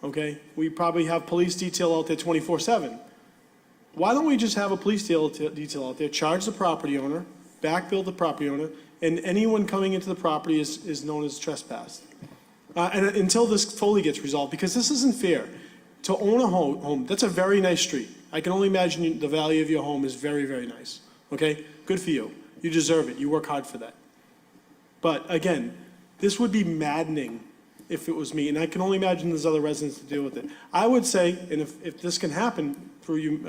Okay? We probably have police detail out there 24/7. Why don't we just have a police detail out there, charge the property owner, backbill the property owner, and anyone coming into the property is known as trespass. And until this fully gets resolved, because this isn't fair. To own a home, that's a very nice street. I can only imagine the value of your home is very, very nice. Okay? Good for you. You deserve it. You work hard for that. But again, this would be maddening if it was me, and I can only imagine there's other residents to deal with it. I would say, and if this can happen through you,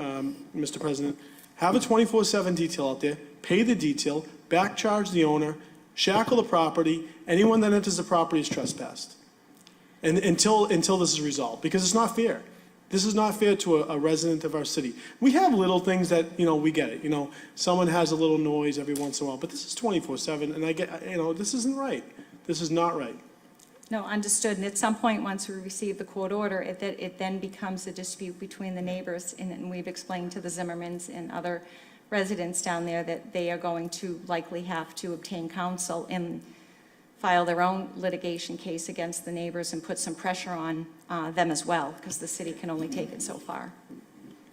Mr. President, have a 24/7 detail out there, pay the detail, back charge the owner, shackle the property, anyone that enters the property is trespassed. And until this is resolved, because it's not fair. This is not fair to a resident of our city. We have little things that, we get it, someone has a little noise every once in a while, but this is 24/7, and I get, this isn't right. This is not right. No, understood. And at some point, once we receive the court order, it then becomes a dispute between the neighbors. And we've explained to the Zimmermans and other residents down there that they are going to likely have to obtain counsel and file their own litigation case against the neighbors and put some pressure on them as well, because the city can only take it so far.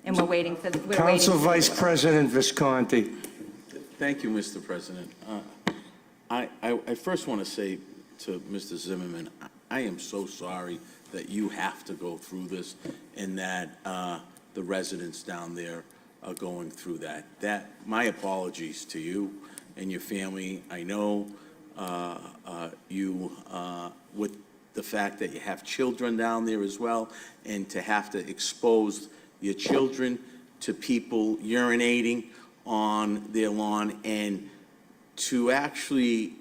And we're waiting for the... Council Vice President Visconti. Thank you, Mr. President. I first want to say to Mr. Zimmerman, I am so sorry that you have to go through this and that the residents down there are going through that. My apologies to you and your family. I know you, with the fact that you have children down there as well, and to have to expose your children to people urinating on their lawn, and to actually,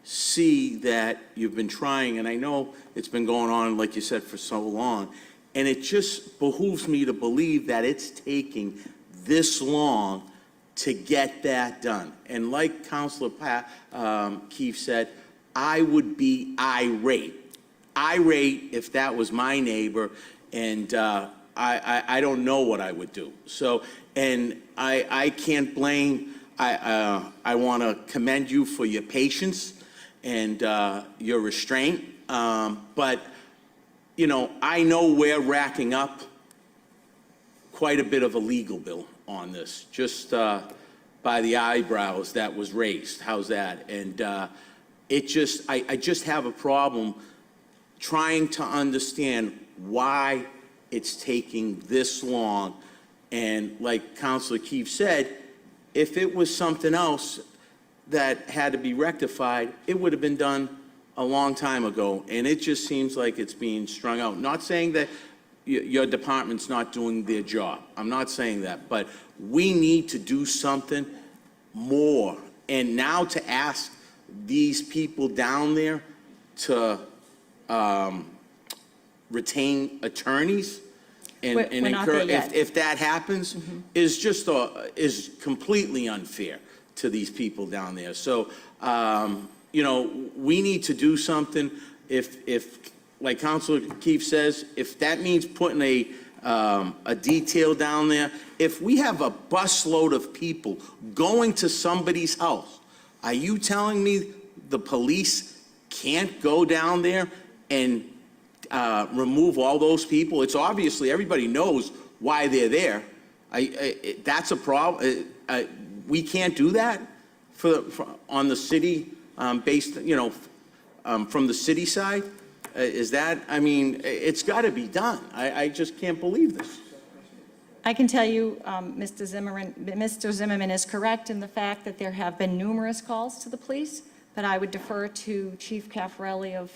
see that you've been trying, and I know it's been going on, like you said, for so long, and it just behooves me to believe that it's taking this long to get that done. And like Councilor Keefe said, I would be irate if that was my neighbor, and I don't know what I would do. So, and I can't blame, I want to commend you for your patience and your restraint, but, I know we're racking up quite a bit of a legal bill on this, just by the eyebrows that was raised. How's that? And I just have a problem trying to understand why it's taking this long. And like Councilor Keefe said, if it was something else that had to be rectified, it would have been done a long time ago. And it just seems like it's being strung out. Not saying that your department's not doing their job. I'm not saying that. But we need to do something more. And now to ask these people down there to retain attorneys and We're not there encourage, yet. if that happens, is just is completely unfair to these people down there. So, we need to do something. If like Councilor Keefe says, if that means putting a detail down there, if we have a busload of people going to somebody's house, are you telling me the police can't go down there and remove all those people? It's obviously, everybody knows why they're there. That's a problem. We can't do that on the city, based, from the city side. Is that, it's got to be done. I just can't believe this. I can tell you, Mr. Zimmerman is correct in the fact that there have been numerous calls to the police, but I would defer to Chief Caffarelli of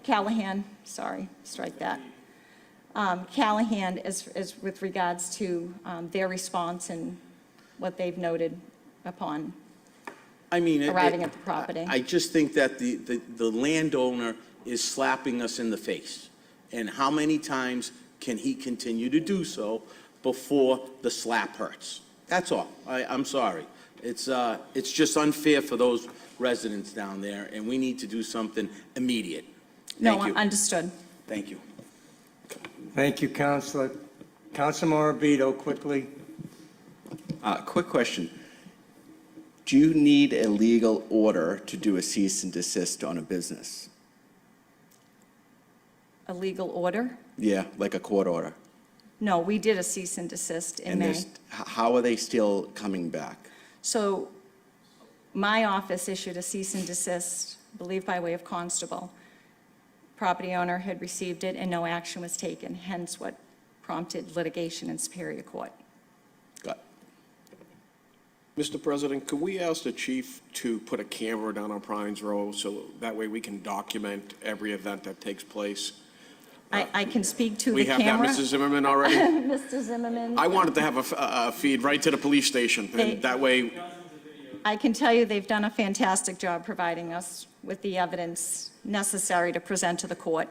Callahan, sorry, strike that. Callahan is with regards to their response and what they've noted upon arriving at the property. I just think that the landowner is slapping us in the face. And how many times can he continue to do so before the slap hurts? That's all. I'm sorry. It's just unfair for those residents down there, and we need to do something immediate. Thank you. Understood. Thank you. Thank you, Councilor. Councilor Morabito, quickly. Quick question. Do you need a legal order to do a cease and desist on a business? A legal order? Yeah, like a court order. No, we did a cease and desist in May. How are they still coming back? So my office issued a cease and desist, I believe by way of constable. Property owner had received it and no action was taken, hence what prompted litigation in Superior Court. Got it. Mr. President, could we ask the chief to put a camera down on Pines Row so that way we can document every event that takes place? I can speak to the We have camera. that, Mr. Zimmerman, already? Mr. Zimmerman. I wanted to have a feed right to the police station, and that way, I can tell you they've done a fantastic job providing us with the evidence necessary to present to the court.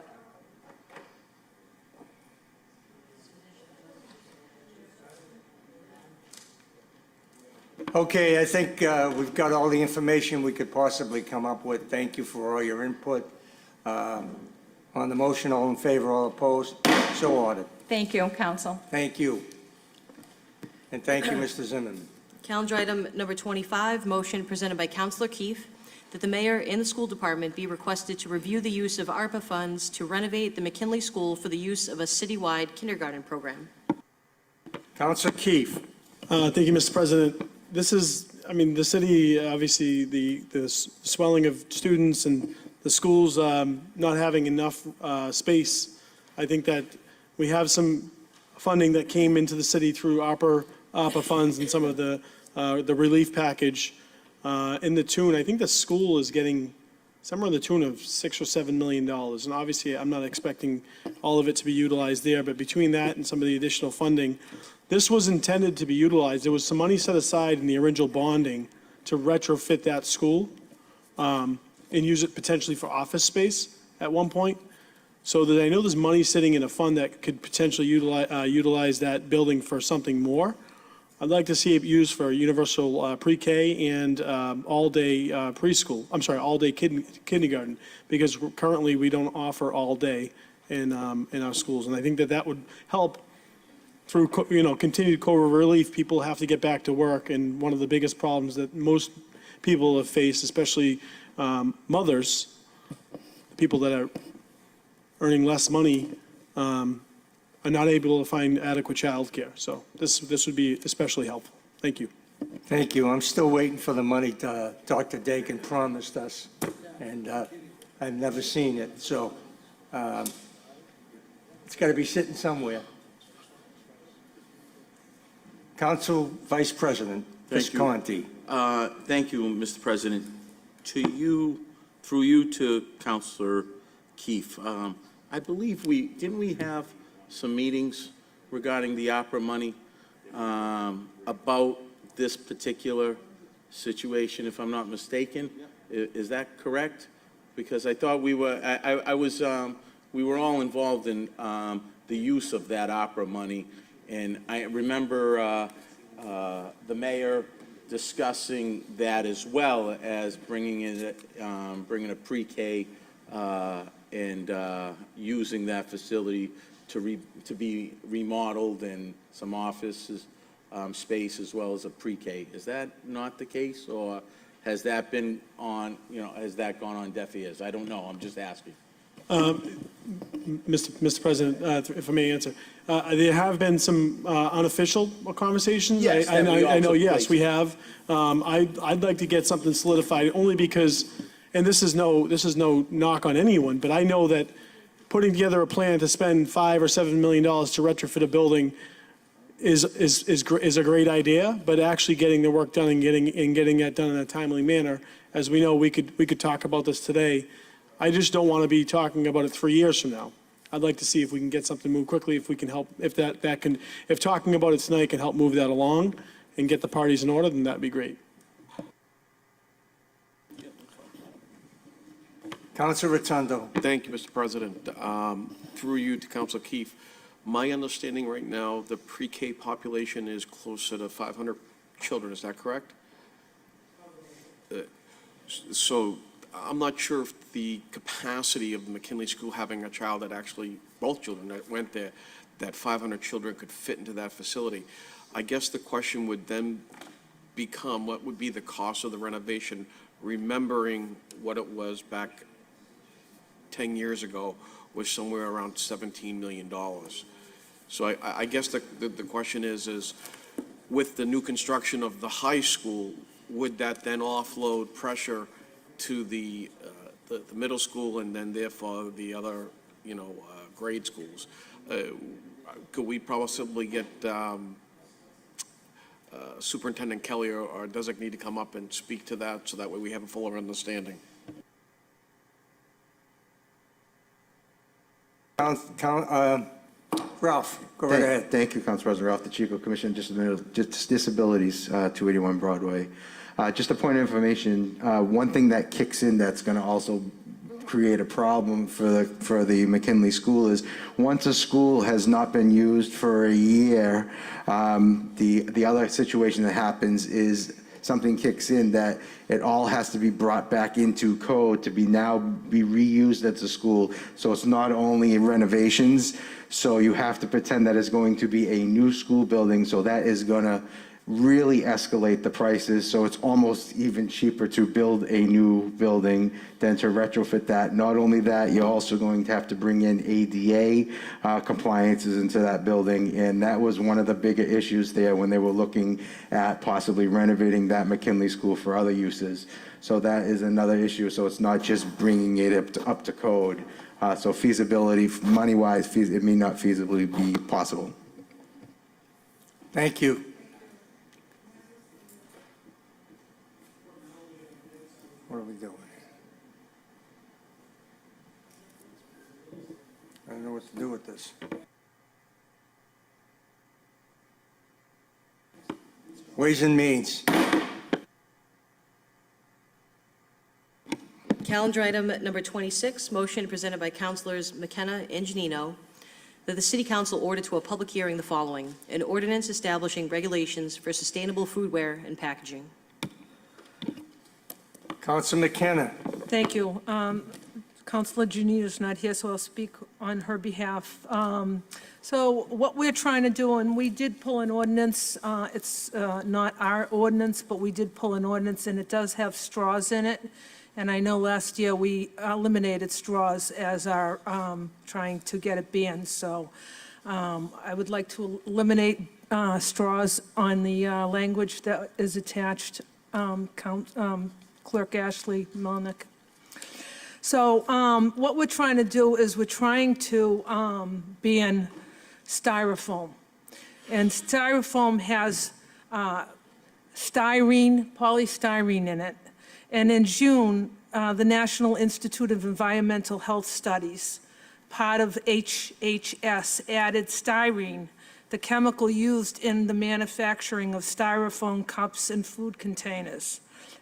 Okay, I think we've got all the information we could possibly come up with. Thank you for all your input. On the motion, all in favor, all opposed, so ordered. Thank you, counsel. Thank you. And thank you, Mr. Zimmerman. Calendar item number 25, motion presented by Councilor Keefe, that the mayor and the school department be requested to review the use of ARPA funds to renovate the McKinley School for the use of a citywide kindergarten program. Councilor Keefe. Thank you, Mr. President. This is, the city, obviously, the swelling of students and the schools not having enough space. I think that we have some funding that came into the city through ARPA funds and some of the the relief package in the tune, I think the school is getting somewhere in the tune of $6 or $7 million. And obviously, I'm not expecting all of it to be utilized there, but between that and some of the additional funding, this was intended to be utilized. There was some money set aside in the original bonding to retrofit that school and use it potentially for office space at one point. So that I know there's money sitting in a fund that could potentially utilize that building for something more. I'd like to see it used for universal pre-K and all-day preschool, all-day kindergarten, because currently we don't offer all-day in our schools. And I think that that would help through, continued COVID relief. People have to get back to work, and one of the biggest problems that most people have faced, especially mothers, people that are earning less money, are not able to find adequate childcare. So this would be especially helpful. Thank you. Thank you. I'm still waiting for the money Dr. Dakin promised us, and I've never seen it. So it's got to be sitting somewhere. Council Vice President Visconti. Thank you, Mr. President. To you, through you to Councilor Keefe, I believe didn't we have some meetings regarding the opera money about this particular situation, if I'm not mistaken? Is that correct? Because I thought we were, we were all involved in the use of that opera money. And I remember the mayor discussing that as well as bringing a pre-K and using that facility to be remodeled and some offices space as well as a pre-K. Is that not the case, or has that been on, has that gone on deaf ears? I don't know. I'm just asking. Mr. President, if I may answer, there have been some unofficial conversations. Yes, I know, yes, place. we have. I'd like to get something solidified only because, and this is no knock on anyone, but I know that putting together a plan to spend $5 or $7 million to retrofit a building is a great idea, but actually getting the work done and getting that done in a timely manner, as we know, we could talk about this today. I just don't want to be talking about it 3 years from now. I'd like to see if we can get something moved quickly, if we can help, if talking about it tonight can help move that along and get the parties in order, then that'd be great. Councilor Rotundo. Thank you, Mr. President. Through you to Council Keefe, my understanding right now, the pre-K population is closer to 500 children. Is that correct? So I'm not sure if the capacity of the McKinley School having a child that actually, both children that went there, that 500 children could fit into that facility. I guess the question would then become, what would be the cost of the renovation, remembering what it was back 10 years ago, was somewhere around $17 million. So I guess the question is with the new construction of the high school, would that then offload pressure to the middle school and then therefore the other, grade schools? Could we possibly get Superintendent Kelly or designee to come up and speak to that so that way we have a fuller understanding? Ralph, go right ahead. Thank you, Council President. Ralph, the Chief of Commission on Disabilities, 281 Broadway. Just a point of information, one thing that kicks in that's going to also create a problem for the McKinley School is once a school has not been used for a year, the other situation that happens is something kicks in that it all has to be brought back into code to be reused at the school. So it's not only renovations, so you have to pretend that it's going to be a new school building, so that is going to really escalate the prices. So it's almost even cheaper to build a new building than to retrofit that. Not only that, you're also going to have to bring in ADA compliances into that building, and that was one of the bigger issues there when they were looking at possibly renovating that McKinley School for other uses. So that is another issue. So it's not just bringing it up to code. So feasibility, money-wise, it may not feasibly be possible. Thank you. What are we doing? I don't know what to do with this. Ways and Means. Calendar item number 26, motion presented by Councilors McKenna and Janino, that the City Council order to a public hearing the following: an ordinance establishing regulations for sustainable foodware and packaging. Council McKenna. Thank you. Councilor Janino is not here, so I'll speak on her behalf. So what we're trying to do, and we did pull an ordinance, it's not our ordinance, but we did pull an ordinance, and it does have straws in it. And I know last year we eliminated straws as our, trying to get it banned. So I would like to eliminate straws on the language that is attached, Clerk Ashley Melnick. So what we're trying to do is we're trying to ban styrofoam. And styrofoam has polystyrene in it. And in June, the National Institute of Environmental Health Studies, part of HHS, added styrene, the chemical used in the manufacturing of styrofoam cups and food containers,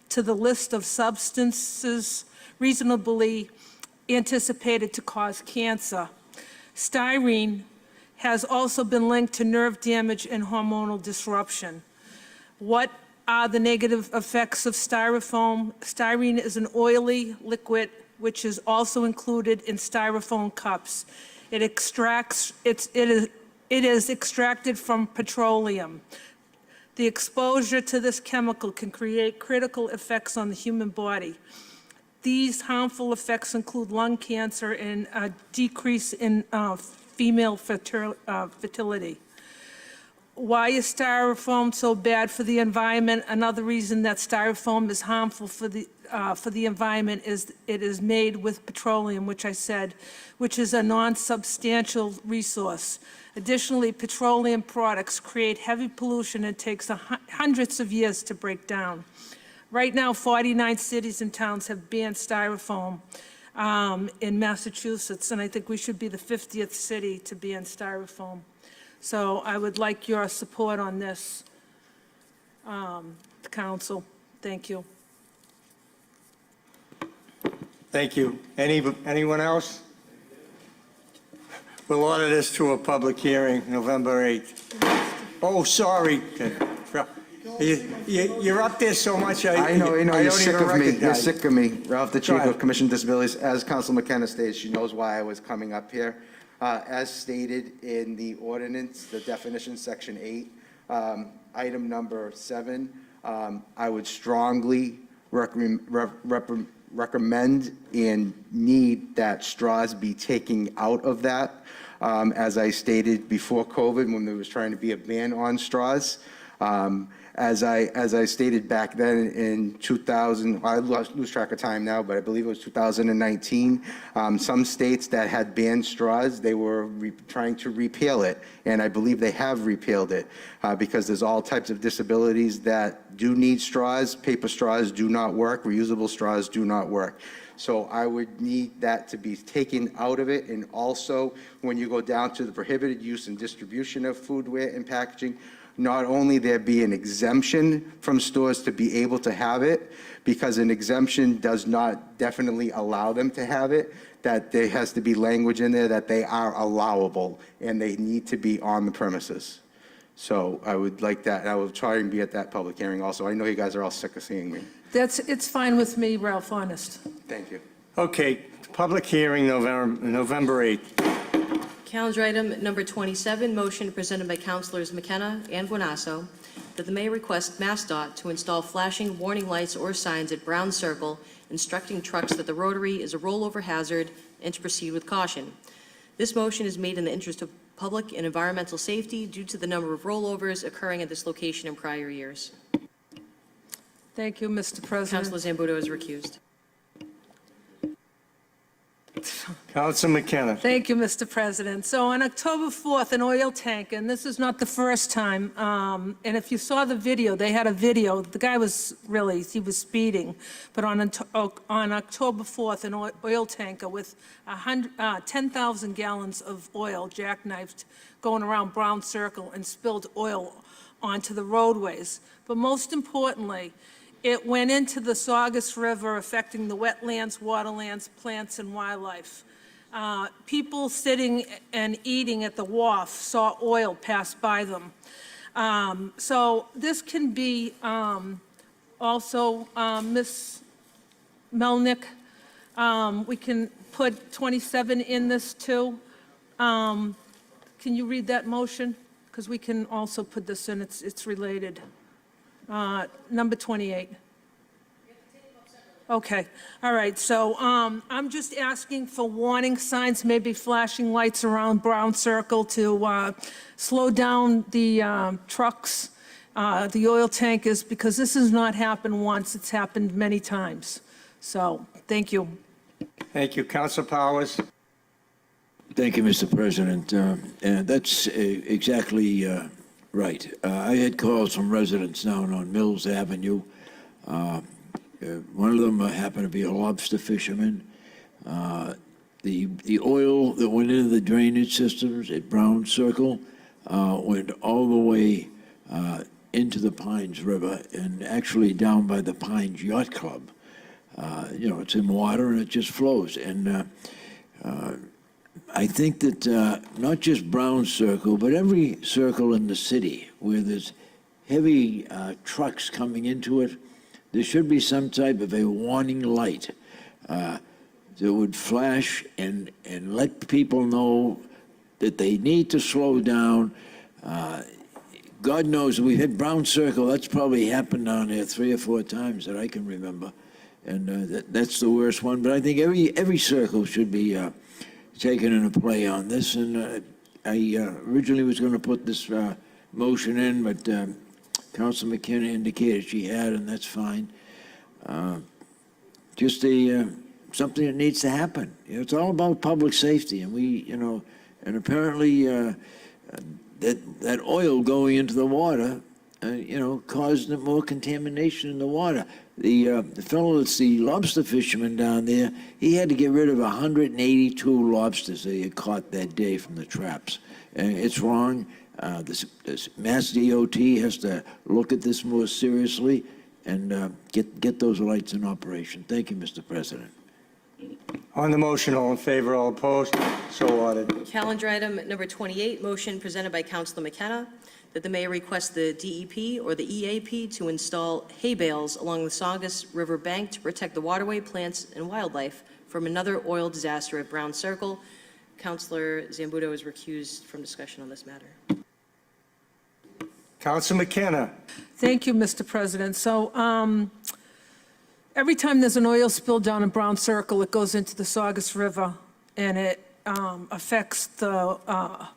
to the list of substances reasonably anticipated to cause cancer. Styrene has also been linked to nerve damage and hormonal disruption. What are the negative effects of styrofoam? Styrene is an oily liquid which is also included in styrofoam cups. It is extracted from petroleum. The exposure to this chemical can create critical effects on the human body. These harmful effects include lung cancer and a decrease in female fertility. Why is styrofoam so bad for the environment? Another reason that styrofoam is harmful for the environment is it is made with petroleum, which I said, which is a non-substantial resource. Additionally, petroleum products create heavy pollution and takes hundreds of years to break down. Right now, 49 cities and towns have banned styrofoam in Massachusetts, and I think we should be the 50th city to ban styrofoam. So I would like your support on this, Council. Thank you. Thank you. Anyone else? We'll order this to a public hearing, November 8th. Oh, sorry. You're up there so much, I know, I you're don't sick even of me. You're recognize you. sick of me. Ralph, the Chief ahead. of Commission Disabilities. As Council McKenna stated, she knows why I was coming up here. As stated in the ordinance, the definition, section 8, item number 7, I would strongly recommend and need that straws be taken out of that. As I stated before COVID, when there was trying to be a ban on straws. As I stated back then in 2000, I lose track of time now, but I believe it was 2019, some states that had banned straws, they were trying to repeal it, and I believe they have repealed it because there's all types of disabilities that do need straws. Paper straws do not work, reusable straws do not work. So I would need that to be taken out of it, and also when you go down to the prohibited use and distribution of foodware and packaging, not only there be an exemption from stores to be able to have it, because an exemption does not definitely allow them to have it, that there has to be language in there that they are allowable and they need to be on the premises. So I would like that, and I will try and be at that public hearing also. I know you guys are all sick of seeing me. It's fine with me, Ralph, honest. Thank you. Okay, public hearing, November 8th. Calendar item number 27, motion presented by Councilors McKenna and Buonasso, that the mayor request MassDOT to install flashing warning lights or signs at Brown Circle instructing trucks that the rotary is a rollover hazard and to proceed with caution. This motion is made in the interest of public and environmental safety due to the number of rollovers occurring at this location in prior years. Thank you, Mr. President. Councilor Zambudo is recused. Counsel McKenna. Thank you, Mr. President. So on October 4th, an oil tanker, and this is not the first time, and if you saw the video, they had a video, the guy was really, he was speeding, but on October 4th, an oil tanker with 10,000 gallons of oil jackknifed going around Brown Circle and spilled oil onto the roadways. But most importantly, it went into the Saugus River, affecting the wetlands, waterlands, plants, and wildlife. People sitting and eating at the wharf saw oil pass by them. So this can be also, Ms. Melnick, we can put 27 in this too. Can you read that motion? Because we can also put this in, it's related. Number 28. Okay, all right, so I'm just asking for warning signs, maybe flashing lights around Brown Circle to slow down the trucks, the oil tankers, because this has not happened once, it's happened many times. So, thank you. Thank you. Counsel Powers. Thank you, Mr. President. And that's exactly right. I had calls from residents down on Mills Avenue. One of them happened to be a lobster fisherman. The oil that went into the drainage systems at Brown Circle went all the way into the Pines River and actually down by the Pines Yacht Club. It's in water and it just flows. And I think that not just Brown Circle, but every circle in the city where there's heavy trucks coming into it, there should be some type of a warning light that would flash and let people know that they need to slow down. God knows, we've hit Brown Circle, that's probably happened down there 3 or 4 times that I can remember. And that's the worst one. But I think every circle should be taken into play on this. And I originally was going to put this motion in, but Council McKenna indicated she had, and that's fine. Just something that needs to happen. It's all about public safety, and and apparently that oil going into the water, caused more contamination in the water. The fellow that's the lobster fisherman down there, he had to get rid of 182 lobsters that he had caught that day from the traps. And it's wrong. This Mass DOT has to look at this more seriously and get those lights in operation. Thank you, Mr. President. On the motion, all in favor, all opposed, so ordered. Calendar item number 28, motion presented by Councilor McKenna, that the mayor request the DEP or the EAP to install hay bales along the Saugus River bank to protect the waterway, plants, and wildlife from another oil disaster at Brown Circle. Councilor Zambudo is recused from discussion on this matter. Counsel McKenna. Thank you, Mr. President. So every time there's an oil spill down in Brown Circle, it goes into the Saugus River, and it affects the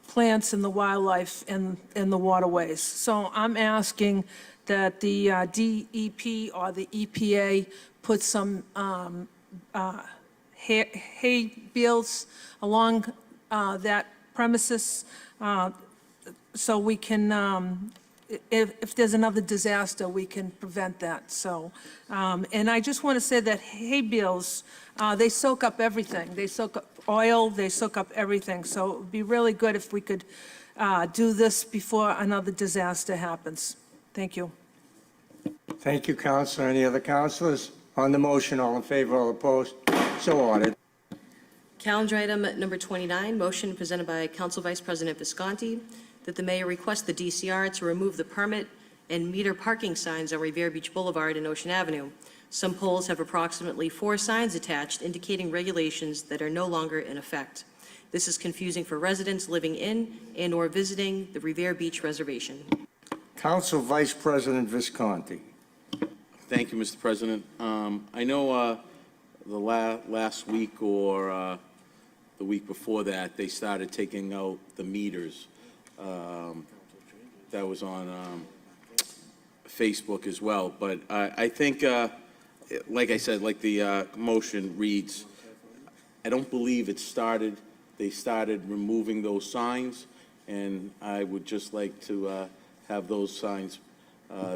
plants and the wildlife and the waterways. So I'm asking that the DEP or the EPA put some hay bales along that premises so we can, if there's another disaster, we can prevent that. So, and I just want to say that hay bales, they soak up everything. They soak up oil, they soak up everything. So it would be really good if we could do this before another disaster happens. Thank you. Thank you, Councilor. Any other councilors? On the motion, all in favor, all opposed, so ordered. Calendar item number 29, motion presented by Council Vice President Visconti, that the mayor request the DCR to remove the permit and meter parking signs on Revere Beach Boulevard and Ocean Avenue. Some poles have approximately 4 signs attached indicating regulations that are no longer in effect. This is confusing for residents living in and/or visiting the Revere Beach Reservation. Council Vice President Visconti. Thank you, Mr. President. I know the last week or the week before that, they started taking out the meters. That was on Facebook as well. But I think, like I said, like the motion reads, I don't believe they started removing those signs, and I would just like to have those signs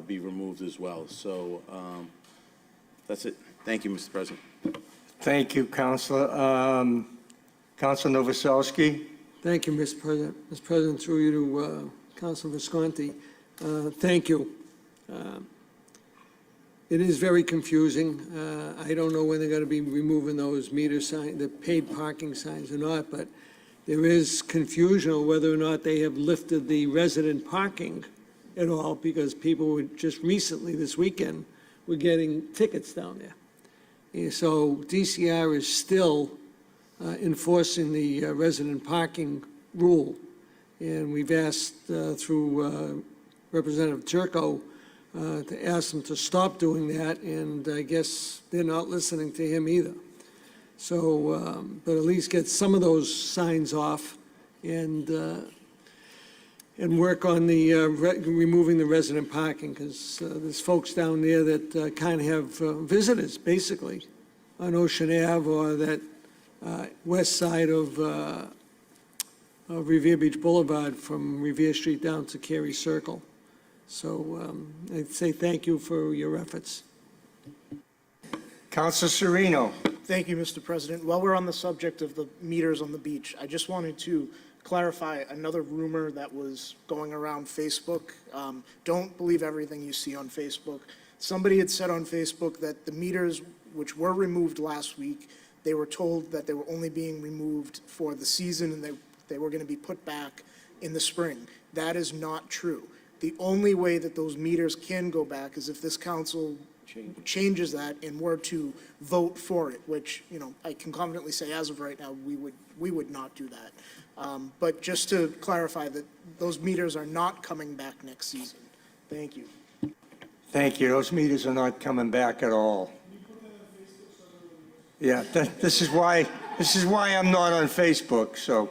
be removed as well. So that's it. Thank you, Mr. President. Thank you, Counselor. Counselor Novoselsky? Thank you, Mr. President. Mr. President, through you to Councilor Visconti, thank you. It is very confusing. I don't know when they're going to be removing those meter signs, the paid parking signs or not, but there is confusion on whether or not they have lifted the resident parking at all, because people were just recently, this weekend, were getting tickets down there. And so DCR is still enforcing the resident parking rule. And we've asked through Representative Turco to ask them to stop doing that, and I guess they're not listening to him either. So, but at least get some of those signs off and work on the removing the resident parking, because there's folks down there that can't have visitors, basically, on Ocean Ave or that west side of Revere Beach Boulevard from Revere Street down to Cary Circle. So I'd say thank you for your efforts. Counselor Sereno? Thank you, Mr. President. While we're on the subject of the meters on the beach, I just wanted to clarify another rumor that was going around Facebook. Don't believe everything you see on Facebook. Somebody had said on Facebook that the meters, which were removed last week, they were told that they were only being removed for the season and they were going to be put back in the spring. That is not true. The only way that those meters can go back is if this council changes that and were to vote for it, which, you know, I can confidently say as of right now, we would not do that. But just to clarify that those meters are not coming back next season. Thank you. Thank you. Those meters are not coming back at all. Yeah, this is why I'm not on Facebook, so,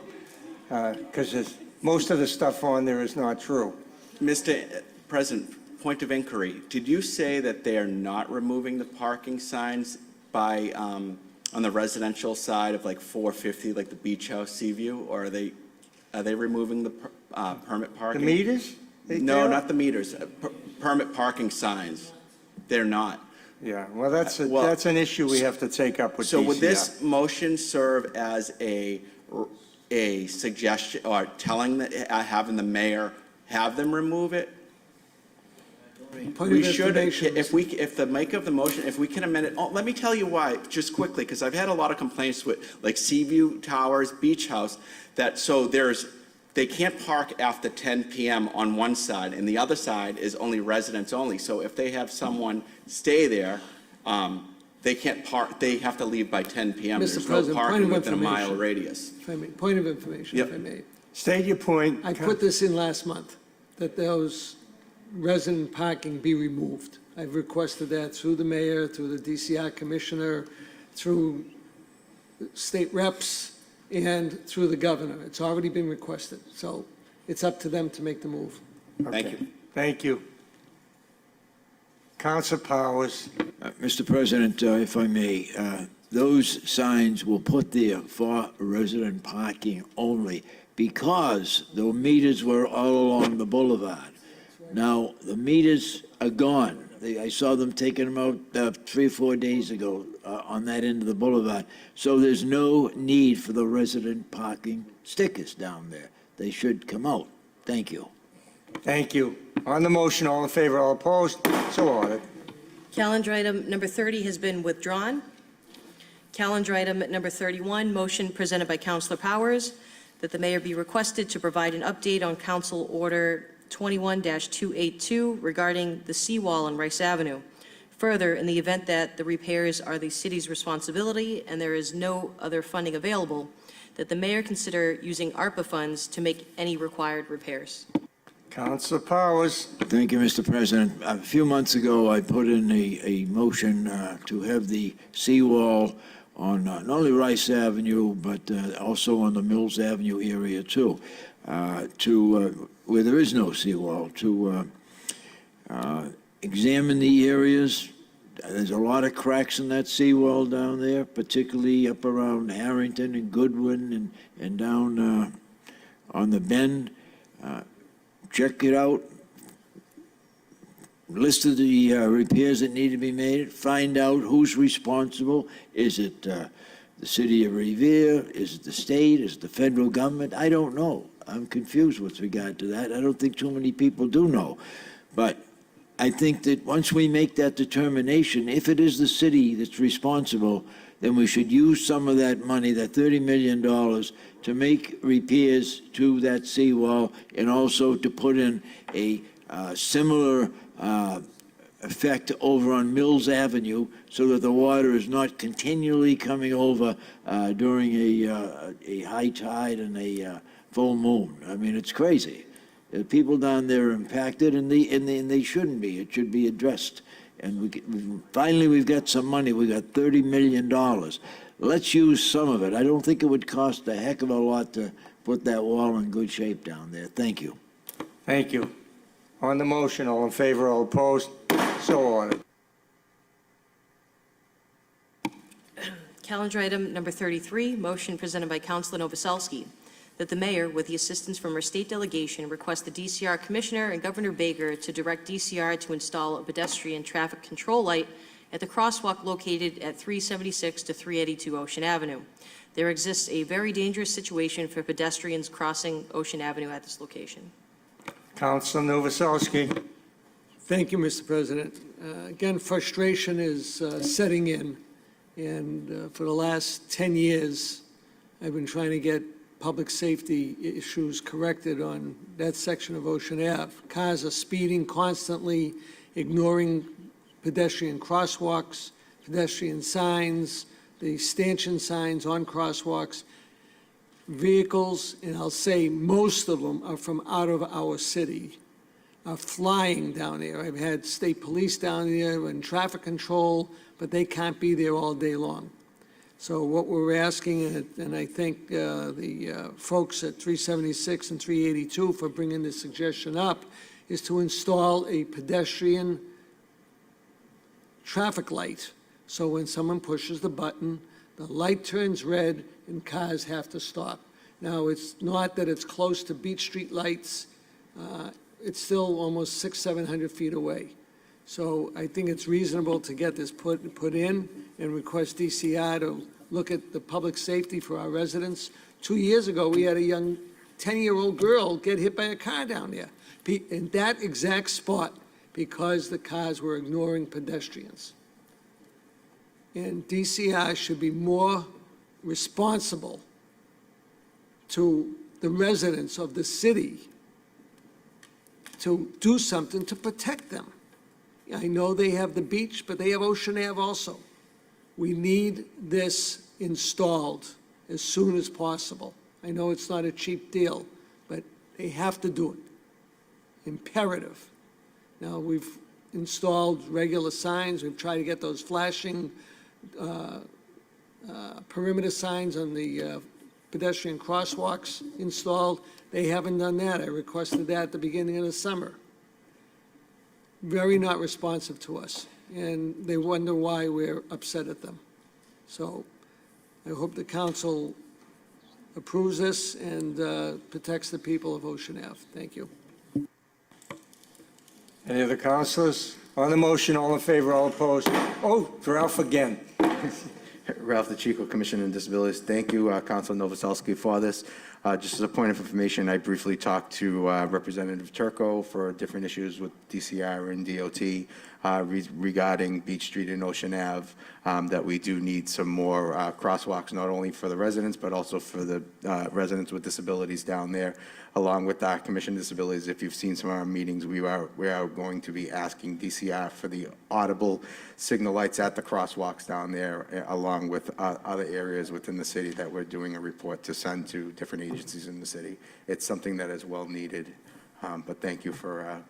because most of the stuff on there is not true. Mr. President, point of inquiry. Did you say that they are not removing the parking signs by, on the residential side of like 450, like the Beach House Seaview, or are they removing the permit parking? The meters? No, not the meters. Permit parking signs. They're not. Yeah, well, that's an issue we have to take up with DCR. So would this motion serve as a suggestion, or having the mayor have them remove it? Point We of should, information. if the make of the motion, if we can amend it, let me tell you why, just quickly, because I've had a lot of complaints with, like, Seaview Towers, Beach House, that, so they can't park after 10 PM on one side, and the other side is only residents only. So if they have someone stay there, they can't park, they have to leave by 10 PM. Mr. There's no President, point parking of within a mile information. radius. If I may, point of information, if I may. State your point. I put this in last month, that those resident parking be removed. I've requested that through the mayor, through the DCR commissioner, through state reps, and through the governor. It's already been requested, so it's up to them to make the move. Thank you. Thank you. Councilor Powers? Mr. President, if I may, those signs will put there for resident parking only because the meters were all along the boulevard. Now, the meters are gone. I saw them taking them out 3 or 4 days ago on that end of the boulevard. So there's no need for the resident parking stickers down there. They should come out. Thank you. Thank you. On the motion, all in favor, all opposed? So ordered. Calendar item number 30 has been withdrawn. Calendar item number 31, motion presented by Councilor Powers, that the mayor be requested to provide an update on Council Order 21-282 regarding the seawall on Rice Avenue. Further, in the event that the repairs are the city's responsibility and there is no other funding available, that the mayor consider using ARPA funds to make any required repairs. Councilor Powers? Thank you, Mr. President. A few months ago, I put in a motion to have the seawall on not only Rice Avenue, but also on the Mills Avenue area, too, where there is no seawall, to examine the areas, There's a lot of cracks in that seawall down there, particularly up around Harrington and Goodwin and down on the bend. Check it out. List of the repairs that need to be made. Find out who's responsible. Is it the city of Revere? Is it the state? Is it the federal government? I don't know. I'm confused with regard to that. I don't think too many people do know. But I think that once we make that determination, if it is the city that's responsible, then we should use some of that money, that $30 million, to make repairs to that seawall and also to put in a similar effect over on Mills Avenue so that the water is not continually coming over during a high tide and a full moon. I mean, it's crazy. The people down there are impacted, and they shouldn't be. It should be addressed. And finally, we've got some money. We got $30 million. Let's use some of it. I don't think it would cost a heck of a lot to put that wall in good shape down there. Thank you. Thank you. On the motion, all in favor, all opposed? So ordered. Calendar item number 33, motion presented by Councilor Novoselsky, that the mayor, with the assistance from her state delegation, request the DCR Commissioner and Governor Baker to direct DCR to install a pedestrian traffic control light at the crosswalk located at 376 to 382 Ocean Avenue. There exists a very dangerous situation for pedestrians crossing Ocean Avenue at this location. Councilor Novoselsky. Thank you, Mr. President. Again, frustration is setting in, and for the last 10 years, I've been trying to get public safety issues corrected on that section of Ocean Ave. Cars are speeding constantly, ignoring pedestrian crosswalks, pedestrian signs, the stanchion signs on crosswalks. Vehicles, and I'll say most of them are from out of our city, are flying down there. I've had state police down there and traffic control, but they can't be there all day long. So what we're asking, and I thank the folks at 376 and 382 for bringing this suggestion up, is to install a pedestrian traffic light. So when someone pushes the button, the light turns red and cars have to stop. Now, it's not that it's close to Beach Street lights. It's still almost 600-700 feet away. So I think it's reasonable to get this put in and request DCR to look at the public safety for our residents. 2 years ago, we had a young 10-year-old girl get hit by a car down there in that exact spot because the cars were ignoring pedestrians. And DCR should be more responsible to the residents of the city to do something to protect them. I know they have the beach, but they have Ocean Ave also. We need this installed as soon as possible. I know it's not a cheap deal, but they have to do it. Imperative. Now, we've installed regular signs. We've tried to get those flashing perimeter signs on the pedestrian crosswalks installed. They haven't done that. I requested that at the beginning of the summer. Very not responsive to us, and they wonder why we're upset at them. So I hope the council approves this and protects the people of Ocean Ave. Thank you. Any other councilors? On the motion, all in favor, all opposed? Oh, Ralph again. Ralph DeChico, Commission on Disabilities. Thank you, Councilor Novoselsky, for this. Just as a point of information, I briefly talked to Representative Turco for different issues with DCR and DOT regarding Beach Street and Ocean Ave, that we do need some more crosswalks, not only for the residents, but also for the residents with disabilities down there, along with our Commission on Disabilities. If you've seen some of our meetings, we are going to be asking DCR for the audible signal lights at the crosswalks down there, along with other areas within the city that we're doing a report to send to different agencies in the city. It's something that is well needed, but thank you for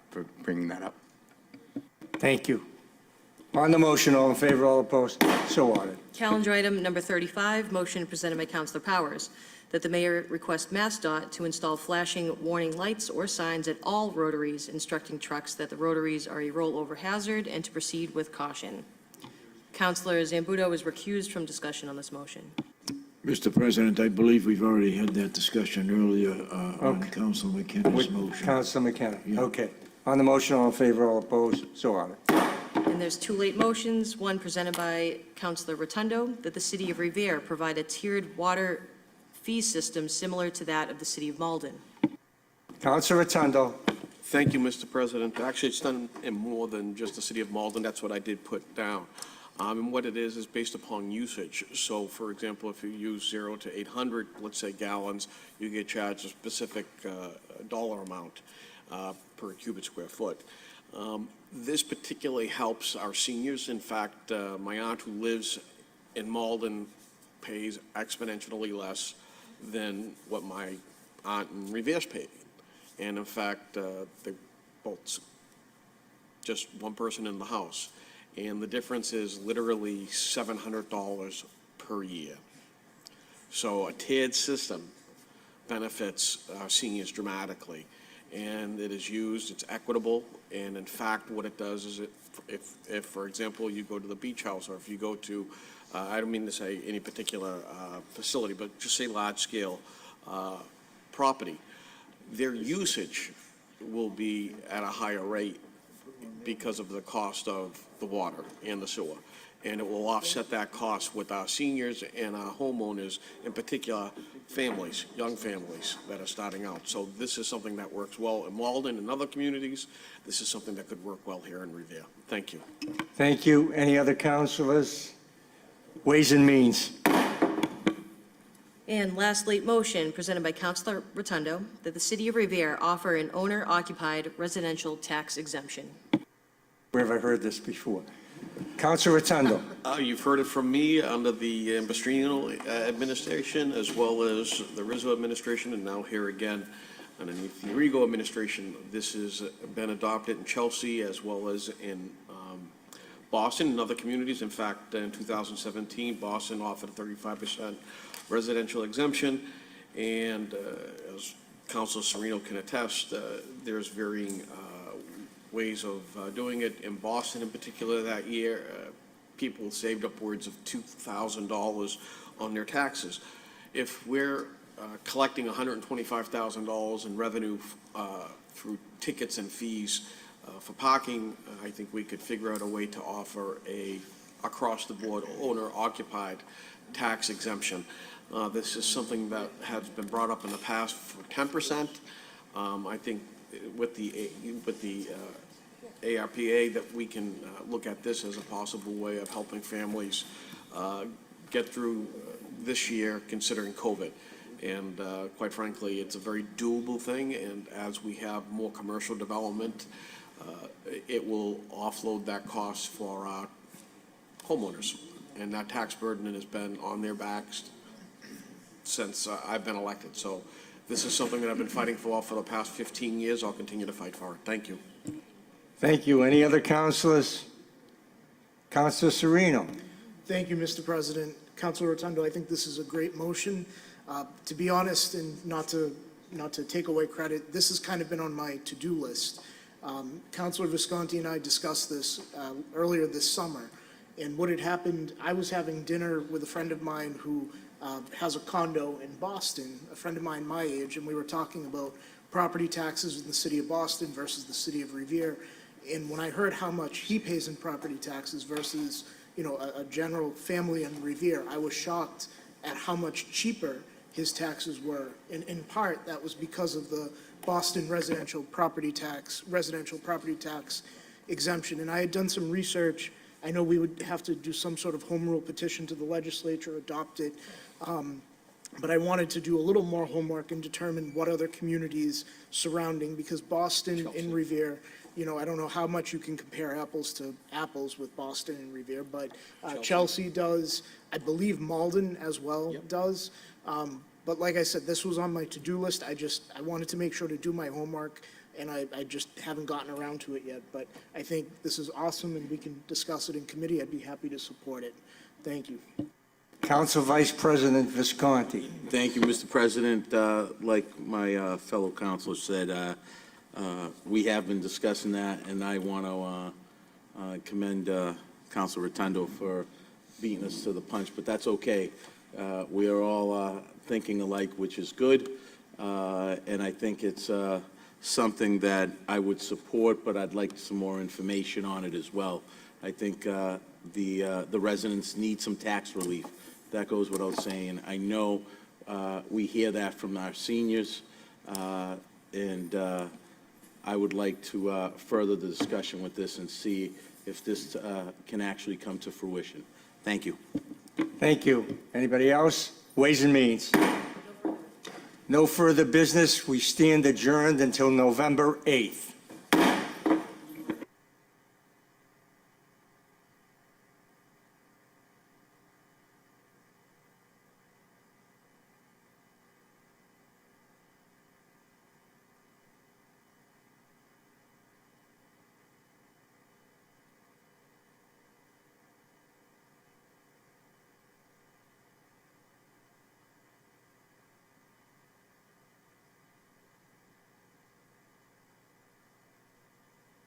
bringing that up. Thank you. On the motion, all in favor, all opposed? So ordered. Calendar item number 35, motion presented by Councilor Powers, that the mayor request MassDOT to install flashing warning lights or signs at all rotaries, instructing trucks that the rotaries are a rollover hazard and to proceed with caution. Counselor Zambudo is recused from discussion on this motion. Mr. President, I believe we've already had that discussion earlier on Okay. Council McKenna's With motion. Councilor McKenna. Yeah. Okay. On the motion, all in favor, all opposed, so ordered. And there's two late motions, one presented by Counselor Rotundo, that the City of Revere provide a tiered water fee system similar to that of the City of Malden. Councilor Rotundo. Thank you, Mr. President. Actually, it's done in more than just the city of Malden. That's what I did put down. And what it is based upon usage. So, for example, if you use 0 to 800, let's say gallons, you get charged a specific dollar amount per cubic square foot. This particularly helps our seniors. In fact, my aunt who lives in Malden pays exponentially less than what my aunt in Revere's paid. And in fact, they're both just one person in the house. And the difference is literally $700 per year. So a tiered system benefits seniors dramatically. And it is used, it's equitable, and in fact, what it does is if for example, you go to the beach house, or if you go to, I don't mean to say any particular facility, but just say large-scale property, their usage will be at a higher rate because of the cost of the water and the sewer. And it will offset that cost with our seniors and our homeowners, in particular, families, young families that are starting out. So this is something that works well in Malden and other communities. This is something that could work well here in Revere. Thank you. Thank you. Any other councilors? Ways and Means. And last late motion presented by Counselor Rotundo, that the City of Revere offer an owner-occupied residential tax exemption. Where have I heard this before? Councilor Rotundo. You've heard it from me under the Ambastrino administration, as well as the Rizzo administration, and now here again underneath the Rigo administration. This has been adopted in Chelsea as well as in Boston and other communities. In fact, in 2017, Boston offered a 35% residential exemption, and as Councilor Serino can attest, there's varying ways of doing it. In Boston in particular that year, people saved upwards of $2,000 on their taxes. If we're collecting $125,000 in revenue through tickets and fees for parking, I think we could figure out a way to offer a across-the-board owner-occupied tax exemption. This is something that has been brought up in the past for 10%. I think with the ARPA that we can look at this as a possible way of helping families get through this year considering COVID. And quite frankly, it's a very doable thing, and as we have more commercial development, it will offload that cost for our homeowners. And that tax burden has been on their backs since I've been elected. So this is something that I've been fighting for the past 15 years. I'll continue to fight for it. Thank you. Thank you. Any other councilors? Councilor Serino. Thank you, Mr. President. Councilor Rotundo, I think this is a great motion. To be honest, and not to take away credit, this has kind of been on my to-do list. Councilor Visconti and I discussed this earlier this summer, and what had happened, I was having dinner with a friend of mine who has a condo in Boston, a friend of mine my age, and we were talking about property taxes in the city of Boston versus the city of Revere. And when I heard how much he pays in property taxes versus, you know, a general family in Revere, I was shocked at how much cheaper his taxes were. And in part, that was because of the Boston residential property tax exemption. And I had done some research. I know we would have to do some sort of home rule petition to the legislature, adopt it. But I wanted to do a little more homework and determine what other communities surrounding, because Boston and Revere, you know, I don't know how much you can compare apples to apples with Boston and Revere, but Chelsea does. I believe Malden as well does. But like I said, this was on my to-do list. I wanted to make sure to do my homework, and I just haven't gotten around to it yet. But I think this is awesome, and we can discuss it in committee. I'd be happy to support it. Thank you. Council Vice President Visconti. Thank you, Mr. President. Like my fellow councilor said, we have been discussing that, and I want to commend Council Rotundo for beating us to the punch, but that's okay. We are all thinking alike, which is good, and I think it's something that I would support, but I'd like some more information on it as well. I think the residents need some tax relief. That goes without saying. I know we hear that from our seniors, and I would like to further the discussion with this and see if this can actually come to fruition. Thank you. Thank you. Anybody else? Ways and Means. No further business. We stand adjourned until November 8th.